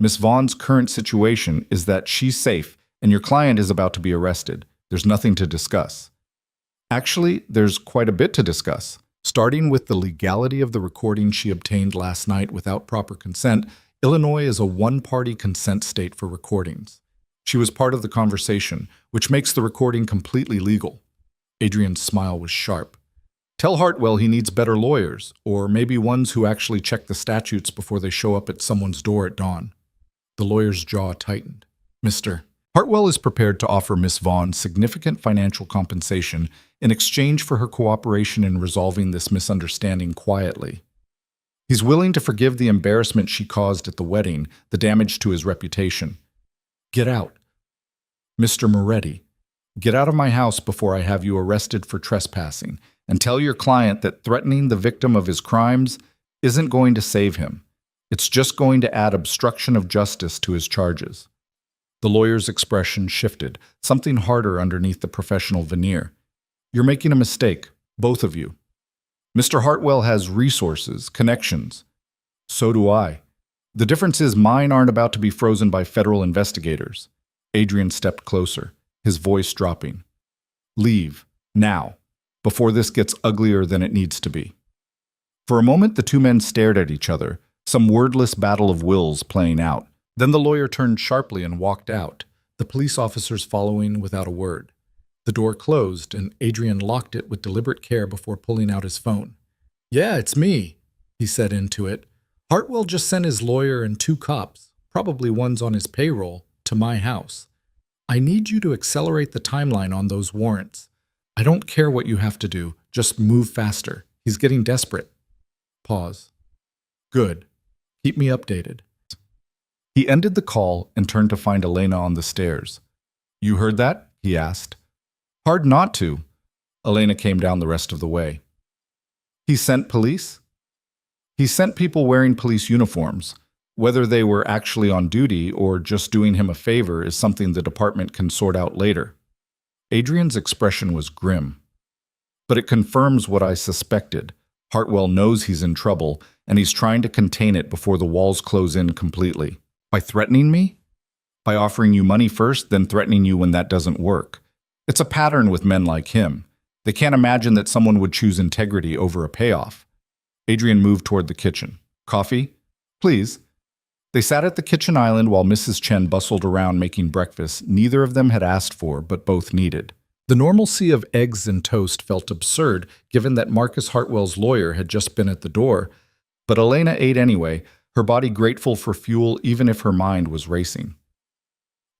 Miss Vaughn's current situation is that she's safe and your client is about to be arrested. There's nothing to discuss." Actually, there's quite a bit to discuss. Starting with the legality of the recording she obtained last night without proper consent, Illinois is a one-party consent state for recordings. She was part of the conversation, which makes the recording completely legal. Adrian's smile was sharp. "Tell Hartwell he needs better lawyers, or maybe ones who actually check the statutes before they show up at someone's door at dawn." The lawyer's jaw tightened. "Mr. Hartwell is prepared to offer Miss Vaughn significant financial compensation in exchange for her cooperation in resolving this misunderstanding quietly. He's willing to forgive the embarrassment she caused at the wedding, the damage to his reputation. Get out. Mr. Moretti, get out of my house before I have you arrested for trespassing, and tell your client that threatening the victim of his crimes isn't going to save him. It's just going to add obstruction of justice to his charges." The lawyer's expression shifted, something harder underneath the professional veneer. "You're making a mistake, both of you. Mr. Hartwell has resources, connections. So do I. The difference is mine aren't about to be frozen by federal investigators." Adrian stepped closer, his voice dropping. "Leave, now, before this gets uglier than it needs to be." For a moment, the 2 men stared at each other, some wordless battle of wills playing out. Then the lawyer turned sharply and walked out, the police officers following without a word. The door closed, and Adrian locked it with deliberate care before pulling out his phone. "Yeah, it's me," he said into it. "Hartwell just sent his lawyer and 2 cops, probably ones on his payroll, to my house. I need you to accelerate the timeline on those warrants. I don't care what you have to do, just move faster. He's getting desperate." Pause. "Good. Keep me updated." He ended the call and turned to find Elena on the stairs. "You heard that?" he asked. "Hard not to." Elena came down the rest of the way. "He sent police?" "He sent people wearing police uniforms. Whether they were actually on duty or just doing him a favor is something the department can sort out later." Adrian's expression was grim. "But it confirms what I suspected. Hartwell knows he's in trouble, and he's trying to contain it before the walls close in completely. By threatening me? By offering you money first, then threatening you when that doesn't work. It's a pattern with men like him. They can't imagine that someone would choose integrity over a payoff." Adrian moved toward the kitchen. "Coffee? Please." They sat at the kitchen island while Mrs. Chen bustled around making breakfast neither of them had asked for, but both needed. The normalcy of eggs and toast felt absurd, given that Marcus Hartwell's lawyer had just been at the door, but Elena ate anyway, her body grateful for fuel even if her mind was racing.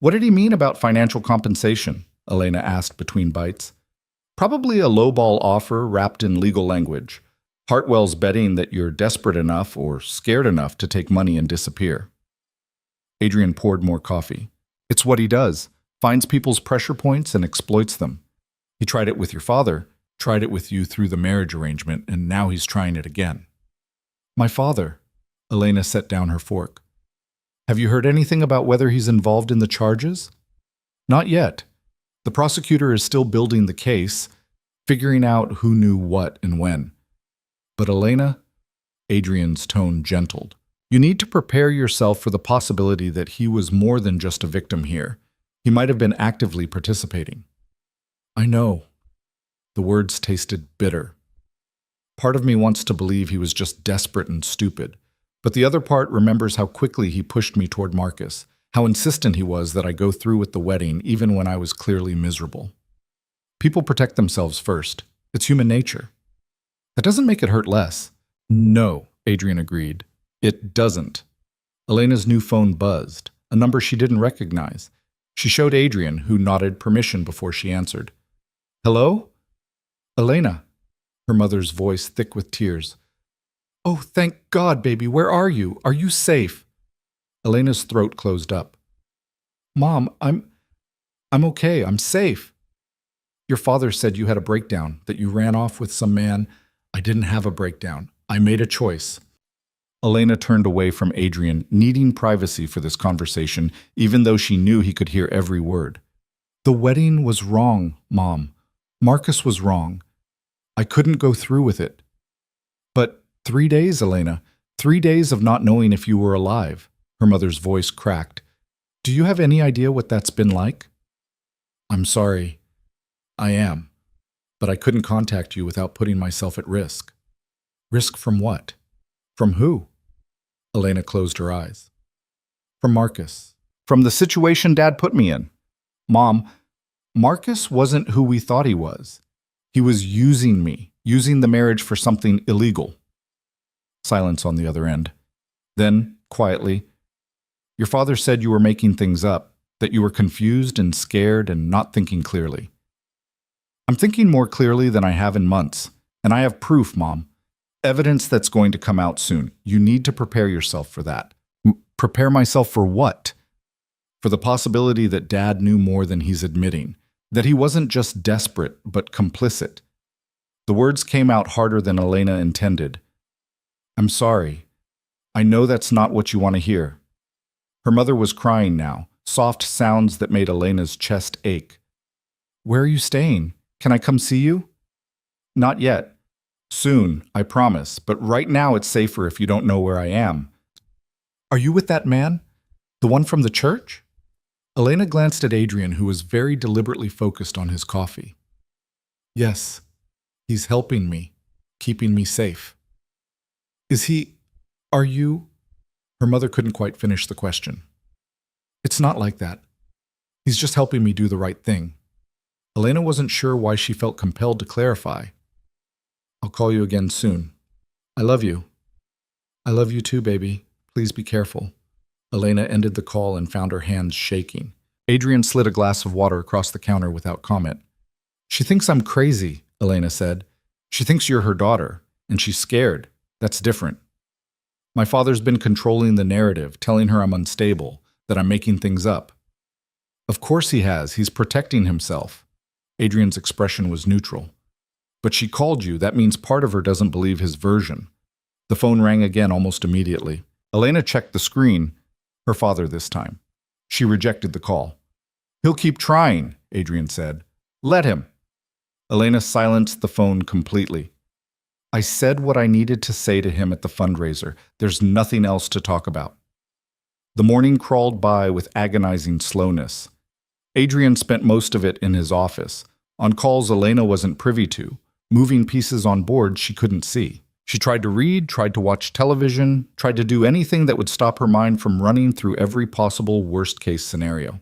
"What did he mean about financial compensation?" Elena asked between bites. "Probably a lowball offer wrapped in legal language. Hartwell's betting that you're desperate enough or scared enough to take money and disappear." Adrian poured more coffee. "It's what he does. Finds people's pressure points and exploits them. He tried it with your father, tried it with you through the marriage arrangement, and now he's trying it again." "My father?" Elena set down her fork. "Have you heard anything about whether he's involved in the charges?" "Not yet. The prosecutor is still building the case, figuring out who knew what and when. But Elena," Adrian's tone gentled, "you need to prepare yourself for the possibility that he was more than just a victim here. He might have been actively participating." "I know." The words tasted bitter. "Part of me wants to believe he was just desperate and stupid, but the other part remembers how quickly he pushed me toward Marcus, How insistent he was that I go through with the wedding even when I was clearly miserable. People protect themselves first. It's human nature. That doesn't make it hurt less. No, Adrian agreed. It doesn't. Elena's new phone buzzed, a number she didn't recognize. She showed Adrian, who nodded permission before she answered. Hello? Elena. Her mother's voice thick with tears. Oh, thank God, baby. Where are you? Are you safe? Elena's throat closed up. Mom, I'm okay. I'm safe. Your father said you had a breakdown, that you ran off with some man. I didn't have a breakdown. I made a choice. Elena turned away from Adrian, needing privacy for this conversation, even though she knew he could hear every word. The wedding was wrong, Mom. Marcus was wrong. I couldn't go through with it. But 3 days, Elena. 3 days of not knowing if you were alive. Her mother's voice cracked. Do you have any idea what that's been like? I'm sorry. I am. But I couldn't contact you without putting myself at risk. Risk from what? From who? Elena closed her eyes. From Marcus. From the situation Dad put me in. Mom, Marcus wasn't who we thought he was. He was using me, using the marriage for something illegal. Silence on the other end. Then, quietly, your father said you were making things up, that you were confused and scared and not thinking clearly. I'm thinking more clearly than I have in months, and I have proof, Mom. Evidence that's going to come out soon. You need to prepare yourself for that. Prepare myself for what? For the possibility that Dad knew more than he's admitting, that he wasn't just desperate, but complicit. The words came out harder than Elena intended. I'm sorry. I know that's not what you want to hear. Her mother was crying now, soft sounds that made Elena's chest ache. Where are you staying? Can I come see you? Not yet. Soon, I promise, but right now it's safer if you don't know where I am. Are you with that man? The one from the church? Elena glanced at Adrian, who was very deliberately focused on his coffee. Yes, he's helping me, keeping me safe. Are you? Her mother couldn't quite finish the question. It's not like that. He's just helping me do the right thing. Elena wasn't sure why she felt compelled to clarify. I'll call you again soon. I love you. I love you too, baby. Please be careful. Elena ended the call and found her hands shaking. Adrian slid a glass of water across the counter without comment. She thinks I'm crazy, Elena said. She thinks you're her daughter, and she's scared. That's different. My father's been controlling the narrative, telling her I'm unstable, that I'm making things up. Of course he has. He's protecting himself. Adrian's expression was neutral. But she called you. That means part of her doesn't believe his version. The phone rang again almost immediately. Elena checked the screen. Her father this time. She rejected the call. He'll keep trying, Adrian said. Let him. Elena silenced the phone completely. I said what I needed to say to him at the fundraiser. There's nothing else to talk about. The morning crawled by with agonizing slowness. Adrian spent most of it in his office, on calls Elena wasn't privy to, moving pieces on board she couldn't see. She tried to read, tried to watch television, tried to do anything that would stop her mind from running through every possible worst-case scenario.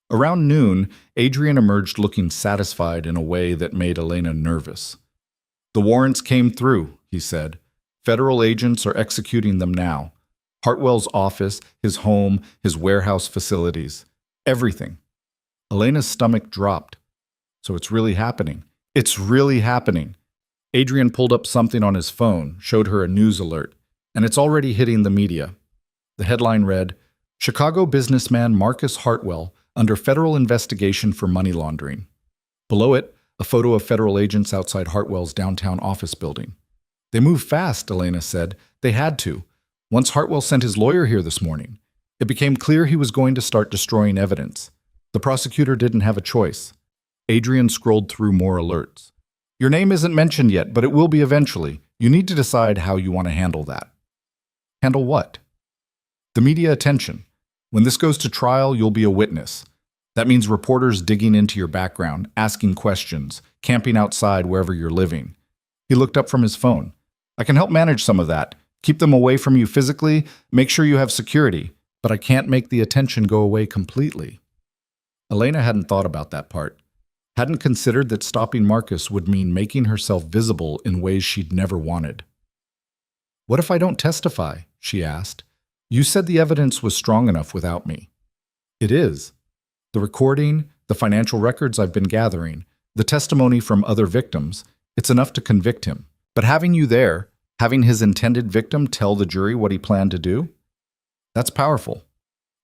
Around noon, Adrian emerged looking satisfied in a way that made Elena nervous. The warrants came through, he said. Federal agents are executing them now. Hartwell's office, his home, his warehouse facilities. Everything. Elena's stomach dropped. So it's really happening. It's really happening. Adrian pulled up something on his phone, showed her a news alert, and it's already hitting the media. The headline read, Chicago businessman Marcus Hartwell under federal investigation for money laundering. Below it, a photo of federal agents outside Hartwell's downtown office building. They moved fast, Elena said. They had to. Once Hartwell sent his lawyer here this morning, it became clear he was going to start destroying evidence. The prosecutor didn't have a choice. Adrian scrolled through more alerts. Your name isn't mentioned yet, but it will be eventually. You need to decide how you want to handle that. Handle what? The media attention. When this goes to trial, you'll be a witness. That means reporters digging into your background, asking questions, camping outside wherever you're living. He looked up from his phone. I can help manage some of that. Keep them away from you physically. Make sure you have security. but I can't make the attention go away completely. Elena hadn't thought about that part. Hadn't considered that stopping Marcus would mean making herself visible in ways she'd never wanted. "What if I don't testify?" she asked. "You said the evidence was strong enough without me." "It is. The recording, the financial records I've been gathering, the testimony from other victims, it's enough to convict him. But having you there, having his intended victim tell the jury what he planned to do, that's powerful.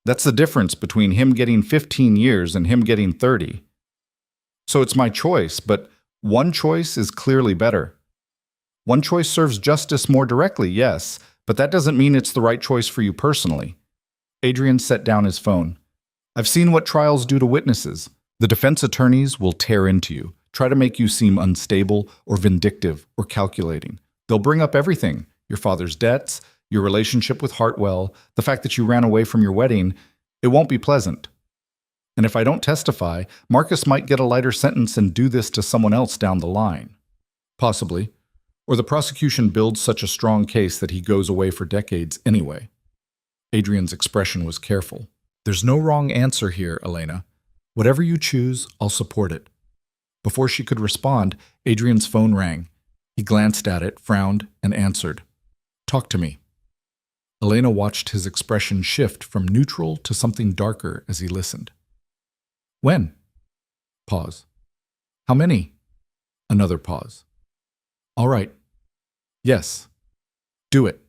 That's the difference between him getting 15 years and him getting 30. So it's my choice, but one choice is clearly better. One choice serves justice more directly, yes, but that doesn't mean it's the right choice for you personally." Adrian set down his phone. "I've seen what trials do to witnesses. The defense attorneys will tear into you, try to make you seem unstable or vindictive or calculating. They'll bring up everything: your father's debts, your relationship with Hartwell, the fact that you ran away from your wedding. It won't be pleasant. And if I don't testify, Marcus might get a lighter sentence and do this to someone else down the line. Possibly. Or the prosecution builds such a strong case that he goes away for decades anyway." Adrian's expression was careful. "There's no wrong answer here, Elena. Whatever you choose, I'll support it." Before she could respond, Adrian's phone rang. He glanced at it, frowned, and answered. "Talk to me." Elena watched his expression shift from neutral to something darker as he listened. "When?" Pause. "How many?" Another pause. "All right. Yes. Do it."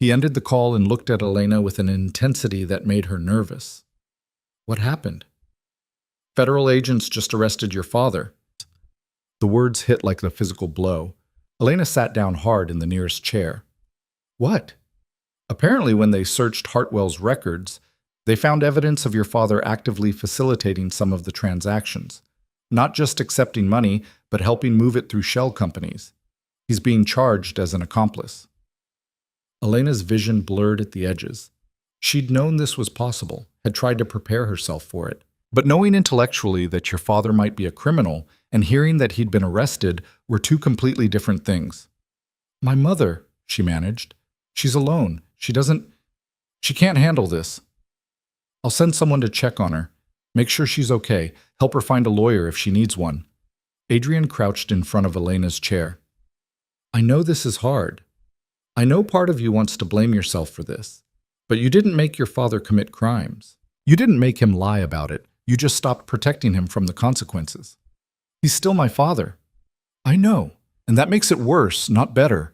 He ended the call and looked at Elena with an intensity that made her nervous. "What happened?" "Federal agents just arrested your father." The words hit like a physical blow. Elena sat down hard in the nearest chair. "What?" "Apparently when they searched Hartwell's records, they found evidence of your father actively facilitating some of the transactions. Not just accepting money, but helping move it through shell companies. He's being charged as an accomplice." Elena's vision blurred at the edges. She'd known this was possible, had tried to prepare herself for it. But knowing intellectually that your father might be a criminal and hearing that he'd been arrested were two completely different things. "My mother," she managed. "She's alone. She can't handle this. I'll send someone to check on her. Make sure she's okay. Help her find a lawyer if she needs one." Adrian crouched in front of Elena's chair. "I know this is hard. I know part of you wants to blame yourself for this. But you didn't make your father commit crimes. You didn't make him lie about it. You just stopped protecting him from the consequences. He's still my father." "I know, and that makes it worse, not better."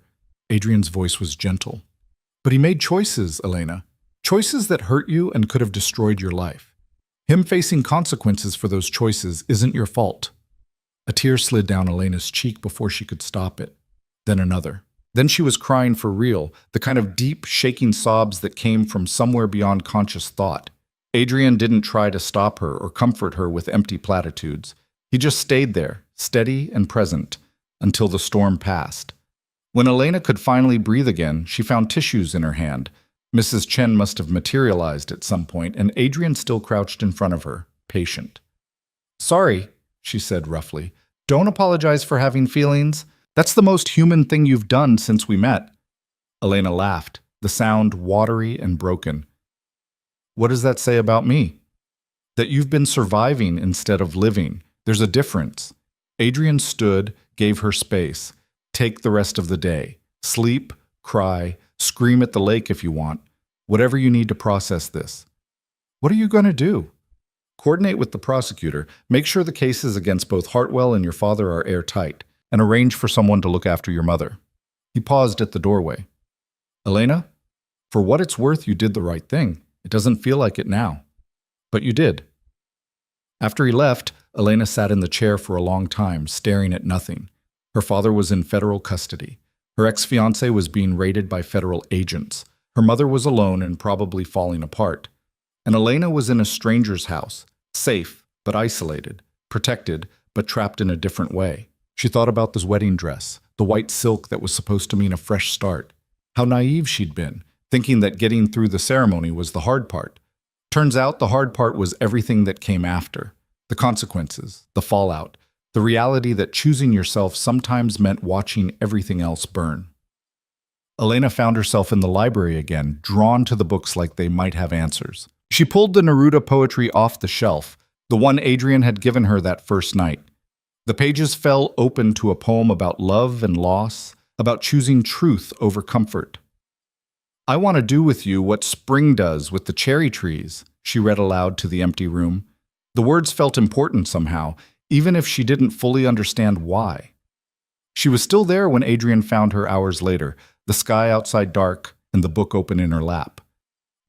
Adrian's voice was gentle. "But he made choices, Elena. Choices that hurt you and could have destroyed your life. Him facing consequences for those choices isn't your fault." A tear slid down Elena's cheek before she could stop it. Then another. Then she was crying for real, the kind of deep, shaking sobs that came from somewhere beyond conscious thought. Adrian didn't try to stop her or comfort her with empty platitudes. He just stayed there, steady and present, until the storm passed. When Elena could finally breathe again, she found tissues in her hand. Mrs. Chen must have materialized at some point, and Adrian still crouched in front of her, patient. "Sorry," she said roughly. "Don't apologize for having feelings. That's the most human thing you've done since we met." Elena laughed, the sound watery and broken. "What does that say about me?" "That you've been surviving instead of living. There's a difference." Adrian stood, gave her space. "Take the rest of the day. Sleep, cry, scream at the lake if you want. Whatever you need to process this." "What are you going to do?" "Coordinate with the prosecutor. Make sure the cases against both Hartwell and your father are airtight. And arrange for someone to look after your mother." He paused at the doorway. "Elena, for what it's worth, you did the right thing. It doesn't feel like it now. But you did." After he left, Elena sat in the chair for a long time, staring at nothing. Her father was in federal custody. Her ex-fiancé was being raided by federal agents. Her mother was alone and probably falling apart. And Elena was in a stranger's house, safe but isolated, protected but trapped in a different way. She thought about this wedding dress, the white silk that was supposed to mean a fresh start. How naive she'd been, thinking that getting through the ceremony was the hard part. Turns out the hard part was everything that came after. The consequences, the fallout, the reality that choosing yourself sometimes meant watching everything else burn. Elena found herself in the library again, drawn to the books like they might have answers. She pulled the Neruda poetry off the shelf, the one Adrian had given her that first night. The pages fell open to a poem about love and loss, about choosing truth over comfort. "I want to do with you what spring does with the cherry trees," she read aloud to the empty room. The words felt important somehow, even if she didn't fully understand why. She was still there when Adrian found her hours later, the sky outside dark and the book open in her lap.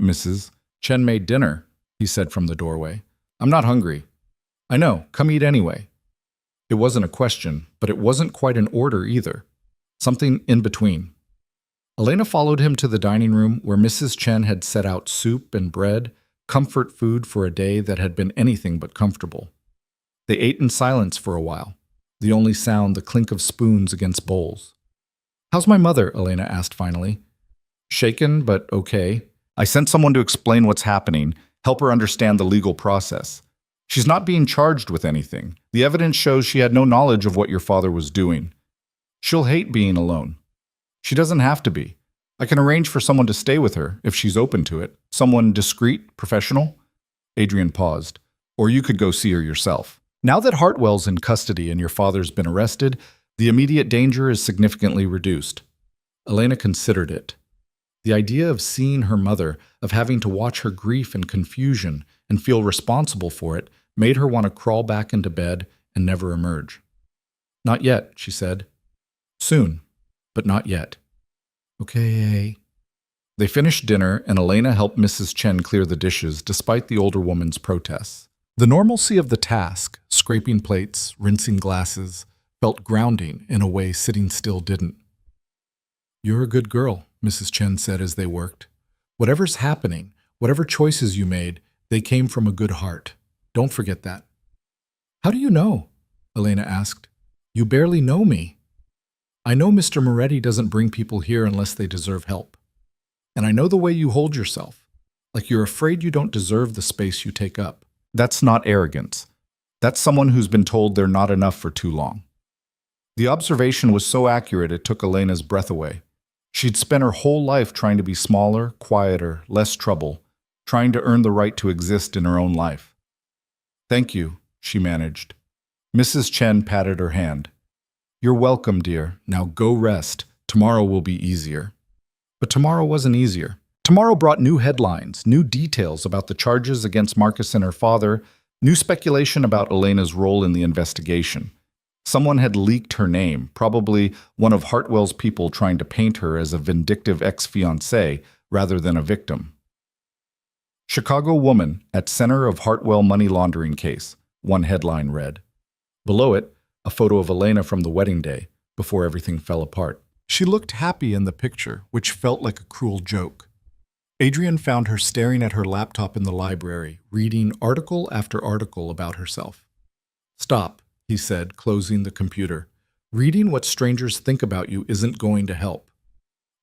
"Mrs. Chen made dinner," he said from the doorway. "I'm not hungry." "I know, come eat anyway." It wasn't a question, but it wasn't quite an order either. Something in between. Elena followed him to the dining room where Mrs. Chen had set out soup and bread, comfort food for a day that had been anything but comfortable. They ate in silence for a while, the only sound the clink of spoons against bowls. "How's my mother?" Elena asked finally. "Shaken, but okay. I sent someone to explain what's happening, help her understand the legal process. She's not being charged with anything. The evidence shows she had no knowledge of what your father was doing. She'll hate being alone. She doesn't have to be. I can arrange for someone to stay with her, if she's open to it. Someone discreet, professional." Adrian paused. "Or you could go see her yourself. Now that Hartwell's in custody and your father's been arrested, the immediate danger is significantly reduced." Elena considered it. The idea of seeing her mother, of having to watch her grief and confusion and feel responsible for it, made her want to crawl back into bed and never emerge. "Not yet," she said. "Soon, but not yet." "Okay." They finished dinner, and Elena helped Mrs. Chen clear the dishes despite the older woman's protests. The normalcy of the task, scraping plates, rinsing glasses, felt grounding in a way sitting still didn't. "You're a good girl," Mrs. Chen said as they worked. "Whatever's happening, whatever choices you made, they came from a good heart. Don't forget that." "How do you know?" Elena asked. "You barely know me." "I know Mr. Moretti doesn't bring people here unless they deserve help. And I know the way you hold yourself, like you're afraid you don't deserve the space you take up. That's not arrogance. That's someone who's been told they're not enough for too long." The observation was so accurate it took Elena's breath away. She'd spent her whole life trying to be smaller, quieter, less trouble, trying to earn the right to exist in her own life. "Thank you," she managed. Mrs. Chen patted her hand. "You're welcome, dear. Now go rest. Tomorrow will be easier." But tomorrow wasn't easier. Tomorrow brought new headlines, new details about the charges against Marcus and her father, new speculation about Elena's role in the investigation. Someone had leaked her name, probably one of Hartwell's people trying to paint her as a vindictive ex-fiancée rather than a victim. "Chicago woman at center of Hartwell money laundering case," one headline read. Below it, a photo of Elena from the wedding day, before everything fell apart. She looked happy in the picture, which felt like a cruel joke. Adrian found her staring at her laptop in the library, reading article after article about herself. "Stop," he said, closing the computer. "Reading what strangers think about you isn't going to help.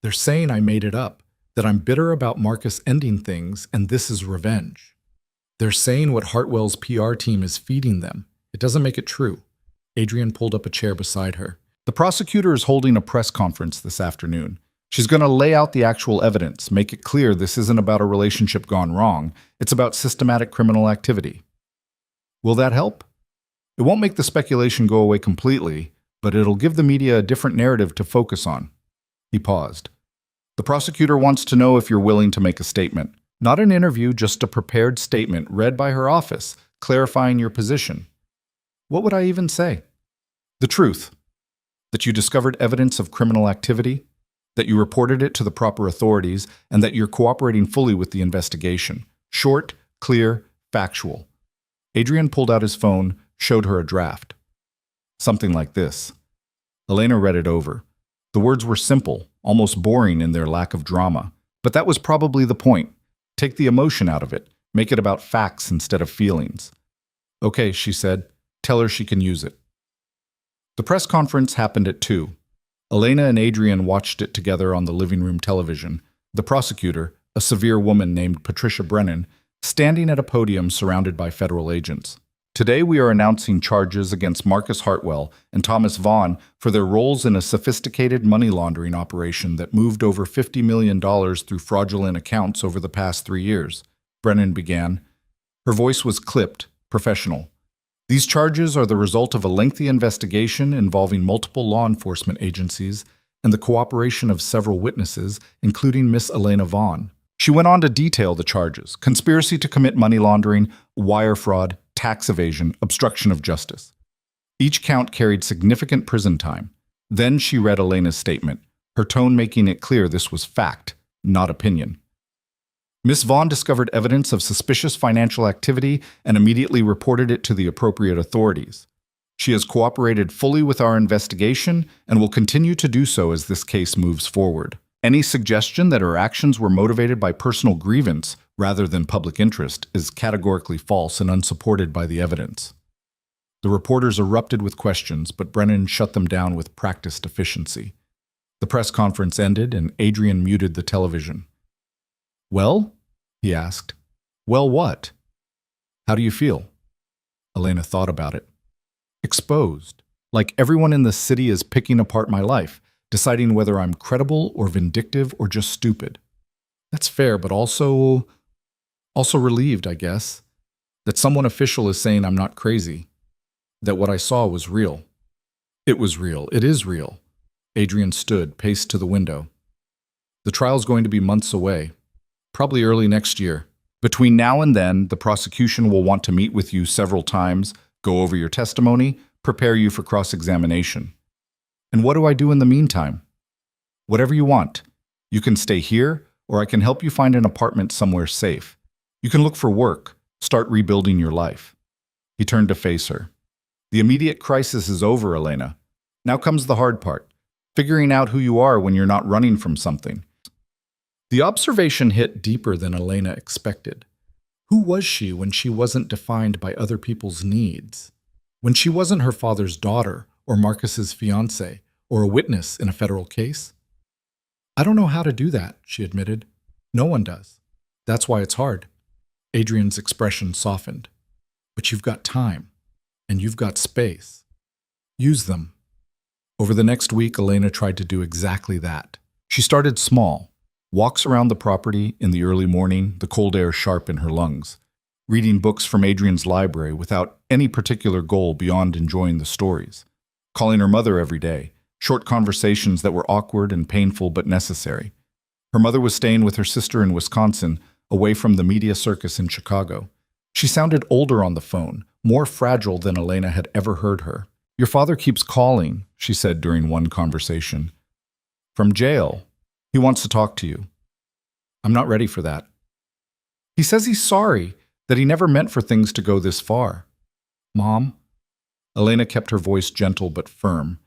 They're saying I made it up, that I'm bitter about Marcus ending things, and this is revenge. They're saying what Hartwell's PR team is feeding them. It doesn't make it true." Adrian pulled up a chair beside her. "The prosecutor is holding a press conference this afternoon. She's going to lay out the actual evidence, make it clear this isn't about a relationship gone wrong. It's about systematic criminal activity." "Will that help?" "It won't make the speculation go away completely, but it'll give the media a different narrative to focus on." He paused. "The prosecutor wants to know if you're willing to make a statement. Not an interview, just a prepared statement read by her office, clarifying your position." "What would I even say?" "The truth. That you discovered evidence of criminal activity, that you reported it to the proper authorities, and that you're cooperating fully with the investigation. Short, clear, factual." Adrian pulled out his phone, showed her a draft. Something like this. Elena read it over. The words were simple, almost boring in their lack of drama. But that was probably the point. Take the emotion out of it. Make it about facts instead of feelings. "Okay," she said. "Tell her she can use it." The press conference happened at 2. Elena and Adrian watched it together on the living room television. The prosecutor, a severe woman named Patricia Brennan, standing at a podium surrounded by federal agents. Today we are announcing charges against Marcus Hartwell and Thomas Vaughn for their roles in a sophisticated money laundering operation that moved over $50 million through fraudulent accounts over the past 3 years, Brennan began. Her voice was clipped, professional. These charges are the result of a lengthy investigation involving multiple law enforcement agencies and the cooperation of several witnesses, including Miss Elena Vaughn. She went on to detail the charges: conspiracy to commit money laundering, wire fraud, tax evasion, obstruction of justice. Each count carried significant prison time. Then she read Elena's statement, her tone making it clear this was fact, not opinion. Miss Vaughn discovered evidence of suspicious financial activity and immediately reported it to the appropriate authorities. She has cooperated fully with our investigation and will continue to do so as this case moves forward. Any suggestion that her actions were motivated by personal grievance rather than public interest is categorically false and unsupported by the evidence. The reporters erupted with questions, but Brennan shut them down with practiced efficiency. The press conference ended and Adrian muted the television. "Well?" he asked. "Well what? How do you feel?" Elena thought about it. "Exposed. Like everyone in the city is picking apart my life, deciding whether I'm credible or vindictive or just stupid. That's fair, but also relieved, I guess, that someone official is saying I'm not crazy, that what I saw was real." "It was real. It is real." Adrian stood, paced to the window. "The trial's going to be months away. Probably early next year. Between now and then, the prosecution will want to meet with you several times, go over your testimony, prepare you for cross-examination. And what do I do in the meantime? Whatever you want. You can stay here, or I can help you find an apartment somewhere safe. You can look for work, start rebuilding your life." He turned to face her. "The immediate crisis is over, Elena. Now comes the hard part, figuring out who you are when you're not running from something." The observation hit deeper than Elena expected. Who was she when she wasn't defined by other people's needs? When she wasn't her father's daughter, or Marcus's fiancée, or a witness in a federal case? "I don't know how to do that," she admitted. "No one does. That's why it's hard." Adrian's expression softened. "But you've got time, and you've got space. Use them." Over the next week, Elena tried to do exactly that. She started small. Walks around the property in the early morning, the cold air sharp in her lungs. Reading books from Adrian's library without any particular goal beyond enjoying the stories. Calling her mother every day. Short conversations that were awkward and painful but necessary. Her mother was staying with her sister in Wisconsin, away from the media circus in Chicago. She sounded older on the phone, more fragile than Elena had ever heard her. "Your father keeps calling," she said during one conversation. "From jail. He wants to talk to you." "I'm not ready for that." "He says he's sorry, that he never meant for things to go this far." "Mom?" Elena kept her voice gentle but firm.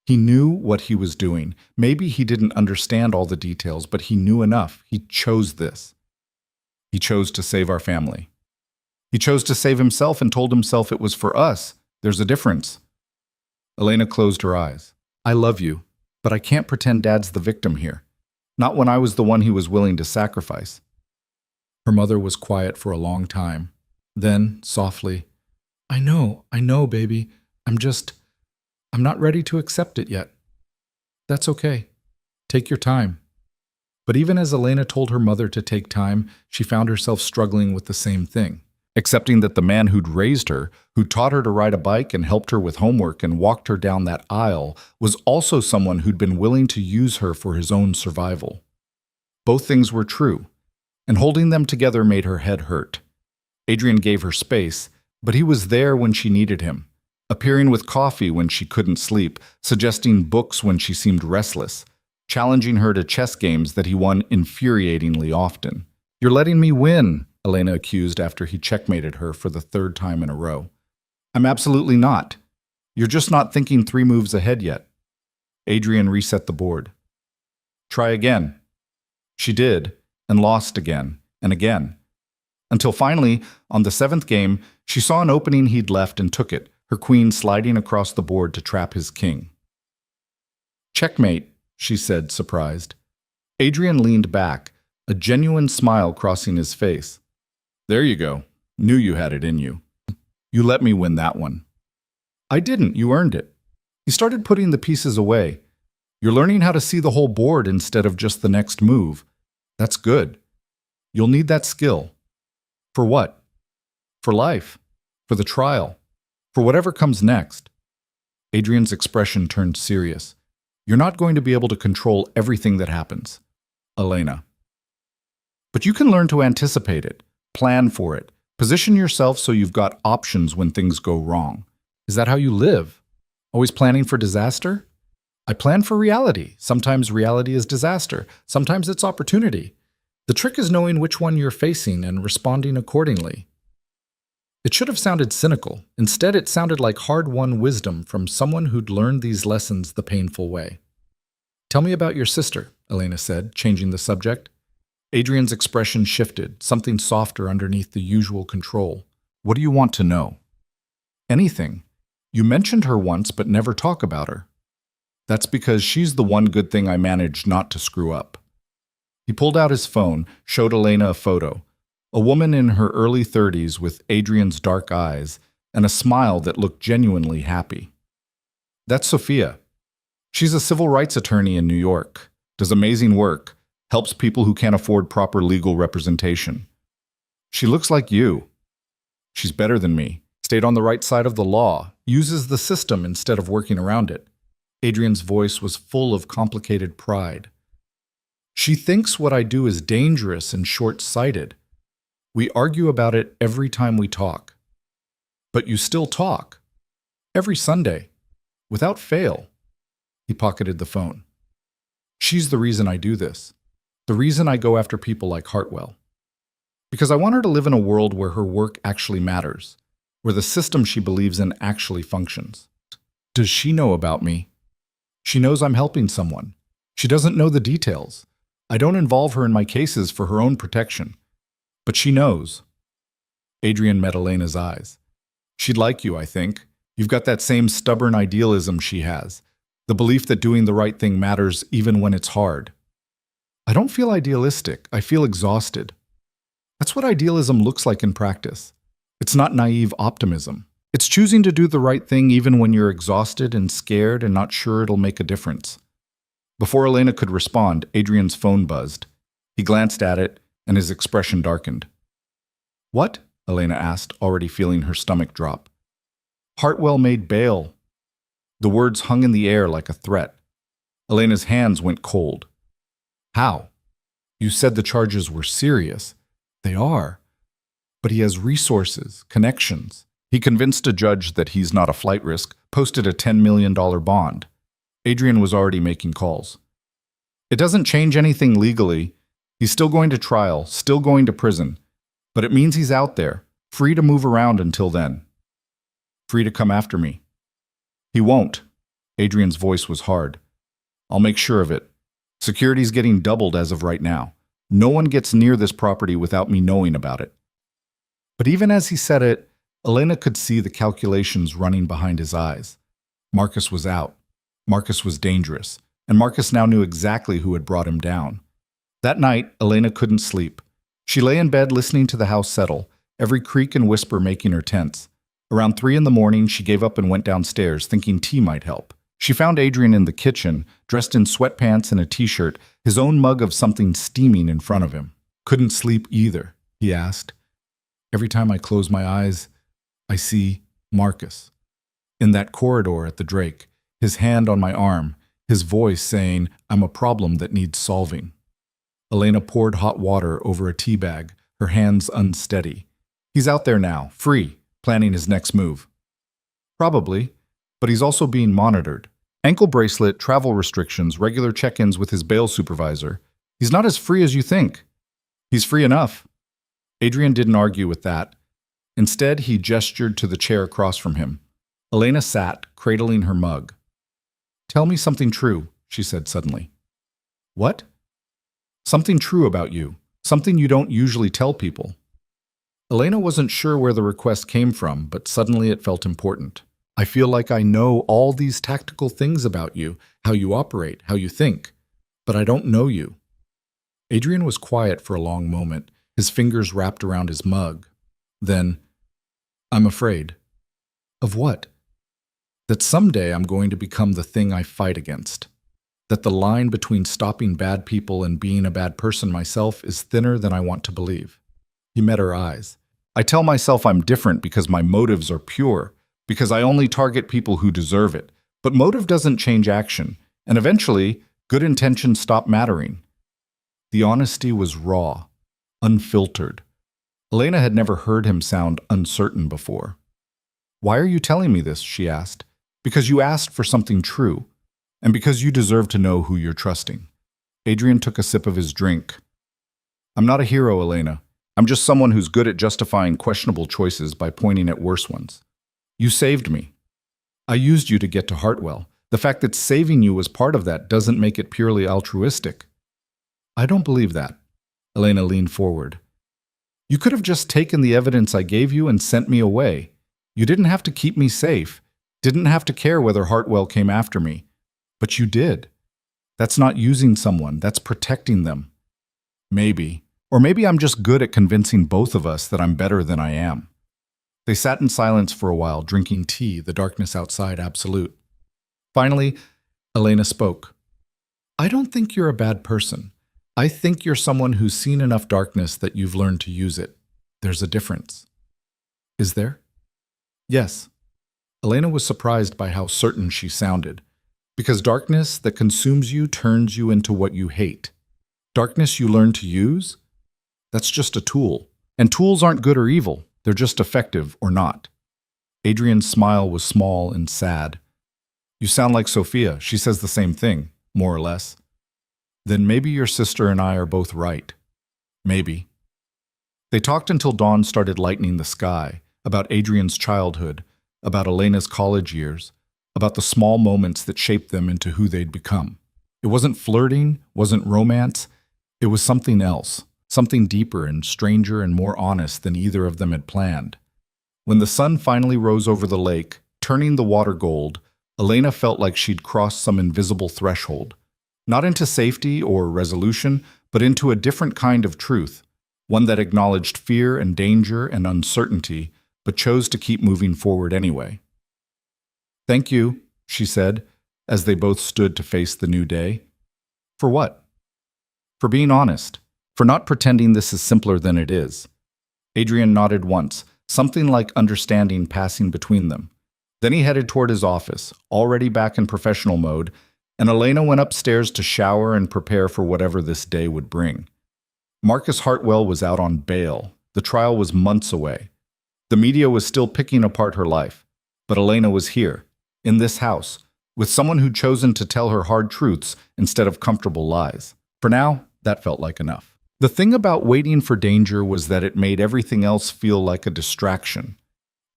He knew what he was doing. Maybe he didn't understand all the details, but he knew enough. He chose this. He chose to save our family. He chose to save himself and told himself it was for us. There's a difference. Elena closed her eyes. "I love you, but I can't pretend Dad's the victim here. Not when I was the one he was willing to sacrifice." Her mother was quiet for a long time. Then, softly, I know, baby. I'm not ready to accept it yet." "That's okay. Take your time." But even as Elena told her mother to take time, she found herself struggling with the same thing. Accepting that the man who'd raised her, who taught her to ride a bike and helped her with homework and walked her down that aisle, was also someone who'd been willing to use her for his own survival. Both things were true, and holding them together made her head hurt. Adrian gave her space, but he was there when she needed him, appearing with coffee when she couldn't sleep, suggesting books when she seemed restless, challenging her to chess games that he won infuriatingly often. "You're letting me win," Elena accused after he checkmated her for the 3rd time in a row. "I'm absolutely not. You're just not thinking 3 moves ahead yet." Adrian reset the board. "Try again." She did, and lost again, and again. Until finally, on the 7th game, she saw an opening he'd left and took it, her queen sliding across the board to trap his king. "Checkmate," she said, surprised. Adrian leaned back, a genuine smile crossing his face. "There you go. Knew you had it in you." You let me win that one. I didn't, you earned it. He started putting the pieces away. You're learning how to see the whole board instead of just the next move. That's good. You'll need that skill. For what? For life. For the trial. For whatever comes next. Adrian's expression turned serious. You're not going to be able to control everything that happens, Elena. But you can learn to anticipate it, plan for it, position yourself so you've got options when things go wrong. Is that how you live? Always planning for disaster? I plan for reality. Sometimes reality is disaster. Sometimes it's opportunity. The trick is knowing which one you're facing and responding accordingly. It should have sounded cynical. Instead, it sounded like hard-won wisdom from someone who'd learned these lessons the painful way. Tell me about your sister, Elena said, changing the subject. Adrian's expression shifted, something softer underneath the usual control. What do you want to know? Anything. You mentioned her once but never talk about her. That's because she's the one good thing I managed not to screw up. He pulled out his phone, showed Elena a photo. A woman in her early 30s with Adrian's dark eyes and a smile that looked genuinely happy. That's Sophia. She's a civil rights attorney in New York, does amazing work, helps people who can't afford proper legal representation. She looks like you. She's better than me, stayed on the right side of the law, uses the system instead of working around it. Adrian's voice was full of complicated pride. She thinks what I do is dangerous and short-sighted. We argue about it every time we talk. But you still talk. Every Sunday. Without fail. He pocketed the phone. She's the reason I do this. The reason I go after people like Hartwell. Because I want her to live in a world where her work actually matters, where the system she believes in actually functions. Does she know about me? She knows I'm helping someone. She doesn't know the details. I don't involve her in my cases for her own protection. But she knows. Adrian met Elena's eyes. She'd like you, I think. You've got that same stubborn idealism she has. The belief that doing the right thing matters even when it's hard. I don't feel idealistic. I feel exhausted. That's what idealism looks like in practice. It's not naive optimism. It's choosing to do the right thing even when you're exhausted and scared and not sure it'll make a difference. Before Elena could respond, Adrian's phone buzzed. He glanced at it, and his expression darkened. What? Elena asked, already feeling her stomach drop. Hartwell made bail. The words hung in the air like a threat. Elena's hands went cold. How? You said the charges were serious. They are. But he has resources, connections. He convinced a judge that he's not a flight risk, posted a $10 million bond. Adrian was already making calls. It doesn't change anything legally. He's still going to trial, still going to prison. But it means he's out there, free to move around until then. Free to come after me. He won't. Adrian's voice was hard. I'll make sure of it. Security's getting doubled as of right now. No one gets near this property without me knowing about it. But even as he said it, Elena could see the calculations running behind his eyes. Marcus was out. Marcus was dangerous. And Marcus now knew exactly who had brought him down. That night, Elena couldn't sleep. She lay in bed listening to the house settle, every creak and whisper making her tense. Around 3 a.m, she gave up and went downstairs, thinking tea might help. She found Adrian in the kitchen, dressed in sweatpants and a t-shirt, his own mug of something steaming in front of him. Couldn't sleep either, he asked. Every time I close my eyes, I see Marcus. In that corridor at the Drake, his hand on my arm, his voice saying, I'm a problem that needs solving. Elena poured hot water over a tea bag, her hands unsteady. He's out there now, free, planning his next move. Probably, but he's also being monitored. Ankle bracelet, travel restrictions, regular check-ins with his bail supervisor. He's not as free as you think. He's free enough. Adrian didn't argue with that. Instead, he gestured to the chair across from him. Elena sat, cradling her mug. Tell me something true, she said suddenly. What? Something true about you. Something you don't usually tell people. Elena wasn't sure where the request came from, but suddenly it felt important. I feel like I know all these tactical things about you, how you operate, how you think, but I don't know you. Adrian was quiet for a long moment, his fingers wrapped around his mug. Then, I'm afraid. Of what? That someday I'm going to become the thing I fight against. That the line between stopping bad people and being a bad person myself is thinner than I want to believe. He met her eyes. I tell myself I'm different because my motives are pure, because I only target people who deserve it. But motive doesn't change action, and eventually, good intentions stop mattering. The honesty was raw, unfiltered. Elena had never heard him sound uncertain before. Why are you telling me this? She asked. Because you asked for something true, and because you deserve to know who you're trusting. Adrian took a sip of his drink. I'm not a hero, Elena. I'm just someone who's good at justifying questionable choices by pointing at worse ones. You saved me. I used you to get to Hartwell. The fact that saving you was part of that doesn't make it purely altruistic. I don't believe that. Elena leaned forward. You could have just taken the evidence I gave you and sent me away. You didn't have to keep me safe, didn't have to care whether Hartwell came after me. But you did. That's not using someone, that's protecting them. Maybe. Or maybe I'm just good at convincing both of us that I'm better than I am. They sat in silence for a while, drinking tea, the darkness outside absolute. Finally, Elena spoke. I don't think you're a bad person. I think you're someone who's seen enough darkness that you've learned to use it. There's a difference. Is there? Yes. Elena was surprised by how certain she sounded. Because darkness that consumes you turns you into what you hate. Darkness you learn to use? That's just a tool. And tools aren't good or evil. They're just effective or not. Adrian's smile was small and sad. You sound like Sophia. She says the same thing, more or less. Then maybe your sister and I are both right. Maybe. They talked until dawn started lightening the sky, about Adrian's childhood, about Elena's college years, about the small moments that shaped them into who they'd become. It wasn't flirting, wasn't romance. It was something else, something deeper and stranger and more honest than either of them had planned. When the sun finally rose over the lake, turning the water gold, Elena felt like she'd crossed some invisible threshold. Not into safety or resolution, but into a different kind of truth, one that acknowledged fear and danger and uncertainty, but chose to keep moving forward anyway. Thank you, she said, as they both stood to face the new day. For what? For being honest, for not pretending this is simpler than it is. Adrian nodded once, something like understanding passing between them. Then he headed toward his office, already back in professional mode, and Elena went upstairs to shower and prepare for whatever this day would bring. Marcus Hartwell was out on bail. The trial was months away. The media was still picking apart her life. But Elena was here, in this house, with someone who'd chosen to tell her hard truths instead of comfortable lies. For now, that felt like enough. The thing about waiting for danger was that it made everything else feel like a distraction.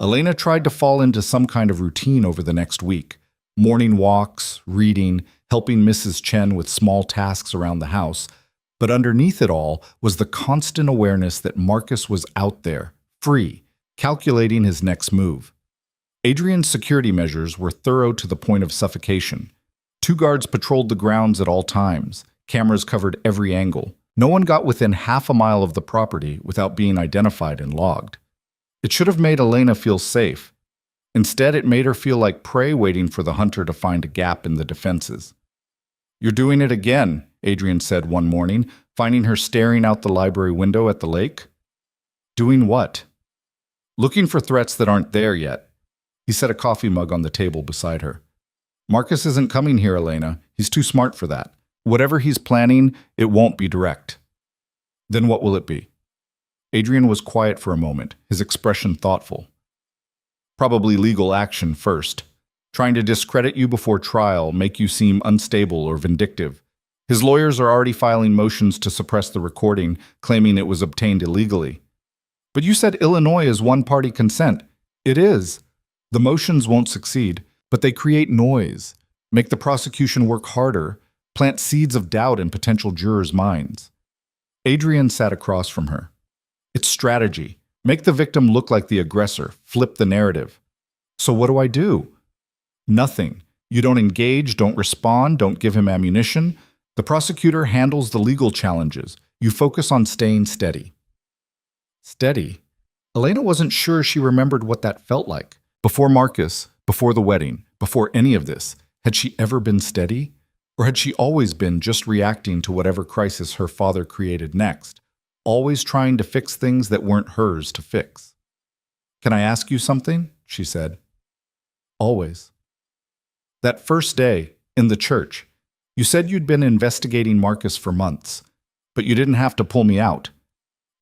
Elena tried to fall into some kind of routine over the next week. Morning walks, reading, helping Mrs. Chen with small tasks around the house. But underneath it all was the constant awareness that Marcus was out there, free, calculating his next move. Adrian's security measures were thorough to the point of suffocation. 2 guards patrolled the grounds at all times. Cameras covered every angle. No one got within half a mile of the property without being identified and logged. It should have made Elena feel safe. Instead, it made her feel like prey waiting for the hunter to find a gap in the defenses. You're doing it again, Adrian said one morning, finding her staring out the library window at the lake. Doing what? Looking for threats that aren't there yet. He set a coffee mug on the table beside her. Marcus isn't coming here, Elena. He's too smart for that. Whatever he's planning, it won't be direct. Then what will it be? Adrian was quiet for a moment, his expression thoughtful. Probably legal action first. Trying to discredit you before trial, make you seem unstable or vindictive. His lawyers are already filing motions to suppress the recording, claiming it was obtained illegally. But you said Illinois is one-party consent. It is. The motions won't succeed, but they create noise, make the prosecution work harder, plant seeds of doubt in potential jurors' minds. Adrian sat across from her. It's strategy. Make the victim look like the aggressor, flip the narrative. So what do I do? Nothing. You don't engage, don't respond, don't give him ammunition. The prosecutor handles the legal challenges. You focus on staying steady. Steady? Elena wasn't sure she remembered what that felt like. Before Marcus, before the wedding, before any of this, had she ever been steady? Or had she always been just reacting to whatever crisis her father created next, always trying to fix things that weren't hers to fix? "Can I ask you something?" she said. "Always." That first day, in the church, you said you'd been investigating Marcus for months, but you didn't have to pull me out.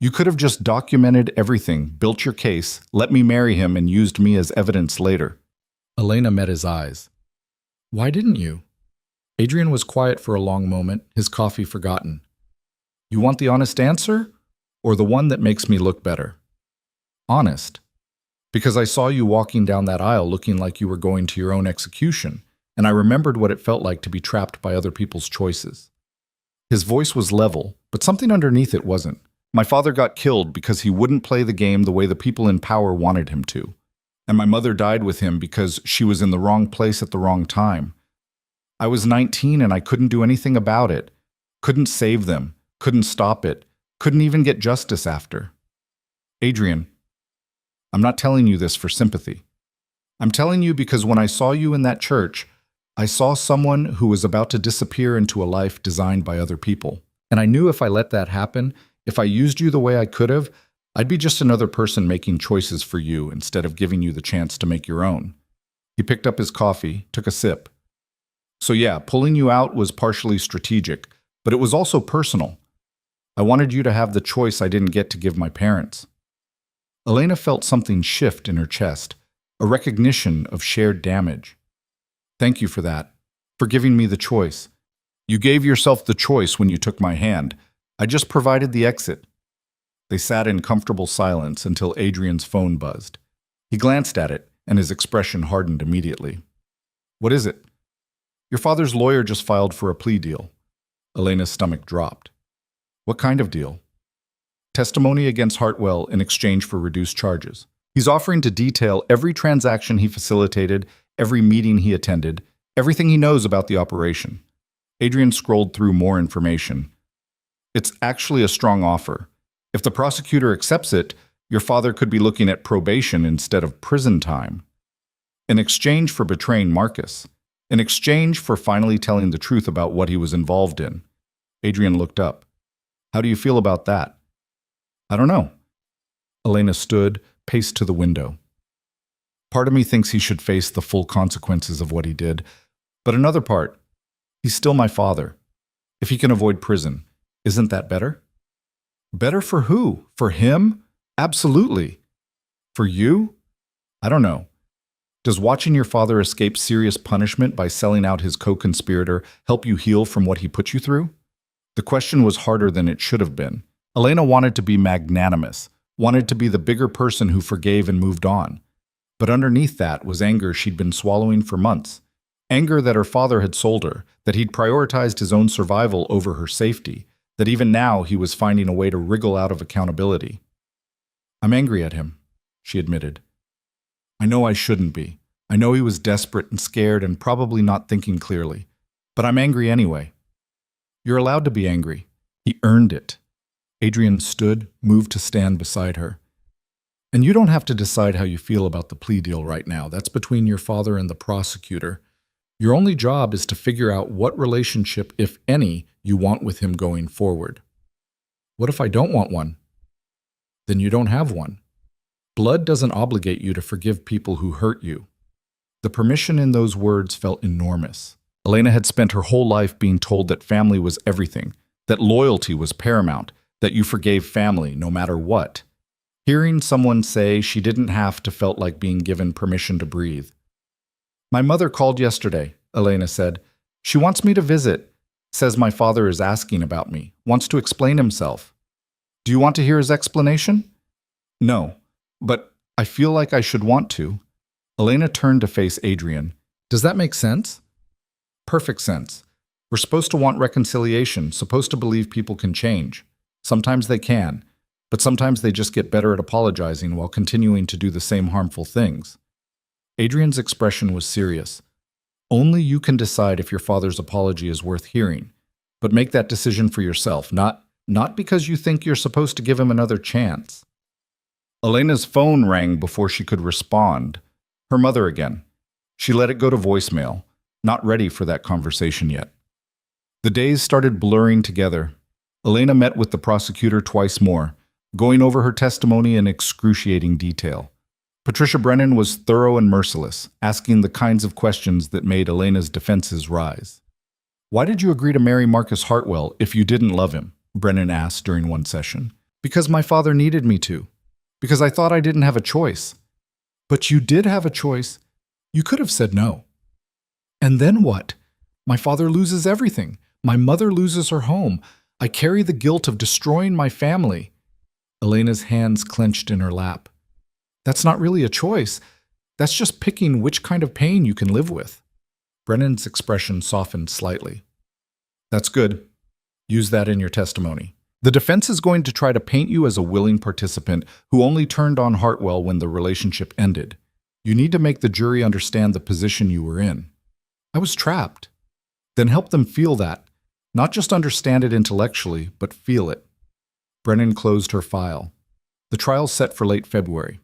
You could have just documented everything, built your case, let me marry him, and used me as evidence later. Elena met his eyes. "Why didn't you?" Adrian was quiet for a long moment, his coffee forgotten. "You want the honest answer, or the one that makes me look better?" "Honest. Because I saw you walking down that aisle looking like you were going to your own execution, and I remembered what it felt like to be trapped by other people's choices." His voice was level, but something underneath it wasn't. "My father got killed because he wouldn't play the game the way the people in power wanted him to. And my mother died with him because she was in the wrong place at the wrong time. I was 19 and I couldn't do anything about it. Couldn't save them, couldn't stop it, couldn't even get justice after." "Adrian, I'm not telling you this for sympathy. I'm telling you because when I saw you in that church, I saw someone who was about to disappear into a life designed by other people. And I knew if I let that happen, if I used you the way I could have, I'd be just another person making choices for you instead of giving you the chance to make your own." He picked up his coffee, took a sip. "So yeah, pulling you out was partially strategic, but it was also personal. I wanted you to have the choice I didn't get to give my parents." Elena felt something shift in her chest, a recognition of shared damage. "Thank you for that, for giving me the choice. You gave yourself the choice when you took my hand. I just provided the exit." They sat in comfortable silence until Adrian's phone buzzed. He glanced at it, and his expression hardened immediately. "What is it?" "Your father's lawyer just filed for a plea deal." Elena's stomach dropped. "What kind of deal?" "Testimony against Hartwell in exchange for reduced charges. He's offering to detail every transaction he facilitated, every meeting he attended, everything he knows about the operation." Adrian scrolled through more information. "It's actually a strong offer. If the prosecutor accepts it, your father could be looking at probation instead of prison time. In exchange for betraying Marcus. In exchange for finally telling the truth about what he was involved in." Adrian looked up. "How do you feel about that?" "I don't know." Elena stood, paced to the window. "Part of me thinks he should face the full consequences of what he did, but another part, he's still my father. If he can avoid prison, isn't that better?" "Better for who? For him? Absolutely. For you? I don't know. Does watching your father escape serious punishment by selling out his co-conspirator help you heal from what he put you through?" The question was harder than it should have been. Elena wanted to be magnanimous, wanted to be the bigger person who forgave and moved on. But underneath that was anger she'd been swallowing for months. Anger that her father had sold her, that he'd prioritized his own survival over her safety, that even now he was finding a way to wriggle out of accountability. "I'm angry at him," she admitted. "I know I shouldn't be. I know he was desperate and scared and probably not thinking clearly. But I'm angry anyway." "You're allowed to be angry. He earned it." Adrian stood, moved to stand beside her. "And you don't have to decide how you feel about the plea deal right now. That's between your father and the prosecutor. Your only job is to figure out what relationship, if any, you want with him going forward." "What if I don't want one?" "Then you don't have one. Blood doesn't obligate you to forgive people who hurt you." The permission in those words felt enormous. Elena had spent her whole life being told that family was everything, that loyalty was paramount, that you forgave family no matter what. Hearing someone say she didn't have to felt like being given permission to breathe. "My mother called yesterday," Elena said. "She wants me to visit. Says my father is asking about me, wants to explain himself." "Do you want to hear his explanation?" "No, but I feel like I should want to." Elena turned to face Adrian. "Does that make sense?" "Perfect sense. We're supposed to want reconciliation, supposed to believe people can change. Sometimes they can, but sometimes they just get better at apologizing while continuing to do the same harmful things." Adrian's expression was serious. "Only you can decide if your father's apology is worth hearing, but make that decision for yourself, not because you think you're supposed to give him another chance." Elena's phone rang before she could respond. Her mother again. She let it go to voicemail, not ready for that conversation yet. The days started blurring together. Elena met with the prosecutor twice more, going over her testimony in excruciating detail. Patricia Brennan was thorough and merciless, asking the kinds of questions that made Elena's defenses rise. "Why did you agree to marry Marcus Hartwell if you didn't love him?" Brennan asked during one session. "Because my father needed me to. Because I thought I didn't have a choice." "But you did have a choice. You could have said no." "And then what? My father loses everything. My mother loses her home. I carry the guilt of destroying my family." Elena's hands clenched in her lap. "That's not really a choice. That's just picking which kind of pain you can live with." Brennan's expression softened slightly. "That's good. Use that in your testimony. The defense is going to try to paint you as a willing participant who only turned on Hartwell when the relationship ended. You need to make the jury understand the position you were in. I was trapped. Then help them feel that. Not just understand it intellectually, but feel it." Brennan closed her file. "The trial's set for late February,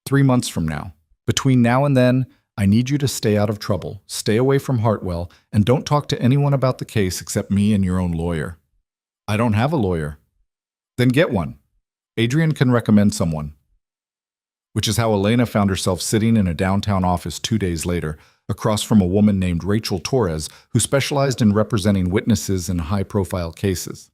3 months from now. Between now and then, I need you to stay out of trouble, stay away from Hartwell, and don't talk to anyone about the case except me and your own lawyer." "I don't have a lawyer." "Then get one. Adrian can recommend someone." Which is how Elena found herself sitting in a downtown office 2 days later, across from a woman named Rachel Torres, who specialized in representing witnesses in high-profile cases.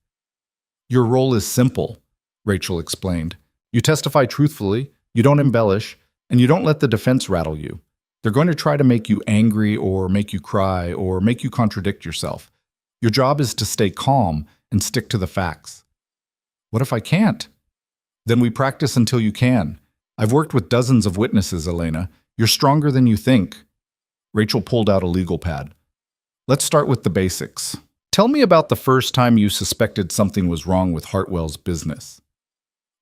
"Your role is simple," Rachel explained. "You testify truthfully, you don't embellish, and you don't let the defense rattle you. They're going to try to make you angry or make you cry or make you contradict yourself. Your job is to stay calm and stick to the facts." "What if I can't?" "Then we practice until you can. I've worked with dozens of witnesses, Elena. You're stronger than you think." Rachel pulled out a legal pad. "Let's start with the basics. Tell me about the first time you suspected something was wrong with Hartwell's business."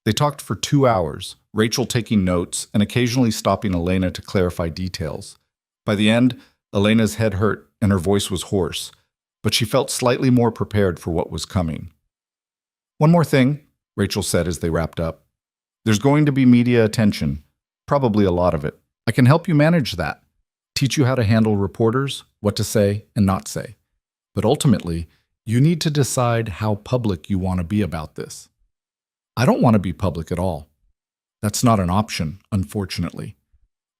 They talked for 2 hours, Rachel taking notes and occasionally stopping Elena to clarify details. By the end, Elena's head hurt and her voice was hoarse, but she felt slightly more prepared for what was coming. "One more thing," Rachel said as they wrapped up. "There's going to be media attention, probably a lot of it. I can help you manage that, teach you how to handle reporters, what to say and not say. But ultimately, you need to decide how public you want to be about this." "I don't want to be public at all." "That's not an option, unfortunately.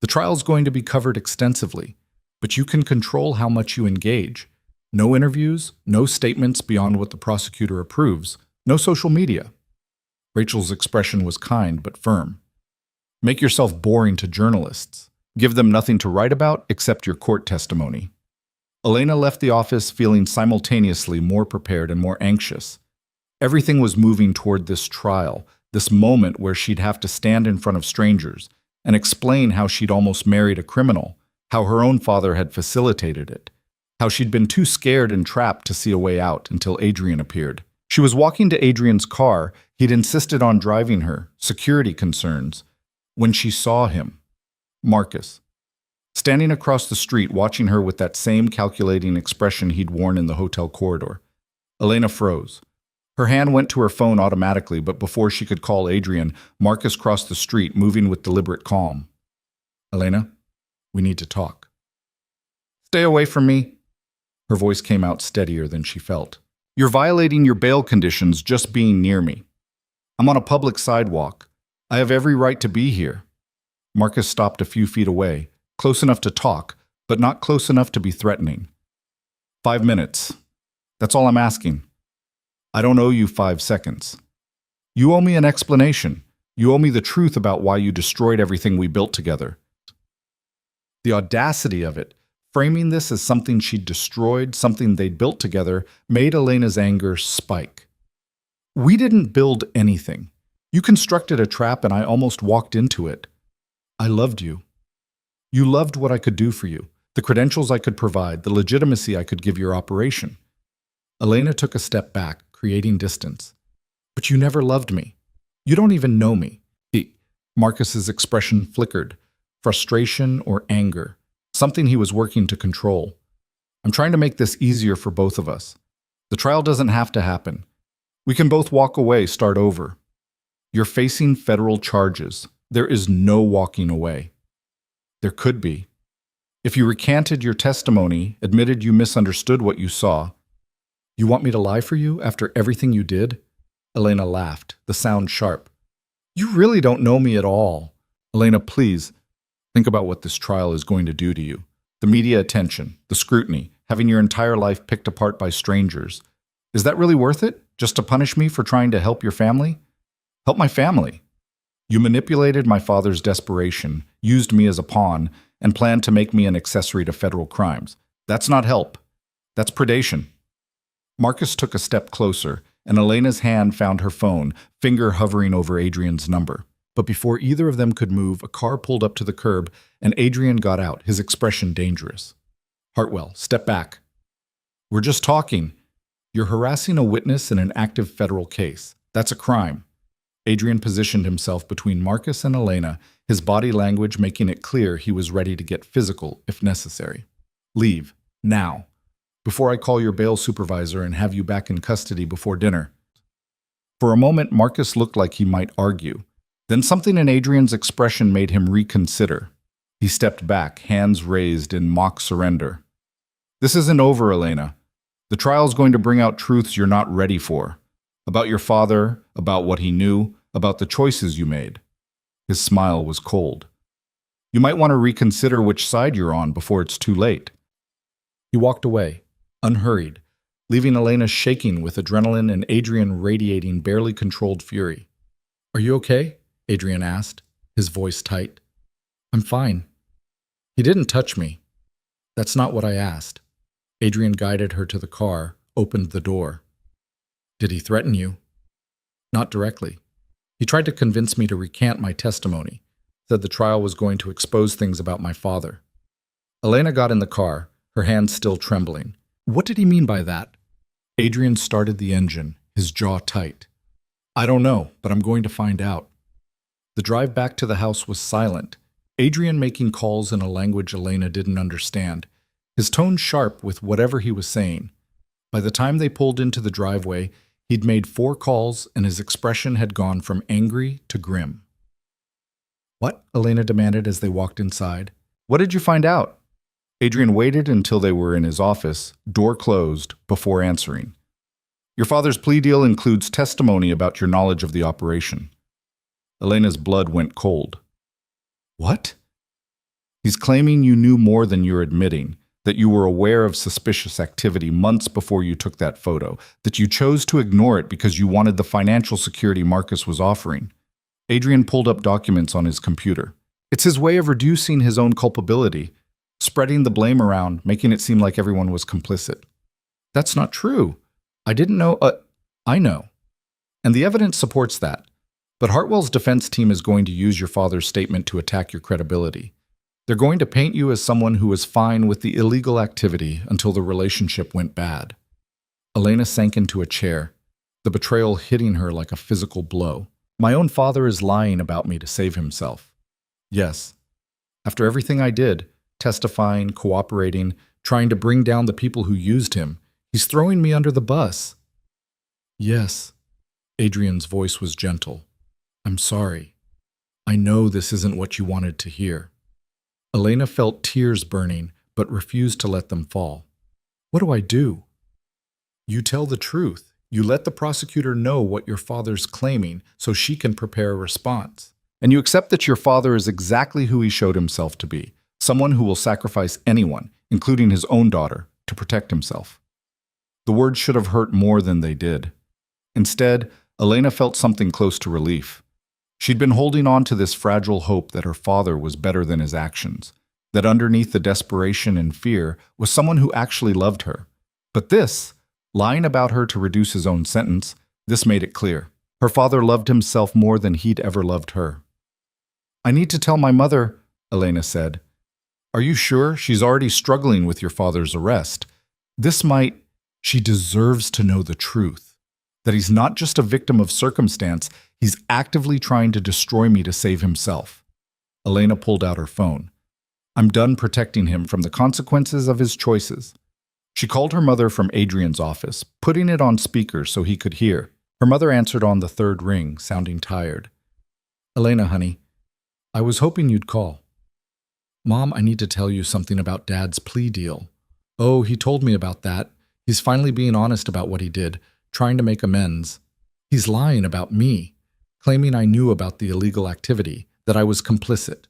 The trial's going to be covered extensively, but you can control how much you engage. No interviews, no statements beyond what the prosecutor approves, no social media." Rachel's expression was kind but firm. "Make yourself boring to journalists. Give them nothing to write about except your court testimony." Elena left the office feeling simultaneously more prepared and more anxious. Everything was moving toward this trial, this moment where she'd have to stand in front of strangers and explain how she'd almost married a criminal, how her own father had facilitated it, how she'd been too scared and trapped to see a way out until Adrian appeared. She was walking to Adrian's car. He'd insisted on driving her, security concerns, when she saw him, Marcus, standing across the street watching her with that same calculating expression he'd worn in the hotel corridor. Elena froze. Her hand went to her phone automatically, but before she could call Adrian, Marcus crossed the street, moving with deliberate calm. "Elena, we need to talk." "Stay away from me." Her voice came out steadier than she felt. "You're violating your bail conditions just being near me. I'm on a public sidewalk. I have every right to be here." Marcus stopped a few feet away, close enough to talk, but not close enough to be threatening. 5 minutes. That's all I'm asking. I don't owe you 5 seconds. You owe me an explanation. You owe me the truth about why you destroyed everything we built together." The audacity of it, framing this as something she'd destroyed, something they'd built together, made Elena's anger spike. "We didn't build anything. You constructed a trap and I almost walked into it. I loved you. You loved what I could do for you, the credentials I could provide, the legitimacy I could give your operation." Elena took a step back, creating distance. "But you never loved me. You don't even know me." Marcus's expression flickered, frustration or anger, something he was working to control. "I'm trying to make this easier for both of us. The trial doesn't have to happen. We can both walk away, start over. You're facing federal charges. There is no walking away." There could be. If you recanted your testimony, admitted you misunderstood what you saw, you want me to lie for you after everything you did? Elena laughed, the sound sharp. You really don't know me at all. Elena, please, think about what this trial is going to do to you. The media attention, the scrutiny, having your entire life picked apart by strangers. Is that really worth it? Just to punish me for trying to help your family? Help my family. You manipulated my father's desperation, used me as a pawn, and planned to make me an accessory to federal crimes. That's not help. That's predation. Marcus took a step closer, and Elena's hand found her phone, finger hovering over Adrian's number. But before either of them could move, a car pulled up to the curb, and Adrian got out, his expression dangerous. Hartwell, step back. We're just talking. You're harassing a witness in an active federal case. That's a crime. Adrian positioned himself between Marcus and Elena, his body language making it clear he was ready to get physical if necessary. Leave, now, before I call your bail supervisor and have you back in custody before dinner. For a moment, Marcus looked like he might argue. Then something in Adrian's expression made him reconsider. He stepped back, hands raised in mock surrender. This isn't over, Elena. The trial's going to bring out truths you're not ready for. About your father, about what he knew, about the choices you made. His smile was cold. You might want to reconsider which side you're on before it's too late. He walked away, unhurried, leaving Elena shaking with adrenaline and Adrian radiating barely controlled fury. Are you okay? Adrian asked, his voice tight. I'm fine. He didn't touch me. That's not what I asked. Adrian guided her to the car, opened the door. Did he threaten you? Not directly. He tried to convince me to recant my testimony, said the trial was going to expose things about my father. Elena got in the car, her hands still trembling. What did he mean by that? Adrian started the engine, his jaw tight. I don't know, but I'm going to find out. The drive back to the house was silent, Adrian making calls in a language Elena didn't understand, his tone sharp with whatever he was saying. By the time they pulled into the driveway, he'd made 4 calls and his expression had gone from angry to grim. What? Elena demanded as they walked inside. What did you find out? Adrian waited until they were in his office, door closed, before answering. Your father's plea deal includes testimony about your knowledge of the operation. Elena's blood went cold. What? He's claiming you knew more than you're admitting, that you were aware of suspicious activity months before you took that photo, that you chose to ignore it because you wanted the financial security Marcus was offering. Adrian pulled up documents on his computer. It's his way of reducing his own culpability, spreading the blame around, making it seem like everyone was complicit. That's not true. I didn't know. I know. And the evidence supports that. But Hartwell's defense team is going to use your father's statement to attack your credibility. They're going to paint you as someone who was fine with the illegal activity until the relationship went bad. Elena sank into a chair, the betrayal hitting her like a physical blow. My own father is lying about me to save himself. Yes. After everything I did, testifying, cooperating, trying to bring down the people who used him, he's throwing me under the bus. Yes. Adrian's voice was gentle. I'm sorry. I know this isn't what you wanted to hear. Elena felt tears burning, but refused to let them fall. What do I do? You tell the truth. You let the prosecutor know what your father's claiming so she can prepare a response. And you accept that your father is exactly who he showed himself to be, someone who will sacrifice anyone, including his own daughter, to protect himself. The words should have hurt more than they did. Instead, Elena felt something close to relief. She'd been holding on to this fragile hope that her father was better than his actions, that underneath the desperation and fear was someone who actually loved her. But this, lying about her to reduce his own sentence, this made it clear. Her father loved himself more than he'd ever loved her. I need to tell my mother, Elena said. Are you sure? She's already struggling with your father's arrest. She deserves to know the truth. That he's not just a victim of circumstance, he's actively trying to destroy me to save himself. Elena pulled out her phone. I'm done protecting him from the consequences of his choices. She called her mother from Adrian's office, putting it on speaker so he could hear. Her mother answered on the 3rd ring, sounding tired. Elena, honey, I was hoping you'd call. Mom, I need to tell you something about Dad's plea deal. Oh, he told me about that. He's finally being honest about what he did, trying to make amends. He's lying about me, claiming I knew about the illegal activity, that I was complicit.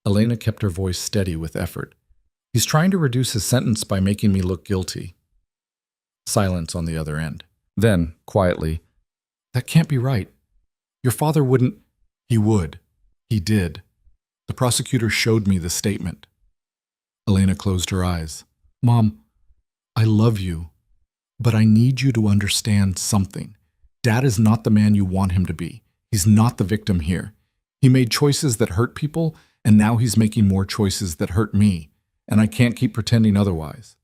Elena kept her voice steady with effort. He's trying to reduce his sentence by making me look guilty. Silence on the other end. Then, quietly, that can't be right. Your father wouldn't. He would. He did. The prosecutor showed me the statement. Elena closed her eyes. Mom, I love you, but I need you to understand something. Dad is not the man you want him to be. He's not the victim here. He made choices that hurt people, and now he's making more choices that hurt me, and I can't keep pretending otherwise.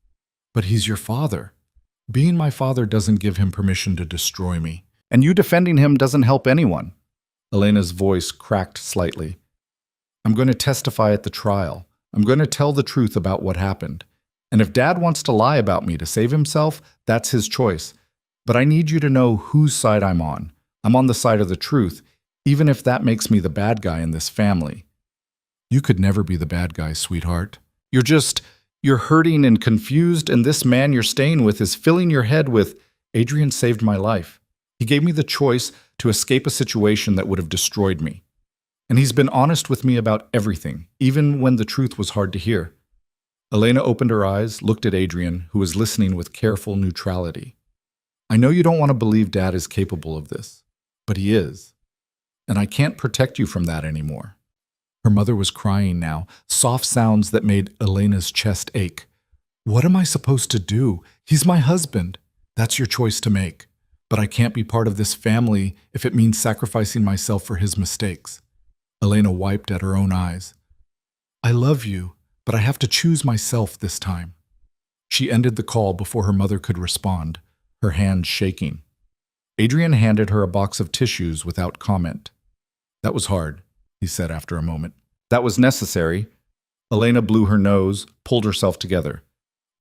But he's your father. Being my father doesn't give him permission to destroy me. And you defending him doesn't help anyone. Elena's voice cracked slightly. I'm going to testify at the trial. I'm going to tell the truth about what happened. And if Dad wants to lie about me to save himself, that's his choice. But I need you to know whose side I'm on. I'm on the side of the truth, even if that makes me the bad guy in this family. You could never be the bad guy, sweetheart. You're hurting and confused, and this man you're staying with is filling your head with, Adrian saved my life. He gave me the choice to escape a situation that would have destroyed me. And he's been honest with me about everything, even when the truth was hard to hear. Elena opened her eyes, looked at Adrian, who was listening with careful neutrality. I know you don't want to believe Dad is capable of this, but he is. And I can't protect you from that anymore. Her mother was crying now, soft sounds that made Elena's chest ache. What am I supposed to do? He's my husband. That's your choice to make. But I can't be part of this family if it means sacrificing myself for his mistakes. Elena wiped at her own eyes. I love you, but I have to choose myself this time. She ended the call before her mother could respond, her hands shaking. Adrian handed her a box of tissues without comment. That was hard, he said after a moment. That was necessary. Elena blew her nose, pulled herself together.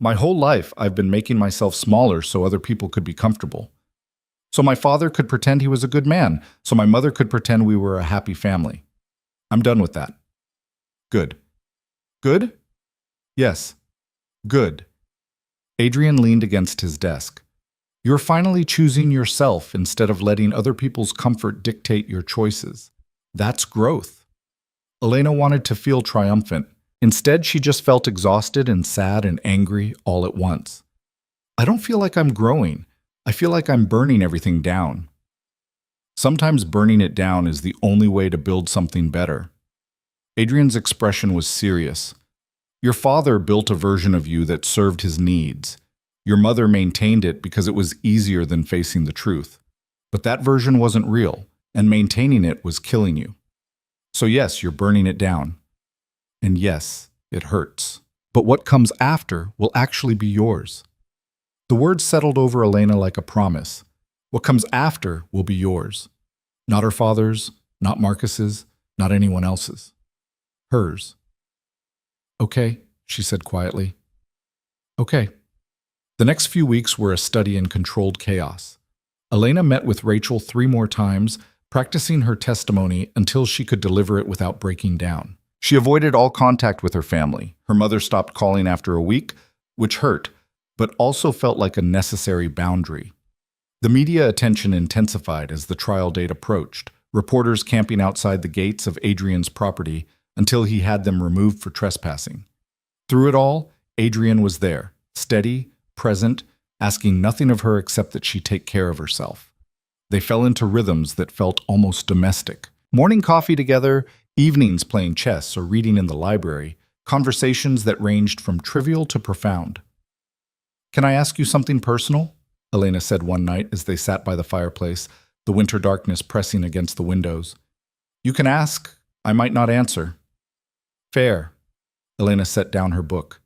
My whole life I've been making myself smaller so other people could be comfortable. So my father could pretend he was a good man, so my mother could pretend we were a happy family. I'm done with that. Good. Good? Yes. Good. Adrian leaned against his desk. You're finally choosing yourself instead of letting other people's comfort dictate your choices. That's growth. Elena wanted to feel triumphant. Instead, she just felt exhausted and sad and angry all at once. I don't feel like I'm growing. I feel like I'm burning everything down. Sometimes burning it down is the only way to build something better. Adrian's expression was serious. Your father built a version of you that served his needs. Your mother maintained it because it was easier than facing the truth. But that version wasn't real, and maintaining it was killing you. So yes, you're burning it down. And yes, it hurts. But what comes after will actually be yours. The words settled over Elena like a promise. What comes after will be yours. Not her father's, not Marcus's, not anyone else's. Hers. Okay, she said quietly. Okay. The next few weeks were a study in controlled chaos. Elena met with Rachel 3 more times, practicing her testimony until she could deliver it without breaking down. She avoided all contact with her family. Her mother stopped calling after a week, which hurt, but also felt like a necessary boundary. The media attention intensified as the trial date approached, reporters camping outside the gates of Adrian's property until he had them removed for trespassing. Through it all, Adrian was there, steady, present, asking nothing of her except that she take care of herself. They fell into rhythms that felt almost domestic. Morning coffee together, evenings playing chess or reading in the library, conversations that ranged from trivial to profound. Can I ask you something personal? Elena said one night as they sat by the fireplace, the winter darkness pressing against the windows. You can ask. I might not answer. Fair. Elena set down her book.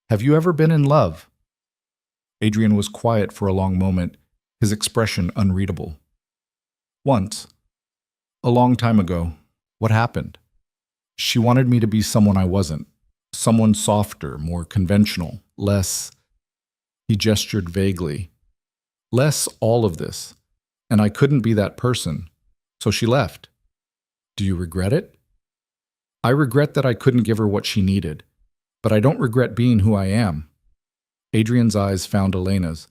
Have you ever been in love? Adrian was quiet for a long moment, his expression unreadable. Once. A long time ago. What happened? She wanted me to be someone I wasn't. Someone softer, more conventional, less... He gestured vaguely. Less all of this. And I couldn't be that person. So she left. Do you regret it? I regret that I couldn't give her what she needed, but I don't regret being who I am. Adrian's eyes found Elena's.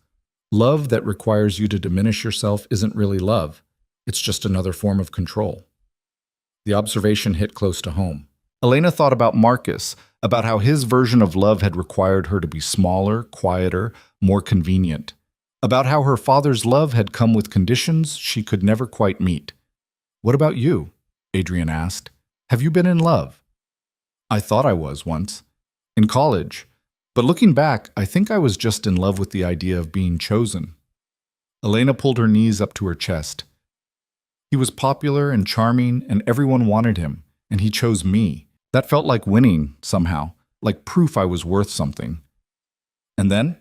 Love that requires you to diminish yourself isn't really love. It's just another form of control. The observation hit close to home. Elena thought about Marcus, about how his version of love had required her to be smaller, quieter, more convenient. About how her father's love had come with conditions she could never quite meet. "What about you?" Adrian asked. "Have you been in love?" "I thought I was once. In college. But looking back, I think I was just in love with the idea of being chosen." Elena pulled her knees up to her chest. "He was popular and charming, and everyone wanted him, and he chose me. That felt like winning, somehow, like proof I was worth something. And then?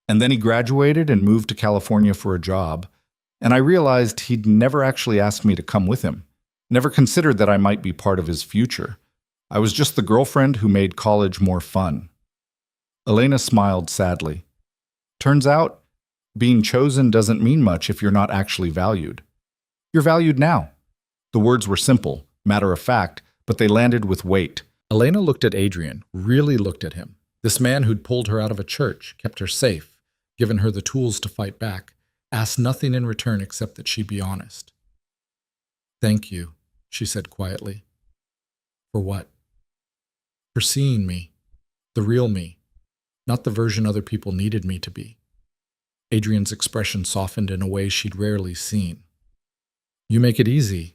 And then he graduated and moved to California for a job, and I realized he'd never actually asked me to come with him, never considered that I might be part of his future. I was just the girlfriend who made college more fun." Elena smiled sadly. "Turns out, being chosen doesn't mean much if you're not actually valued. You're valued now." The words were simple, matter of fact, but they landed with weight. Elena looked at Adrian, really looked at him. This man who'd pulled her out of a church, kept her safe, given her the tools to fight back, asked nothing in return except that she be honest. "Thank you," she said quietly. "For what?" "For seeing me, the real me, not the version other people needed me to be." Adrian's expression softened in a way she'd rarely seen. "You make it easy."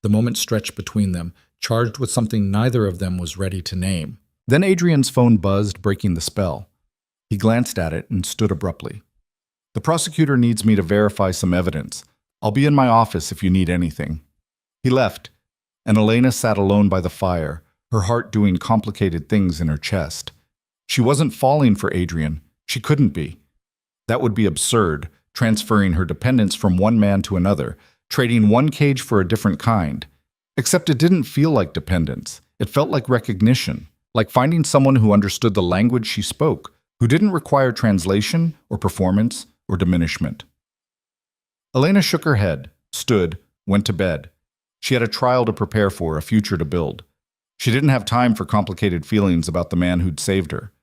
The moment stretched between them, charged with something neither of them was ready to name. Then Adrian's phone buzzed, breaking the spell. He glanced at it and stood abruptly. "The prosecutor needs me to verify some evidence. I'll be in my office if you need anything." He left, and Elena sat alone by the fire, her heart doing complicated things in her chest. She wasn't falling for Adrian. She couldn't be. That would be absurd, transferring her dependence from one man to another, trading one cage for a different kind. Except it didn't feel like dependence. It felt like recognition, like finding someone who understood the language she spoke, who didn't require translation or performance or diminishment. Elena shook her head, stood, went to bed. She had a trial to prepare for, a future to build. She didn't have time for complicated feelings about the man who'd saved her.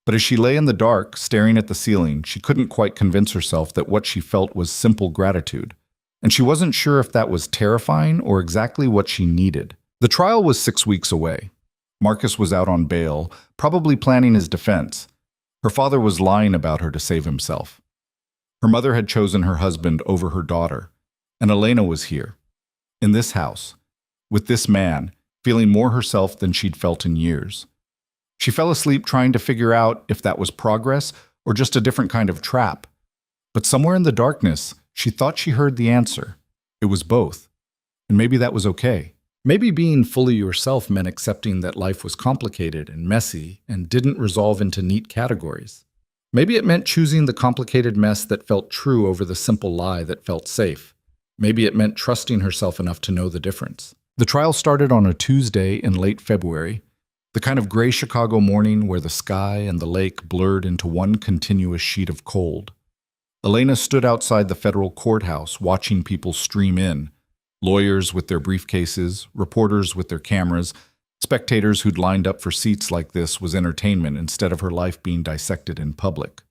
But as she lay in the dark, staring at the ceiling, she couldn't quite convince herself that what she felt was simple gratitude. And she wasn't sure if that was terrifying or exactly what she needed. The trial was 6 weeks away. Marcus was out on bail, probably planning his defense. Her father was lying about her to save himself. Her mother had chosen her husband over her daughter. And Elena was here, in this house, with this man, feeling more herself than she'd felt in years. She fell asleep trying to figure out if that was progress or just a different kind of trap. But somewhere in the darkness, she thought she heard the answer. It was both. And maybe that was okay. Maybe being fully yourself meant accepting that life was complicated and messy and didn't resolve into neat categories. Maybe it meant choosing the complicated mess that felt true over the simple lie that felt safe. Maybe it meant trusting herself enough to know the difference. The trial started on a Tuesday in late February, the kind of gray Chicago morning where the sky and the lake blurred into one continuous sheet of cold. Elena stood outside the federal courthouse watching people stream in, lawyers with their briefcases, reporters with their cameras. Spectators who'd lined up for seats like this was entertainment instead of her life being dissected in public.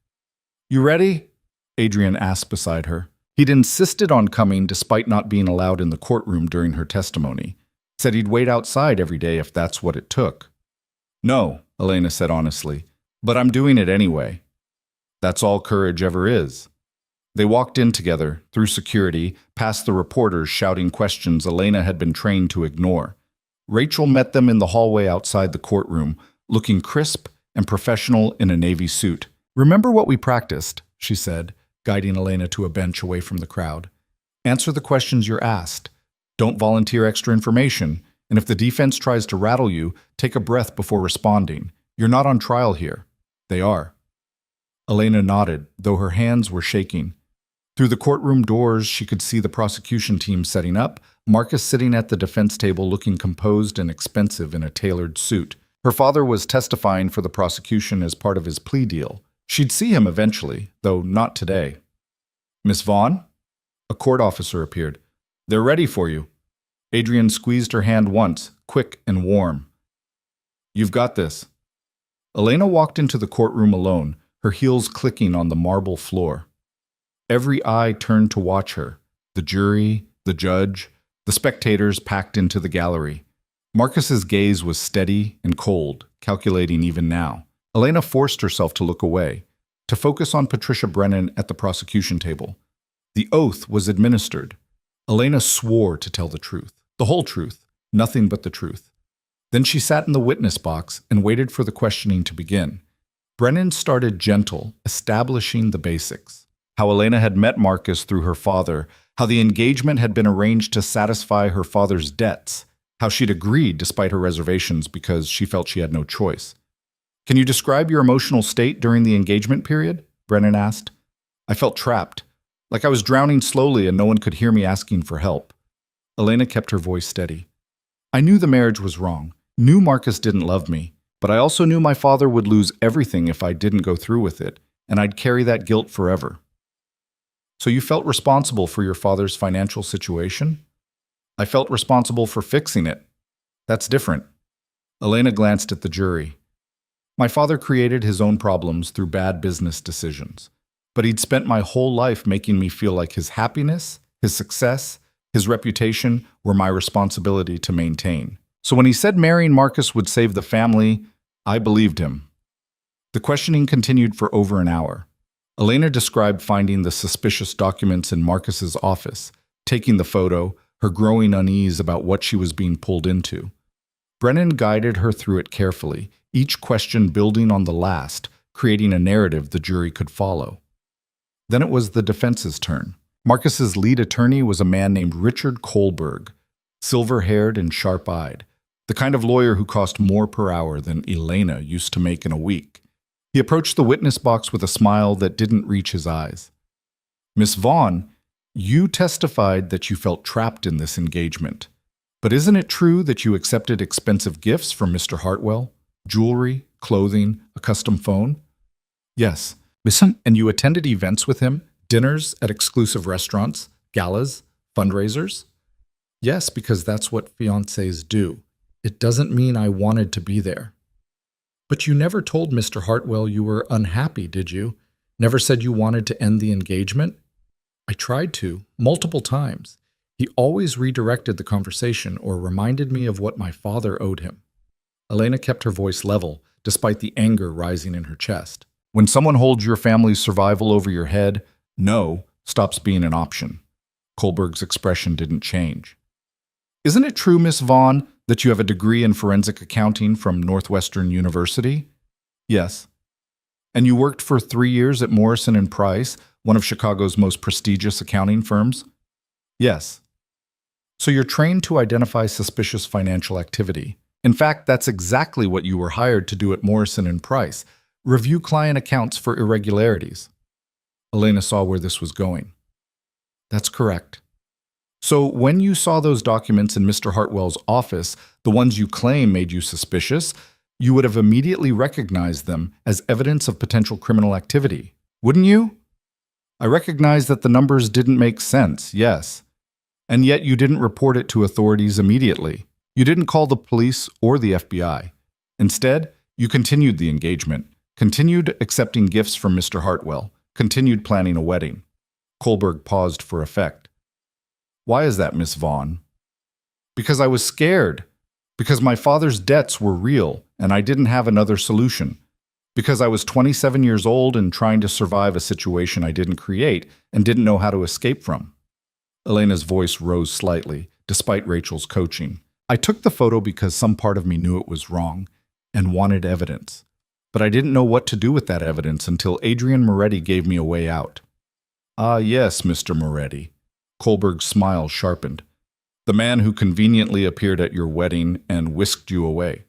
"You ready?" Adrian asked beside her. He'd insisted on coming despite not being allowed in the courtroom during her testimony. Said he'd wait outside every day if that's what it took. "No," Elena said honestly, "but I'm doing it anyway. That's all courage ever is." They walked in together, through security, past the reporters shouting questions Elena had been trained to ignore. Rachel met them in the hallway outside the courtroom, looking crisp and professional in a navy suit. "Remember what we practiced," she said, guiding Elena to a bench away from the crowd. "Answer the questions you're asked. Don't volunteer extra information, and if the defense tries to rattle you, take a breath before responding. You're not on trial here. They are." Elena nodded, though her hands were shaking. Through the courtroom doors, she could see the prosecution team setting up, Marcus sitting at the defense table looking composed and expensive in a tailored suit. Her father was testifying for the prosecution as part of his plea deal. She'd see him eventually, though not today. "Miss Vaughn?" A court officer appeared. "They're ready for you." Adrian squeezed her hand once, quick and warm. "You've got this." Elena walked into the courtroom alone, her heels clicking on the marble floor. Every eye turned to watch her, the jury, the judge, the spectators packed into the gallery. Marcus's gaze was steady and cold, calculating even now. Elena forced herself to look away, to focus on Patricia Brennan at the prosecution table. The oath was administered. Elena swore to tell the truth, the whole truth, nothing but the truth. Then she sat in the witness box and waited for the questioning to begin. Brennan started gentle, establishing the basics. How Elena had met Marcus through her father, how the engagement had been arranged to satisfy her father's debts, how she'd agreed despite her reservations because she felt she had no choice. "Can you describe your emotional state during the engagement period?" Brennan asked. "I felt trapped, like I was drowning slowly and no one could hear me asking for help." Elena kept her voice steady. "I knew the marriage was wrong, knew Marcus didn't love me, but I also knew my father would lose everything if I didn't go through with it, and I'd carry that guilt forever." "So you felt responsible for your father's financial situation?" "I felt responsible for fixing it. That's different." Elena glanced at the jury. "My father created his own problems through bad business decisions, but he'd spent my whole life making me feel like his happiness, his success, his reputation were my responsibility to maintain. So when he said marrying Marcus would save the family, I believed him." The questioning continued for over an hour. Elena described finding the suspicious documents in Marcus's office, taking the photo, her growing unease about what she was being pulled into. Brennan guided her through it carefully, each question building on the last, creating a narrative the jury could follow. Then it was the defense's turn. Marcus's lead attorney was a man named Richard Kohlberg, silver-haired and sharp-eyed, the kind of lawyer who cost more per hour than Elena used to make in a week. He approached the witness box with a smile that didn't reach his eyes. "Miss Vaughn, you testified that you felt trapped in this engagement. But isn't it true that you accepted expensive gifts from Mr. Hartwell? Jewelry, clothing, a custom phone?" "Yes." "And you attended events with him? Dinners at exclusive restaurants, galas, fundraisers?" "Yes, because that's what fiancés do. It doesn't mean I wanted to be there." "But you never told Mr. Hartwell you were unhappy, did you? Never said you wanted to end the engagement?" "I tried to, multiple times. He always redirected the conversation or reminded me of what my father owed him." Elena kept her voice level, despite the anger rising in her chest. When someone holds your family's survival over your head, no stops being an option. Kohlberg's expression didn't change. "Isn't it true, Miss Vaughn, that you have a degree in forensic accounting from Northwestern University?" "Yes." "And you worked for 3 years at Morrison & Price, one of Chicago's most prestigious accounting firms?" "Yes." "So you're trained to identify suspicious financial activity. In fact, that's exactly what you were hired to do at Morrison & Price, review client accounts for irregularities." Elena saw where this was going. "That's correct." "So when you saw those documents in Mr. Hartwell's office, the ones you claim made you suspicious, you would have immediately recognized them as evidence of potential criminal activity, wouldn't you?" "I recognized that the numbers didn't make sense, yes. And yet you didn't report it to authorities immediately. You didn't call the police or the FBI. Instead, you continued the engagement, continued accepting gifts from Mr. Hartwell, continued planning a wedding." Kohlberg paused for effect. "Why is that, Miss Vaughn?" "Because I was scared. Because my father's debts were real, and I didn't have another solution. Because I was 27 years old and trying to survive a situation I didn't create and didn't know how to escape from." Elena's voice rose slightly, despite Rachel's coaching. "I took the photo because some part of me knew it was wrong and wanted evidence. But I didn't know what to do with that evidence until Adrian Moretti gave me a way out." "Ah, yes, Mr. Moretti." Kohlberg's smile sharpened. "The man who conveniently appeared at your wedding and whisked you away."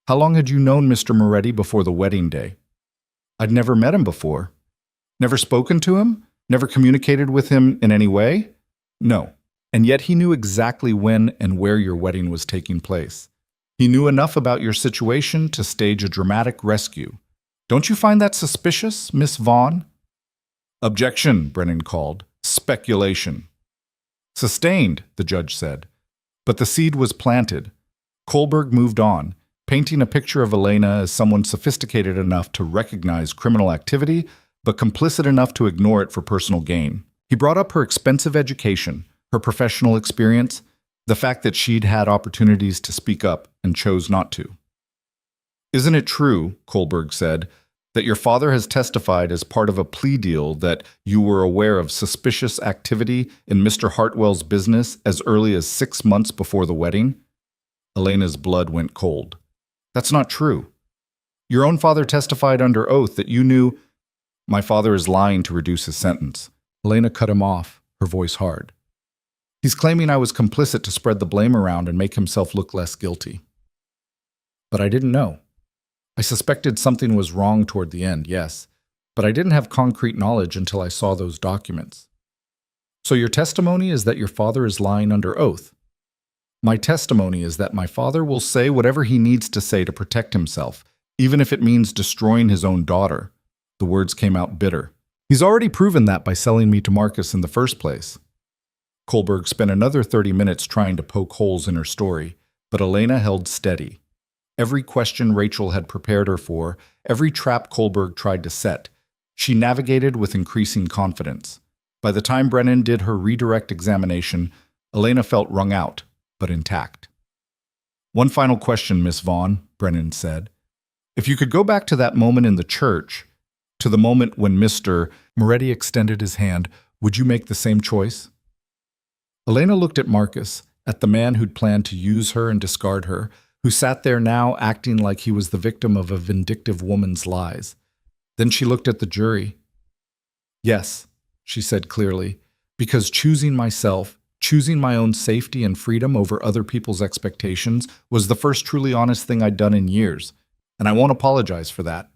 "How long had you known Mr. Moretti before the wedding day?" "I'd never met him before." "Never spoken to him? Never communicated with him in any way?" "No. And yet he knew exactly when and where your wedding was taking place. He knew enough about your situation to stage a dramatic rescue. Don't you find that suspicious, Miss Vaughn?" "Objection," Brennan called. "Speculation." "Sustained," the judge said. "But the seed was planted. Kohlberg moved on, painting a picture of Elena as someone sophisticated enough to recognize criminal activity, but complicit enough to ignore it for personal gain. He brought up her expensive education, her professional experience, the fact that she'd had opportunities to speak up and chose not to. "Isn't it true," Kohlberg said, "that your father has testified as part of a plea deal that you were aware of suspicious activity in Mr. Hartwell's business as early as 6 months before the wedding?" Elena's blood went cold. "That's not true. Your own father testified under oath that you knew—" "My father is lying to reduce his sentence." Elena cut him off, her voice hard. "He's claiming I was complicit to spread the blame around and make himself look less guilty. But I didn't know. I suspected something was wrong toward the end, yes, but I didn't have concrete knowledge until I saw those documents." "So your testimony is that your father is lying under oath?" "My testimony is that my father will say whatever he needs to say to protect himself, even if it means destroying his own daughter." The words came out bitter. "He's already proven that by selling me to Marcus in the first place." Kohlberg spent another 30 minutes trying to poke holes in her story, but Elena held steady. Every question Rachel had prepared her for, every trap Kohlberg tried to set, she navigated with increasing confidence. By the time Brennan did her redirect examination, Elena felt wrung out, but intact. "One final question, Miss Vaughn," Brennan said. "If you could go back to that moment in the church, to the moment when Mr. Moretti extended his hand, would you make the same choice?" Elena looked at Marcus, at the man who'd planned to use her and discard her, who sat there now acting like he was the victim of a vindictive woman's lies. Then she looked at the jury. "Yes," she said clearly, "because choosing myself, choosing my own safety and freedom over other people's expectations was the first truly honest thing I'd done in years, and I won't apologize for that."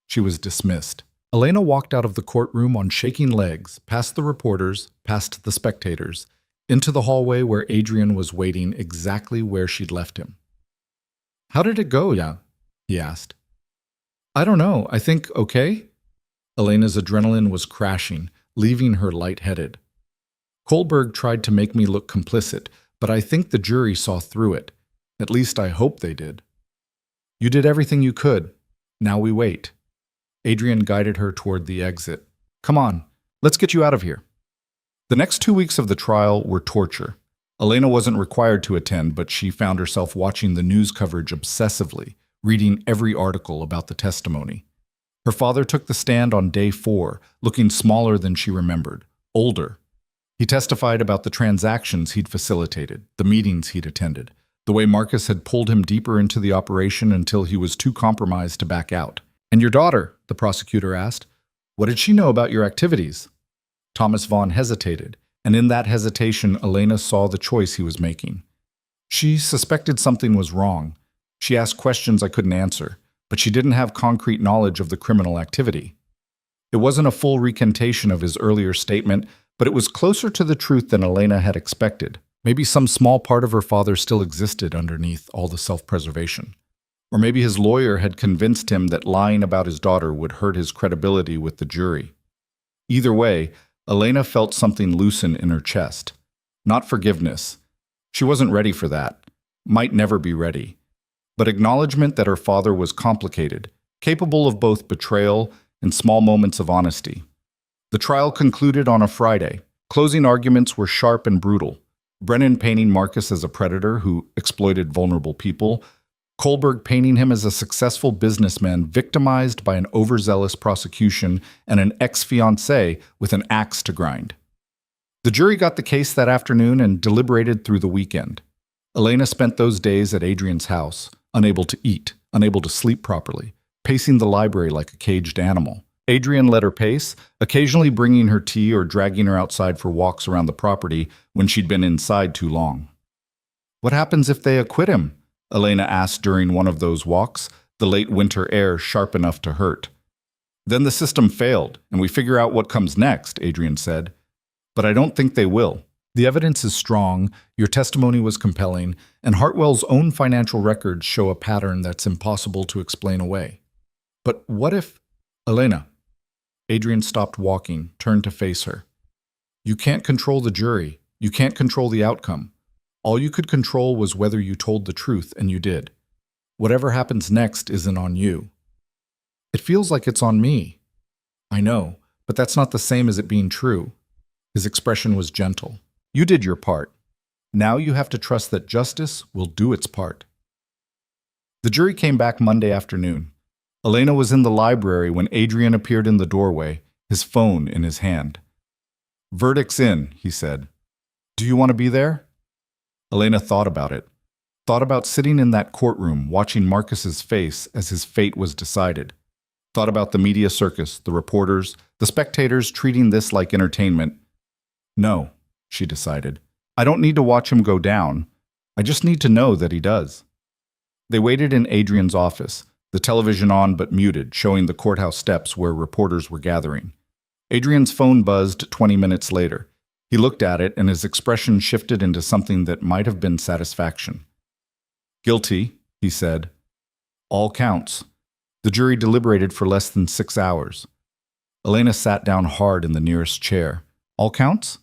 She was dismissed. Elena walked out of the courtroom on shaking legs, past the reporters, past the spectators, into the hallway where Adrian was waiting exactly where she'd left him. "How did it go, yeah?" he asked. "I don't know. I think okay." Elena's adrenaline was crashing, leaving her lightheaded. "Kohlberg tried to make me look complicit, but I think the jury saw through it. At least I hope they did." "You did everything you could. Now we wait." Adrian guided her toward the exit. "Come on, let's get you out of here." The next 2 weeks of the trial were torture. Elena wasn't required to attend, but she found herself watching the news coverage obsessively, reading every article about the testimony. Her father took the stand on day 4, looking smaller than she remembered, older. He testified about the transactions he'd facilitated, the meetings he'd attended, the way Marcus had pulled him deeper into the operation until he was too compromised to back out. "And your daughter?" the prosecutor asked. "What did she know about your activities?" Thomas Vaughn hesitated, and in that hesitation, Elena saw the choice he was making. She suspected something was wrong. She asked questions I couldn't answer, but she didn't have concrete knowledge of the criminal activity. It wasn't a full recantation of his earlier statement, but it was closer to the truth than Elena had expected. Maybe some small part of her father still existed underneath all the self-preservation. Or maybe his lawyer had convinced him that lying about his daughter would hurt his credibility with the jury. Either way, Elena felt something loosen in her chest. Not forgiveness. She wasn't ready for that. Might never be ready. But acknowledgement that her father was complicated, capable of both betrayal and small moments of honesty. The trial concluded on a Friday. Closing arguments were sharp and brutal. Brennan painting Marcus as a predator who exploited vulnerable people, Kohlberg painting him as a successful businessman victimized by an overzealous prosecution and an ex-fiancé with an axe to grind. The jury got the case that afternoon and deliberated through the weekend. Elena spent those days at Adrian's house, unable to eat, unable to sleep properly, pacing the library like a caged animal. Adrian let her pace, occasionally bringing her tea or dragging her outside for walks around the property when she'd been inside too long. "What happens if they acquit him?" Elena asked during one of those walks, the late winter air sharp enough to hurt. "Then the system failed, and we figure out what comes next," Adrian said. "But I don't think they will. The evidence is strong, your testimony was compelling, and Hartwell's own financial records show a pattern that's impossible to explain away. But what if—" "Elena." Adrian stopped walking, turned to face her. "You can't control the jury. You can't control the outcome. All you could control was whether you told the truth, and you did. Whatever happens next isn't on you. It feels like it's on me. I know, but that's not the same as it being true. His expression was gentle. You did your part. Now you have to trust that justice will do its part. The jury came back Monday afternoon. Elena was in the library when Adrian appeared in the doorway, his phone in his hand. Verdict's in, he said. Do you want to be there? Elena thought about it. Thought about sitting in that courtroom, watching Marcus's face as his fate was decided. Thought about the media circus, the reporters, the spectators treating this like entertainment. No, she decided. I don't need to watch him go down. I just need to know that he does. They waited in Adrian's office, the television on but muted, showing the courthouse steps where reporters were gathering. Adrian's phone buzzed 20 minutes later. He looked at it, and his expression shifted into something that might have been satisfaction. Guilty, he said. All counts. The jury deliberated for less than 6 hours. Elena sat down hard in the nearest chair. All counts?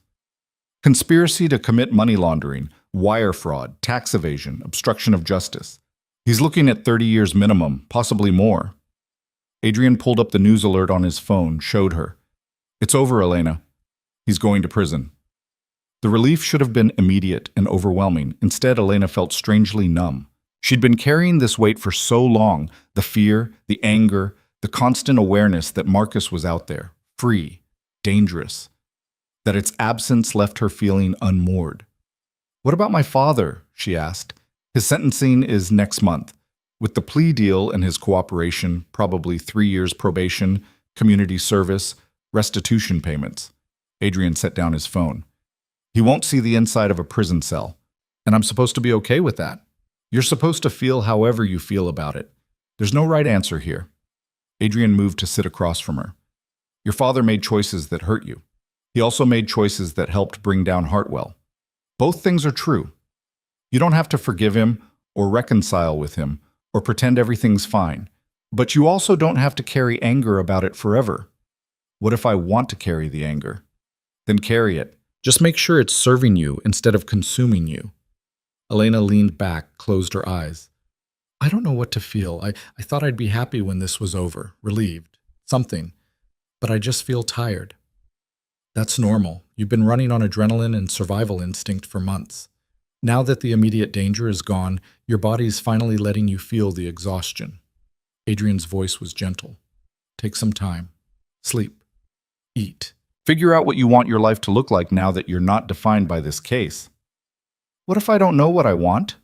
Conspiracy to commit money laundering, wire fraud, tax evasion, obstruction of justice. He's looking at 30 years minimum, possibly more. Adrian pulled up the news alert on his phone, showed her. It's over, Elena. He's going to prison. The relief should have been immediate and overwhelming. Instead, Elena felt strangely numb. She'd been carrying this weight for so long, the fear, the anger, the constant awareness that Marcus was out there, free, dangerous, that its absence left her feeling unmoored. What about my father? She asked. His sentencing is next month. With the plea deal and his cooperation, probably 3 years probation, community service, restitution payments. Adrian set down his phone. He won't see the inside of a prison cell. And I'm supposed to be okay with that. You're supposed to feel however you feel about it. There's no right answer here. Adrian moved to sit across from her. Your father made choices that hurt you. He also made choices that helped bring down Hartwell. Both things are true. You don't have to forgive him or reconcile with him or pretend everything's fine. But you also don't have to carry anger about it forever. What if I want to carry the anger? Then carry it. Just make sure it's serving you instead of consuming you. Elena leaned back, closed her eyes. I don't know what to feel. I thought I'd be happy when this was over, relieved, something. But I just feel tired. That's normal. You've been running on adrenaline and survival instinct for months. Now that the immediate danger is gone, your body's finally letting you feel the exhaustion. Adrian's voice was gentle. Take some time. Sleep. Eat. Figure out what you want your life to look like now that you're not defined by this case. What if I don't know what I want?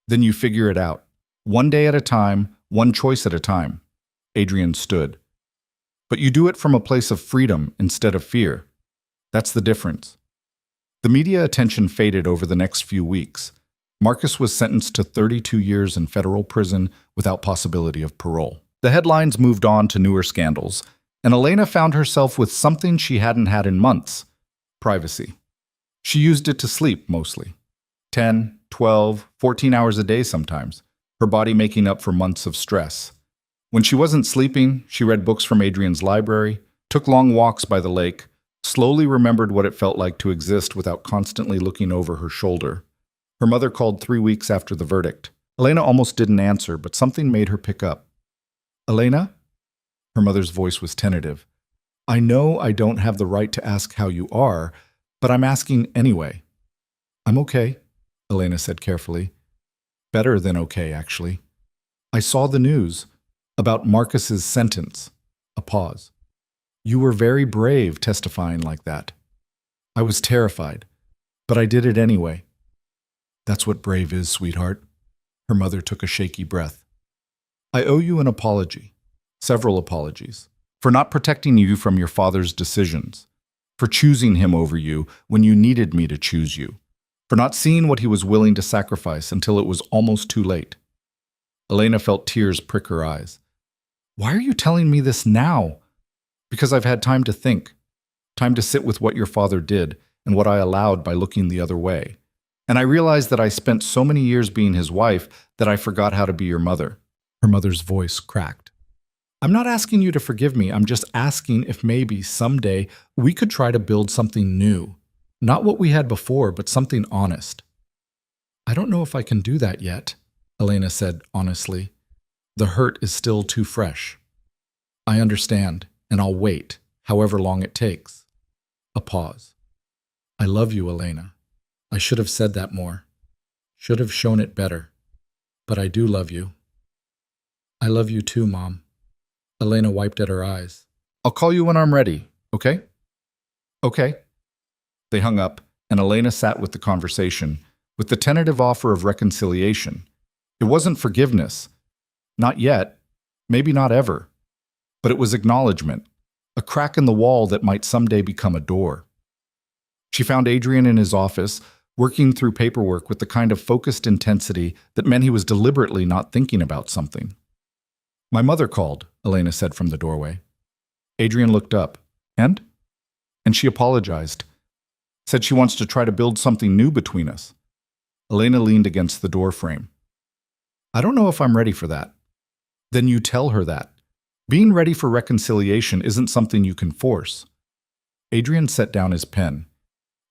Then you figure it out. One day at a time, one choice at a time. Adrian stood. But you do it from a place of freedom instead of fear. That's the difference. The media attention faded over the next few weeks. Marcus was sentenced to 32 years in federal prison without possibility of parole. The headlines moved on to newer scandals, and Elena found herself with something she hadn't had in months: privacy. She used it to sleep, mostly. 10, 12, 14 hours a day sometimes, her body making up for months of stress. When she wasn't sleeping, she read books from Adrian's library, took long walks by the lake, slowly remembered what it felt like to exist without constantly looking over her shoulder. Her mother called 3 weeks after the verdict. Elena almost didn't answer, but something made her pick up. Elena? Her mother's voice was tentative. I know I don't have the right to ask how you are, but I'm asking anyway. I'm okay, Elena said carefully. Better than okay, actually. I saw the news about Marcus's sentence. A pause. You were very brave testifying like that. I was terrified, but I did it anyway. That's what brave is, sweetheart. Her mother took a shaky breath. I owe you an apology, several apologies, for not protecting you from your father's decisions, for choosing him over you when you needed me to choose you, for not seeing what he was willing to sacrifice until it was almost too late. Elena felt tears prick her eyes. Why are you telling me this now? Because I've had time to think, time to sit with what your father did and what I allowed by looking the other way. And I realized that I spent so many years being his wife that I forgot how to be your mother. Her mother's voice cracked. I'm not asking you to forgive me. I'm just asking if maybe someday we could try to build something new. Not what we had before, but something honest. I don't know if I can do that yet, Elena said honestly. The hurt is still too fresh. I understand, and I'll wait, however long it takes. A pause. I love you, Elena. I should have said that more. Should have shown it better. But I do love you. I love you too, Mom. Elena wiped at her eyes. I'll call you when I'm ready, okay? Okay. They hung up, and Elena sat with the conversation, with the tentative offer of reconciliation. It wasn't forgiveness. Not yet. Maybe not ever. But it was acknowledgement. A crack in the wall that might someday become a door. She found Adrian in his office, working through paperwork with the kind of focused intensity that meant he was deliberately not thinking about something. My mother called, Elena said from the doorway. Adrian looked up. And? And she apologized. Said she wants to try to build something new between us. Elena leaned against the door frame. I don't know if I'm ready for that. Then you tell her that. Being ready for reconciliation isn't something you can force. Adrian set down his pen.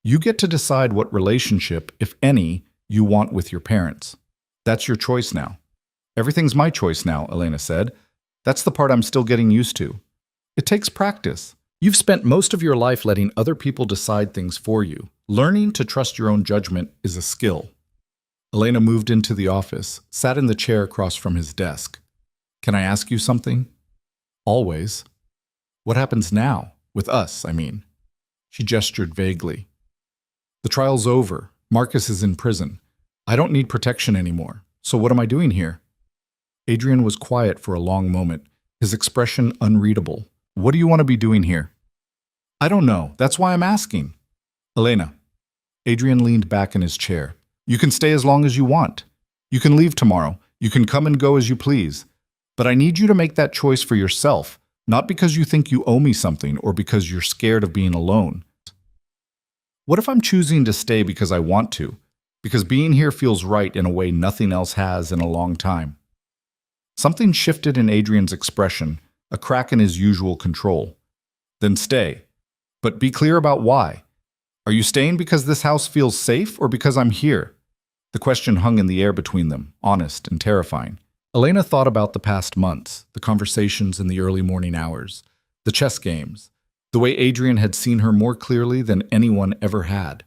You get to decide what relationship, if any, you want with your parents. That's your choice now. Everything's my choice now, Elena said. That's the part I'm still getting used to. It takes practice. You've spent most of your life letting other people decide things for you. Learning to trust your own judgment is a skill. Elena moved into the office, sat in the chair across from his desk. Can I ask you something? Always. What happens now? With us, I mean. She gestured vaguely. The trial's over. Marcus is in prison. I don't need protection anymore. So what am I doing here? Adrian was quiet for a long moment, his expression unreadable. What do you want to be doing here? I don't know. That's why I'm asking. Elena. Adrian leaned back in his chair. You can stay as long as you want. You can leave tomorrow. You can come and go as you please. But I need you to make that choice for yourself, not because you think you owe me something or because you're scared of being alone. What if I'm choosing to stay because I want to? Because being here feels right in a way nothing else has in a long time. Something shifted in Adrian's expression, a crack in his usual control. Then stay. But be clear about why. Are you staying because this house feels safe or because I'm here? The question hung in the air between them, honest and terrifying. Elena thought about the past months, the conversations in the early morning hours, the chess games, the way Adrian had seen her more clearly than anyone ever had,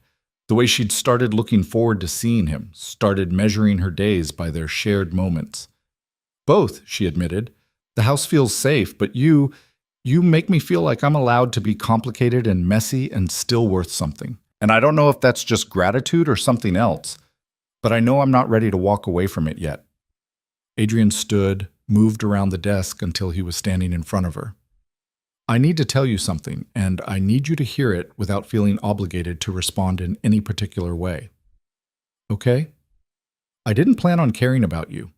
the way she'd started looking forward to seeing him, started measuring her days by their shared moments. Both, she admitted. The house feels safe, but you make me feel like I'm allowed to be complicated and messy and still worth something. And I don't know if that's just gratitude or something else, but I know I'm not ready to walk away from it yet. Adrian stood, moved around the desk until he was standing in front of her. I need to tell you something, and I need you to hear it without feeling obligated to respond in any particular way. Okay? I didn't plan on caring about you.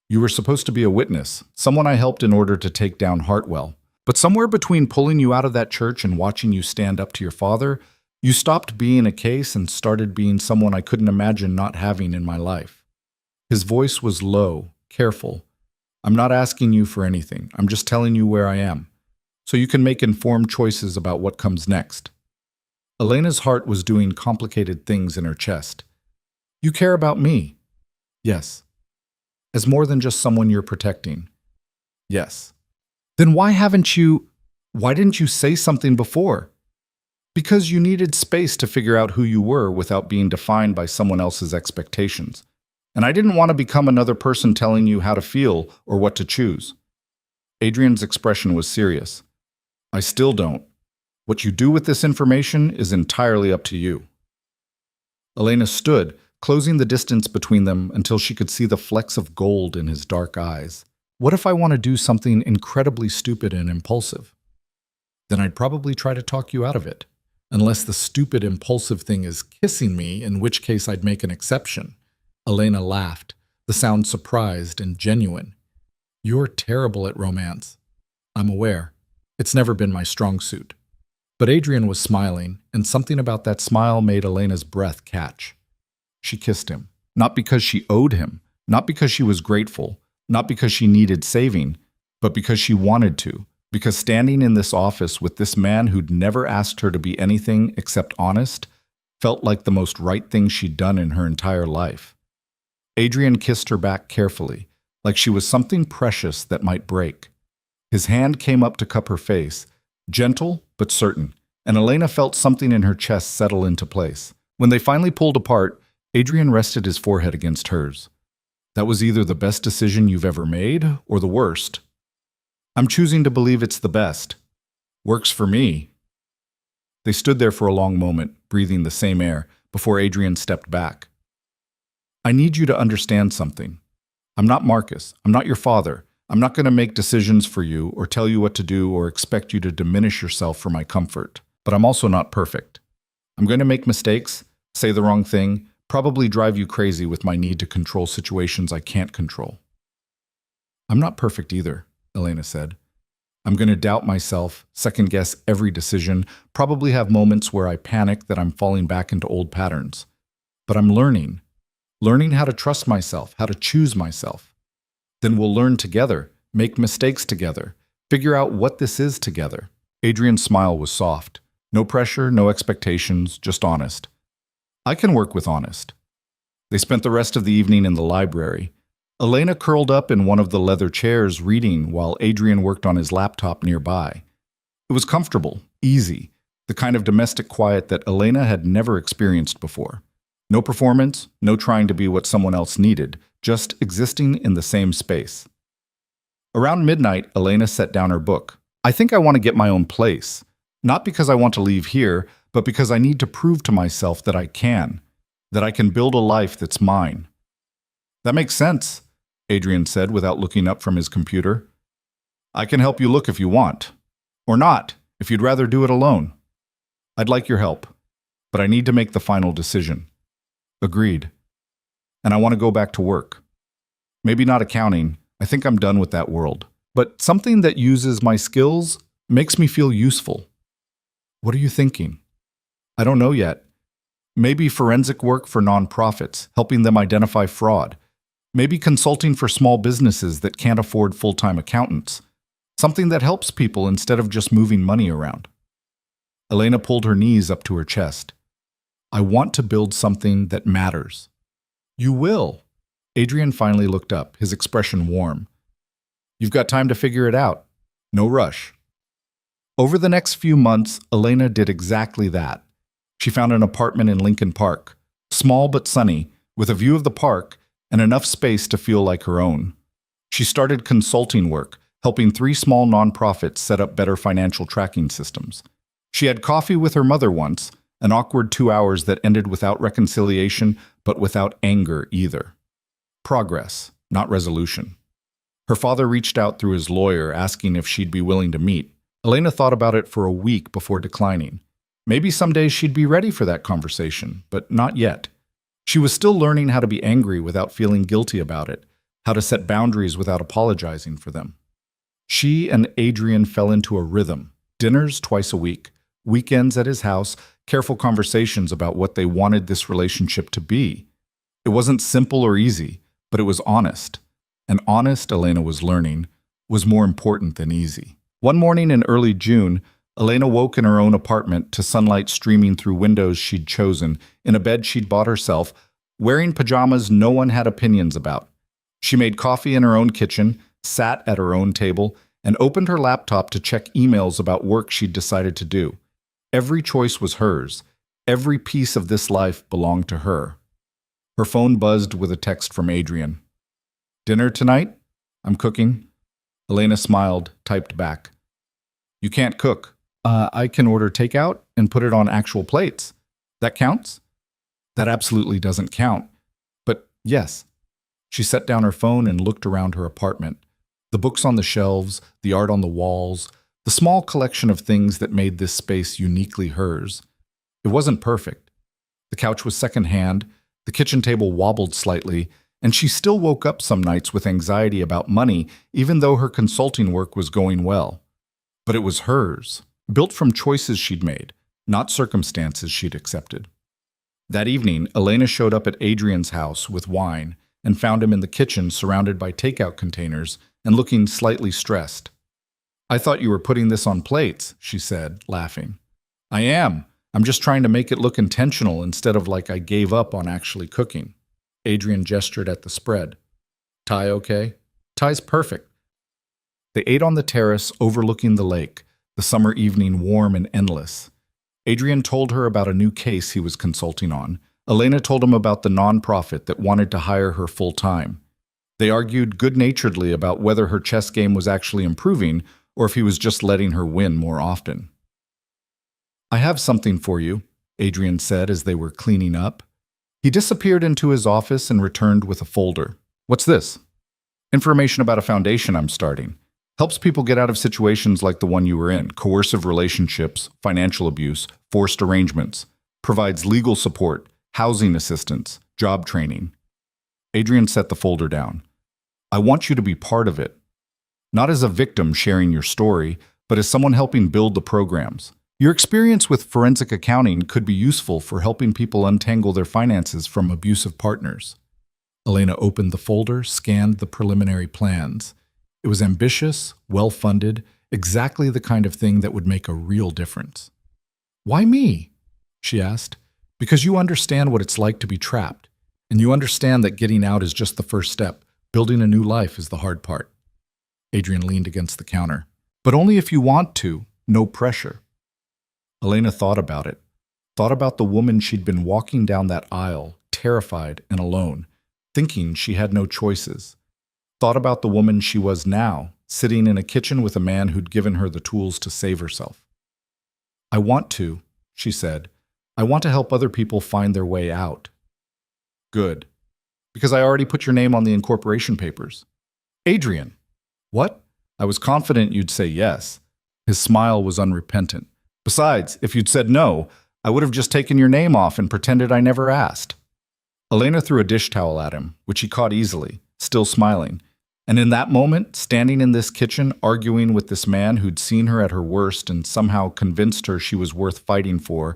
You were supposed to be a witness, someone I helped in order to take down Hartwell. But somewhere between pulling you out of that church and watching you stand up to your father, you stopped being a case and started being someone I couldn't imagine not having in my life. His voice was low, careful. I'm not asking you for anything. I'm just telling you where I am, so you can make informed choices about what comes next. Elena's heart was doing complicated things in her chest. You care about me? Yes. As more than just someone you're protecting? Yes. Then why didn't you say something before? Because you needed space to figure out who you were without being defined by someone else's expectations. And I didn't want to become another person telling you how to feel or what to choose. Adrian's expression was serious. I still don't. What you do with this information is entirely up to you. Elena stood, closing the distance between them until she could see the flecks of gold in his dark eyes. What if I want to do something incredibly stupid and impulsive? Then I'd probably try to talk you out of it. Unless the stupid, impulsive thing is kissing me, in which case I'd make an exception. Elena laughed, the sound surprised and genuine. You're terrible at romance. I'm aware. It's never been my strong suit. But Adrian was smiling, and something about that smile made Elena's breath catch. She kissed him, not because she owed him, not because she was grateful, not because she needed saving, but because she wanted to. Because standing in this office with this man who'd never asked her to be anything except honest felt like the most right thing she'd done in her entire life. Adrian kissed her back carefully, like she was something precious that might break. His hand came up to cup her face, gentle but certain, and Elena felt something in her chest settle into place. When they finally pulled apart, Adrian rested his forehead against hers. That was either the best decision you've ever made or the worst. I'm choosing to believe it's the best. Works for me. They stood there for a long moment, breathing the same air, before Adrian stepped back. I need you to understand something. I'm not Marcus. I'm not your father. I'm not going to make decisions for you or tell you what to do or expect you to diminish yourself for my comfort. But I'm also not perfect. I'm going to make mistakes, say the wrong thing, probably drive you crazy with my need to control situations I can't control. I'm not perfect either, Elena said. I'm going to doubt myself, second-guess every decision, probably have moments where I panic that I'm falling back into old patterns. But I'm learning how to trust myself, how to choose myself. Then we'll learn together, make mistakes together, figure out what this is together. Adrian's smile was soft. No pressure, no expectations, just honest. I can work with honest. They spent the rest of the evening in the library. Elena curled up in one of the leather chairs reading while Adrian worked on his laptop nearby. It was comfortable, easy, the kind of domestic quiet that Elena had never experienced before. No performance, no trying to be what someone else needed, just existing in the same space. Around midnight, Elena set down her book. I think I want to get my own place. Not because I want to leave here, but because I need to prove to myself that I can build a life that's mine. That makes sense, Adrian said without looking up from his computer. I can help you look if you want. Or not, if you'd rather do it alone. I'd like your help, but I need to make the final decision. Agreed. And I want to go back to work. Maybe not accounting, I think I'm done with that world. But something that uses my skills makes me feel useful. What are you thinking? I don't know yet. Maybe forensic work for nonprofits, helping them identify fraud. Maybe consulting for small businesses that can't afford full-time accountants. Something that helps people instead of just moving money around. Elena pulled her knees up to her chest. I want to build something that matters. You will. Adrian finally looked up, his expression warm. You've got time to figure it out. No rush. Over the next few months, Elena did exactly that. She found an apartment in Lincoln Park, small but sunny, with a view of the park and enough space to feel like her own. She started consulting work, helping 3 small nonprofits set up better financial tracking systems. She had coffee with her mother once, an awkward 2 hours that ended without reconciliation, but without anger either. Progress, not resolution. Her father reached out through his lawyer asking if she'd be willing to meet. Elena thought about it for a week before declining. Maybe someday she'd be ready for that conversation, but not yet. She was still learning how to be angry without feeling guilty about it, how to set boundaries without apologizing for them. She and Adrian fell into a rhythm, dinners twice a week, weekends at his house, careful conversations about what they wanted this relationship to be. It wasn't simple or easy, but it was honest. And honest, Elena was learning, was more important than easy. One morning in early June, Elena woke in her own apartment to sunlight streaming through windows she'd chosen, in a bed she'd bought herself, wearing pajamas no one had opinions about. She made coffee in her own kitchen, sat at her own table, and opened her laptop to check emails about work she'd decided to do. Every choice was hers. Every piece of this life belonged to her. Her phone buzzed with a text from Adrian. Dinner tonight? I'm cooking. Elena smiled, typed back. You can't cook. I can order takeout and put it on actual plates. That counts? That absolutely doesn't count. But yes. She set down her phone and looked around her apartment. The books on the shelves, the art on the walls, the small collection of things that made this space uniquely hers. It wasn't perfect. The couch was secondhand, the kitchen table wobbled slightly, and she still woke up some nights with anxiety about money, even though her consulting work was going well. But it was hers, built from choices she'd made, not circumstances she'd accepted. That evening, Elena showed up at Adrian's house with wine and found him in the kitchen surrounded by takeout containers and looking slightly stressed. I thought you were putting this on plates, she said, laughing. I am. I'm just trying to make it look intentional instead of like I gave up on actually cooking. Adrian gestured at the spread. Tie okay? Tie's perfect. They ate on the terrace overlooking the lake, the summer evening warm and endless. Adrian told her about a new case he was consulting on. Elena told him about the nonprofit that wanted to hire her full-time. They argued good-naturedly about whether her chess game was actually improving or if he was just letting her win more often. I have something for you, Adrian said as they were cleaning up. He disappeared into his office and returned with a folder. What's this? Information about a foundation I'm starting. Helps people get out of situations like the one you were in, coercive relationships, financial abuse, forced arrangements. Provides legal support, housing assistance, job training. Adrian set the folder down. I want you to be part of it. Not as a victim sharing your story, but as someone helping build the programs. Your experience with forensic accounting could be useful for helping people untangle their finances from abusive partners. Elena opened the folder, scanned the preliminary plans. It was ambitious, well-funded, exactly the kind of thing that would make a real difference. Why me? She asked. Because you understand what it's like to be trapped, and you understand that getting out is just the first step. Building a new life is the hard part. Adrian leaned against the counter. But only if you want to, no pressure. Elena thought about it. Thought about the woman she'd been walking down that aisle, terrified and alone, thinking she had no choices. Thought about the woman she was now, sitting in a kitchen with a man who'd given her the tools to save herself. I want to, she said. I want to help other people find their way out. Good. Because I already put your name on the incorporation papers. Adrian. What? I was confident you'd say yes. His smile was unrepentant. Besides, if you'd said no, I would have just taken your name off and pretended I never asked. Elena threw a dish towel at him, which he caught easily, still smiling. And in that moment, standing in this kitchen, arguing with this man who'd seen her at her worst and somehow convinced her she was worth fighting for,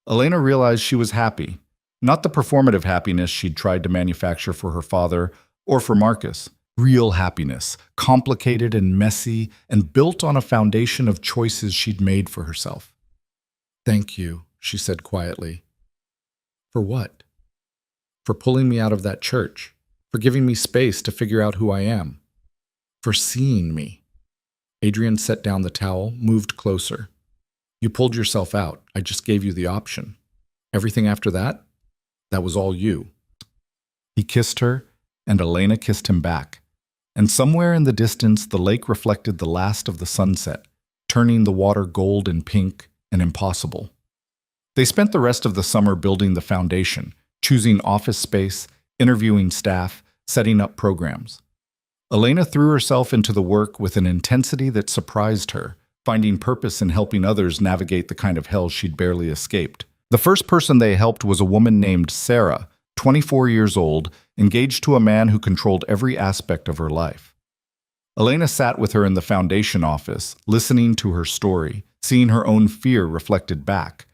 Elena realized she was happy. Not the performative happiness she'd tried to manufacture for her father or for Marcus. Real happiness, complicated and messy, and built on a foundation of choices she'd made for herself. Thank you, she said quietly. For what? For pulling me out of that church. For giving me space to figure out who I am. For seeing me. Adrian set down the towel, moved closer. You pulled yourself out. I just gave you the option. Everything after that? That was all you. He kissed her, and Elena kissed him back. And somewhere in the distance, the lake reflected the last of the sunset, turning the water gold and pink and impossible. They spent the rest of the summer building the foundation, choosing office space, interviewing staff, setting up programs. Elena threw herself into the work with an intensity that surprised her, finding purpose in helping others navigate the kind of hell she'd barely escaped. The first person they helped was a woman named Sarah, 24 years old, engaged to a man who controlled every aspect of her life. Elena sat with her in the foundation office, listening to her story, seeing her own fear reflected back.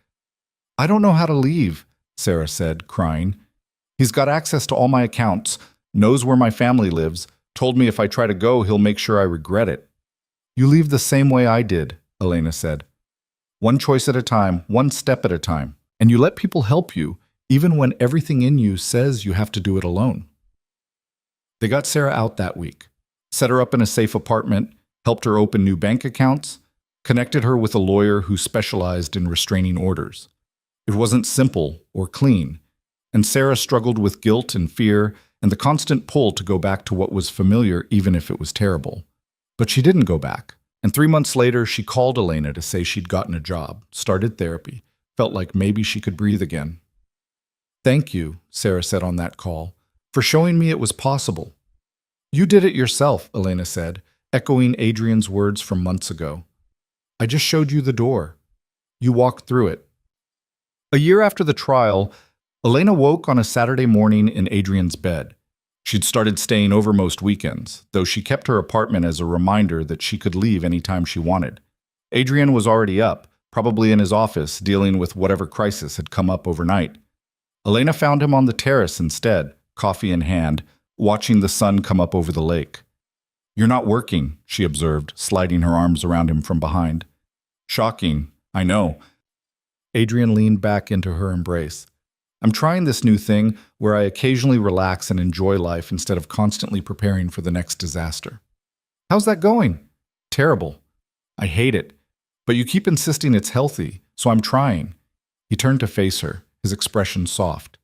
I don't know how to leave, Sarah said, crying. He's got access to all my accounts, knows where my family lives, told me if I try to go, he'll make sure I regret it. You leave the same way I did, Elena said. One choice at a time, one step at a time, and you let people help you, even when everything in you says you have to do it alone. They got Sarah out that week, set her up in a safe apartment, helped her open new bank accounts, connected her with a lawyer who specialized in restraining orders. It wasn't simple or clean, and Sarah struggled with guilt and fear and the constant pull to go back to what was familiar even if it was terrible. But she didn't go back, and 3 months later she called Elena to say she'd gotten a job, started therapy, felt like maybe she could breathe again. Thank you, Sarah said on that call, for showing me it was possible. You did it yourself, Elena said, echoing Adrian's words from months ago. I just showed you the door. You walked through it. A year after the trial, Elena woke on a Saturday morning in Adrian's bed. She'd started staying over most weekends, though she kept her apartment as a reminder that she could leave anytime she wanted. Adrian was already up, probably in his office, dealing with whatever crisis had come up overnight. Elena found him on the terrace instead, coffee in hand, watching the sun come up over the lake. You're not working, she observed, sliding her arms around him from behind. Shocking, I know. Adrian leaned back into her embrace. I'm trying this new thing where I occasionally relax and enjoy life instead of constantly preparing for the next disaster. How's that going? Terrible. I hate it. But you keep insisting it's healthy, so I'm trying. He turned to face her, his expression soft.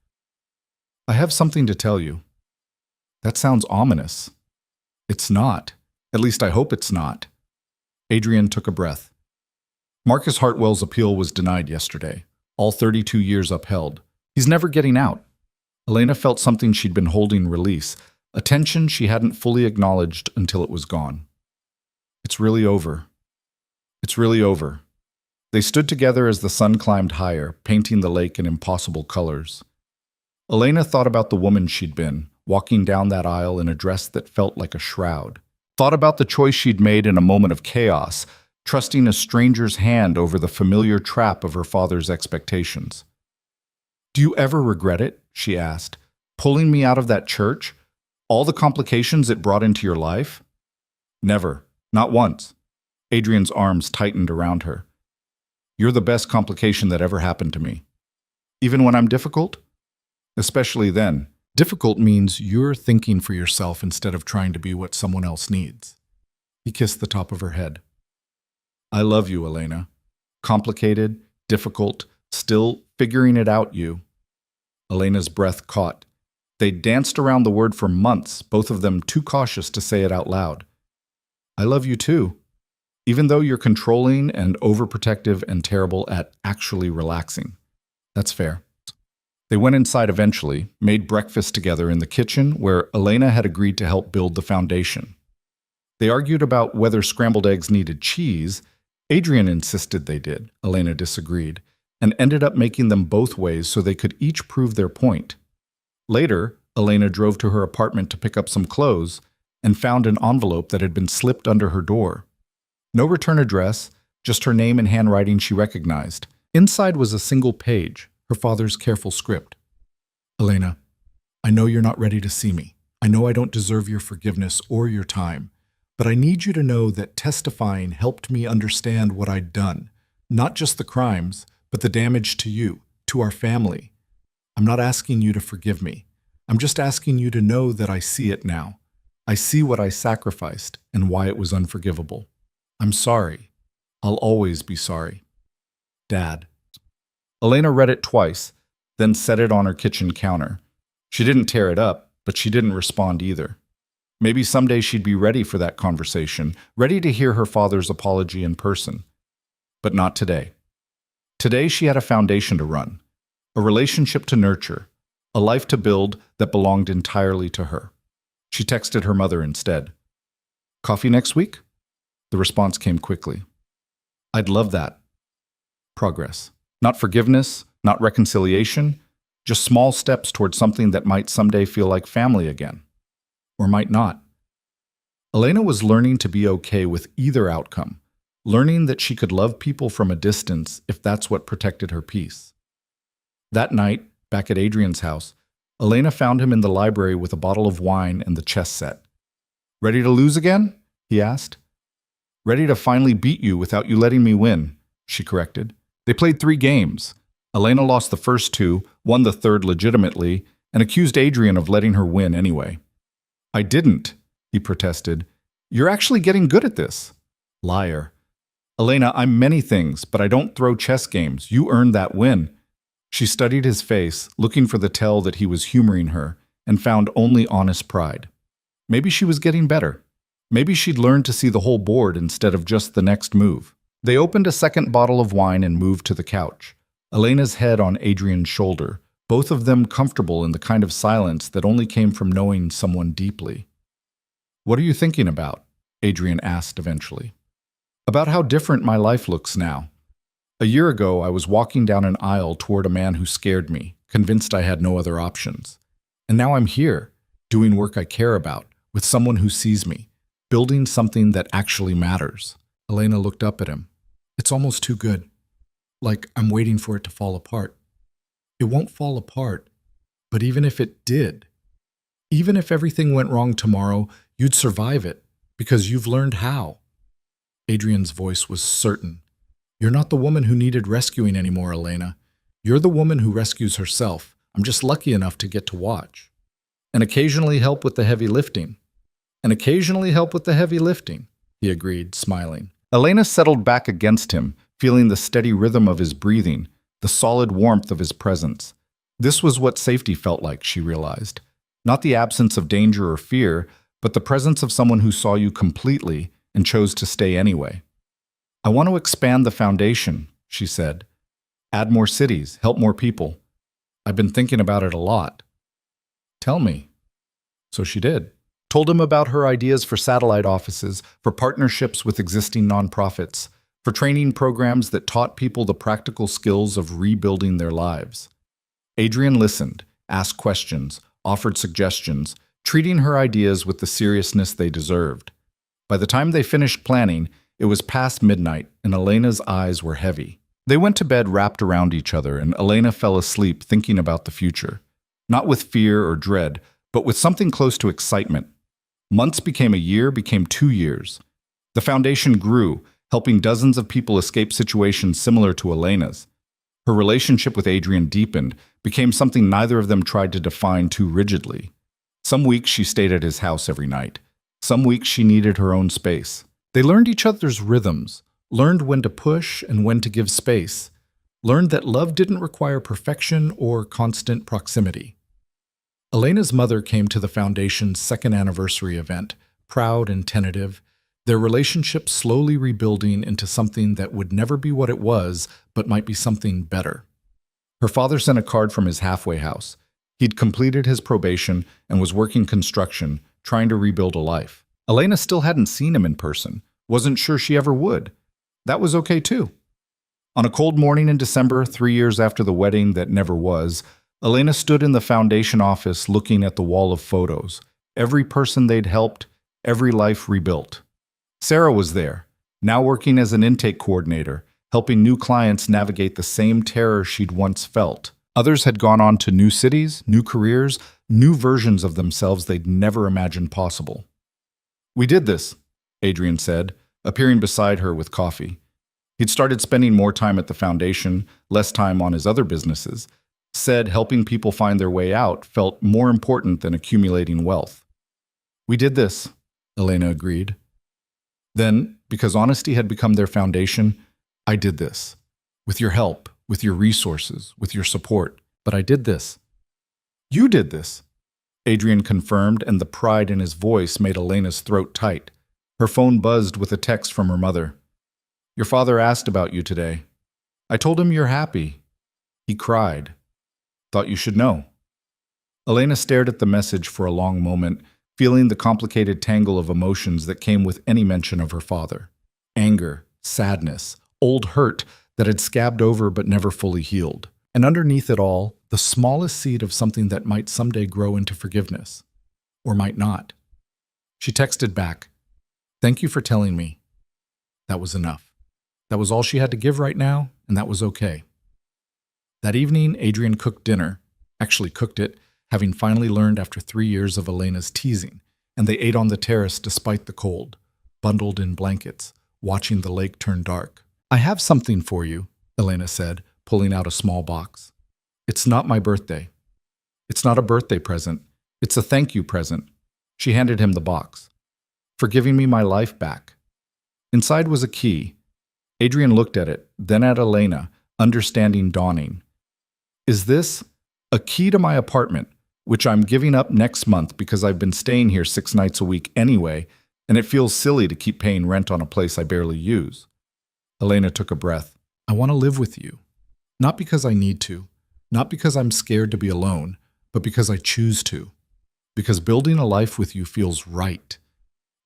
I have something to tell you. That sounds ominous. It's not. At least I hope it's not. Adrian took a breath. Marcus Hartwell's appeal was denied yesterday, all 32 years upheld. He's never getting out. Elena felt something she'd been holding release, a tension she hadn't fully acknowledged until it was gone. It's really over. It's really over. They stood together as the sun climbed higher, painting the lake in impossible colors. Elena thought about the woman she'd been, walking down that aisle in a dress that felt like a shroud. Thought about the choice she'd made in a moment of chaos, trusting a stranger's hand over the familiar trap of her father's expectations. Do you ever regret it? She asked. Pulling me out of that church? All the complications it brought into your life? Never. Not once. Adrian's arms tightened around her. You're the best complication that ever happened to me. Even when I'm difficult? Especially then. Difficult means you're thinking for yourself instead of trying to be what someone else needs. He kissed the top of her head. I love you, Elena. Complicated, difficult, still figuring it out you. Elena's breath caught. They'd danced around the word for months, both of them too cautious to say it out loud. I love you too. Even though you're controlling and overprotective and terrible at actually relaxing. That's fair. They went inside eventually, made breakfast together in the kitchen where Elena had agreed to help build the foundation. They argued about whether scrambled eggs needed cheese. Adrian insisted they did. Elena disagreed, and ended up making them both ways so they could each prove their point. Later, Elena drove to her apartment to pick up some clothes and found an envelope that had been slipped under her door. No return address, just her name in handwriting she recognized. Inside was a single page, her father's careful script. Elena, I know you're not ready to see me. I know I don't deserve your forgiveness or your time, but I need you to know that testifying helped me understand what I'd done. Not just the crimes, but the damage to you, to our family. I'm not asking you to forgive me. I'm just asking you to know that I see it now. I see what I sacrificed and why it was unforgivable. I'm sorry. I'll always be sorry. Dad. Elena read it twice, then set it on her kitchen counter. She didn't tear it up, but she didn't respond either. Maybe someday she'd be ready for that conversation, ready to hear her father's apology in person. But not today. Today she had a foundation to run, a relationship to nurture, a life to build that belonged entirely to her. She texted her mother instead. Coffee next week? The response came quickly. I'd love that. Progress. Not forgiveness, not reconciliation, just small steps towards something that might someday feel like family again. Or might not. Elena was learning to be okay with either outcome, learning that she could love people from a distance if that's what protected her peace. That night, back at Adrian's house, Elena found him in the library with a bottle of wine and the chess set. Ready to lose again? He asked. Ready to finally beat you without you letting me win, she corrected. They played 3 games. Elena lost the first 2, won the third legitimately, and accused Adrian of letting her win anyway. I didn't, he protested. You're actually getting good at this. Liar. Elena, I'm many things, but I don't throw chess games. You earned that win. She studied his face, looking for the tell that he was humoring her, and found only honest pride. Maybe she was getting better. Maybe she'd learned to see the whole board instead of just the next move. They opened a second bottle of wine and moved to the couch, Elena's head on Adrian's shoulder, both of them comfortable in the kind of silence that only came from knowing someone deeply. What are you thinking about? Adrian asked eventually. About how different my life looks now. A year ago, I was walking down an aisle toward a man who scared me, convinced I had no other options. And now I'm here, doing work I care about, with someone who sees me, building something that actually matters. Elena looked up at him. It's almost too good. Like I'm waiting for it to fall apart. It won't fall apart, but even if it did, even if everything went wrong tomorrow, you'd survive it, because you've learned how. Adrian's voice was certain. You're not the woman who needed rescuing anymore, Elena. You're the woman who rescues herself. I'm just lucky enough to get to watch. And occasionally help with the heavy lifting. And occasionally help with the heavy lifting, he agreed, smiling. Elena settled back against him, feeling the steady rhythm of his breathing, the solid warmth of his presence. This was what safety felt like, she realized. Not the absence of danger or fear, but the presence of someone who saw you completely and chose to stay anyway. I want to expand the foundation, she said. Add more cities, help more people. I've been thinking about it a lot. Tell me. So she did. Told him about her ideas for satellite offices, for partnerships with existing nonprofits, for training programs that taught people the practical skills of rebuilding their lives. Adrian listened, asked questions, offered suggestions, treating her ideas with the seriousness they deserved. By the time they finished planning, it was past midnight, and Elena's eyes were heavy. They went to bed wrapped around each other, and Elena fell asleep thinking about the future. Not with fear or dread, but with something close to excitement. Months became a year, became 2 years. The foundation grew, helping dozens of people escape situations similar to Elena's. Her relationship with Adrian deepened, became something neither of them tried to define too rigidly. Some weeks she stayed at his house every night. Some weeks she needed her own space. They learned each other's rhythms, learned when to push and when to give space, learned that love didn't require perfection or constant proximity. Elena's mother came to the Foundation's second anniversary event, proud and tentative, their relationship slowly rebuilding into something that would never be what it was, but might be something better. Her father sent a card from his halfway house. He'd completed his probation and was working construction, trying to rebuild a life. Elena still hadn't seen him in person, wasn't sure she ever would. That was okay too. On a cold morning in December, 3 years after the wedding that never was, Elena stood in the Foundation office looking at the wall of photos. Every person they'd helped, every life rebuilt. Sarah was there, now working as an intake coordinator, helping new clients navigate the same terror she'd once felt. Others had gone on to new cities, new careers, new versions of themselves they'd never imagined possible. We did this, Adrian said, appearing beside her with coffee. He'd started spending more time at the Foundation, less time on his other businesses. Said helping people find their way out felt more important than accumulating wealth. We did this, Elena agreed. Then, because honesty had become their foundation, I did this. With your help, with your resources, with your support. But I did this. You did this, Adrian confirmed, and the pride in his voice made Elena's throat tight. Her phone buzzed with a text from her mother. Your father asked about you today. I told him you're happy. He cried. Thought you should know. Elena stared at the message for a long moment, feeling the complicated tangle of emotions that came with any mention of her father. Anger, sadness, old hurt that had scabbed over but never fully healed. And underneath it all, the smallest seed of something that might someday grow into forgiveness. Or might not. She texted back, Thank you for telling me. That was enough. That was all she had to give right now, and that was okay. That evening, Adrian cooked dinner, actually cooked it, having finally learned after 3 years of Elena's teasing, and they ate on the terrace despite the cold, bundled in blankets, watching the lake turn dark. I have something for you, Elena said, pulling out a small box. It's not my birthday. It's not a birthday present. It's a thank you present. She handed him the box. For giving me my life back. Inside was a key. Adrian looked at it, then at Elena, understanding dawning. Is this a key to my apartment, which I'm giving up next month because I've been staying here 6 nights a week anyway, and it feels silly to keep paying rent on a place I barely use? Elena took a breath. I want to live with you. Not because I need to, not because I'm scared to be alone, but because I choose to. Because building a life with you feels right.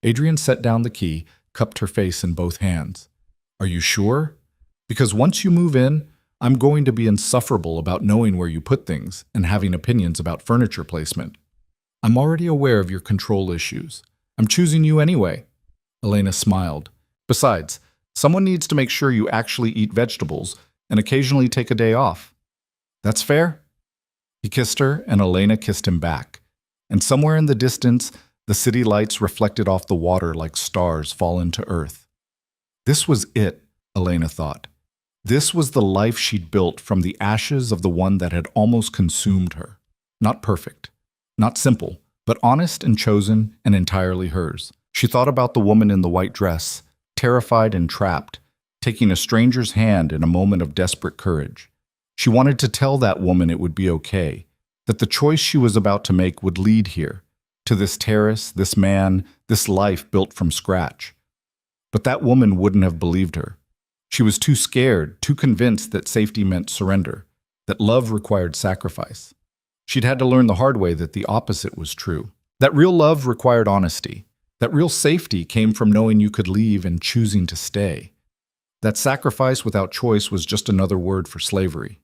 Adrian set down the key, cupped her face in both hands. Are you sure? Because once you move in, I'm going to be insufferable about knowing where you put things and having opinions about furniture placement. I'm already aware of your control issues. I'm choosing you anyway. Elena smiled. Besides, someone needs to make sure you actually eat vegetables and occasionally take a day off. That's fair? He kissed her, and Elena kissed him back. And somewhere in the distance, the city lights reflected off the water like stars fallen to earth. This was it, Elena thought. This was the life she'd built from the ashes of the one that had almost consumed her. Not perfect, not simple, but honest and chosen and entirely hers. She thought about the woman in the white dress, terrified and trapped, taking a stranger's hand in a moment of desperate courage. She wanted to tell that woman it would be okay, that the choice she was about to make would lead here, to this terrace, this man, this life built from scratch. But that woman wouldn't have believed her. She was too scared, too convinced that safety meant surrender, that love required sacrifice. She'd had to learn the hard way that the opposite was true, that real love required honesty, that real safety came from knowing you could leave and choosing to stay. That sacrifice without choice was just another word for slavery.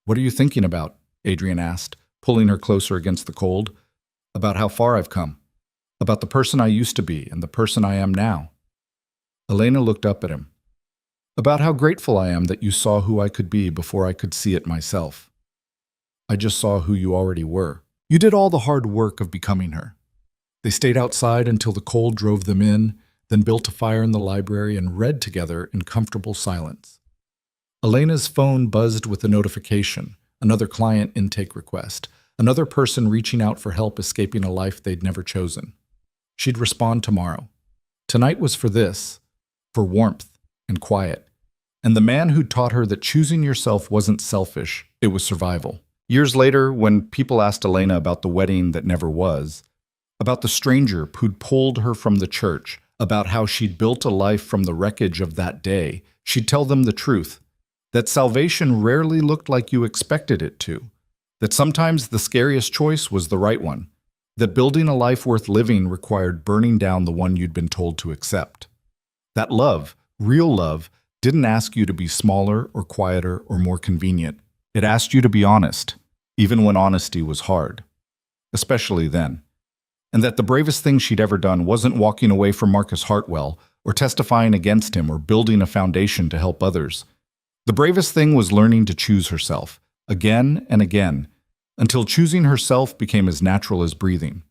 "What are you thinking about?" Adrian asked, pulling her closer against the cold. "About how far I've come. About the person I used to be and the person I am now." Elena looked up at him. "About how grateful I am that you saw who I could be before I could see it myself." "I just saw who you already were. You did all the hard work of becoming her." They stayed outside until the cold drove them in, then built a fire in the library and read together in comfortable silence. Elena's phone buzzed with a notification, another client intake request, another person reaching out for help escaping a life they'd never chosen. She'd respond tomorrow. Tonight was for this, for warmth and quiet. And the man who taught her that choosing yourself wasn't selfish, it was survival. Years later, when people asked Elena about the wedding that never was, about the stranger who'd pulled her from the church, about how she'd built a life from the wreckage of that day, she'd tell them the truth, that salvation rarely looked like you expected it to, that sometimes the scariest choice was the right one, that building a life worth living required burning down the one you'd been told to accept. That love, real love, didn't ask you to be smaller or quieter or more convenient. It asked you to be honest, even when honesty was hard, especially then. And that the bravest thing she'd ever done wasn't walking away from Marcus Hartwell or testifying against him or building a foundation to help others. The bravest thing was learning to choose herself, again and again, until choosing herself became as natural as breathing.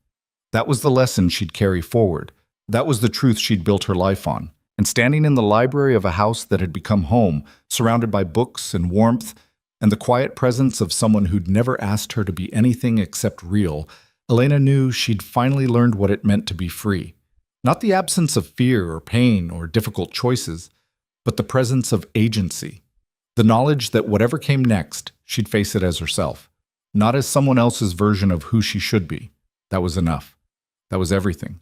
That was the lesson she'd carry forward. That was the truth she'd built her life on. And standing in the library of a house that had become home, surrounded by books and warmth, and the quiet presence of someone who'd never asked her to be anything except real, Elena knew she'd finally learned what it meant to be free. Not the absence of fear or pain or difficult choices, but the presence of agency. The knowledge that whatever came next, she'd face it as herself, not as someone else's version of who she should be. That was enough. That was everything.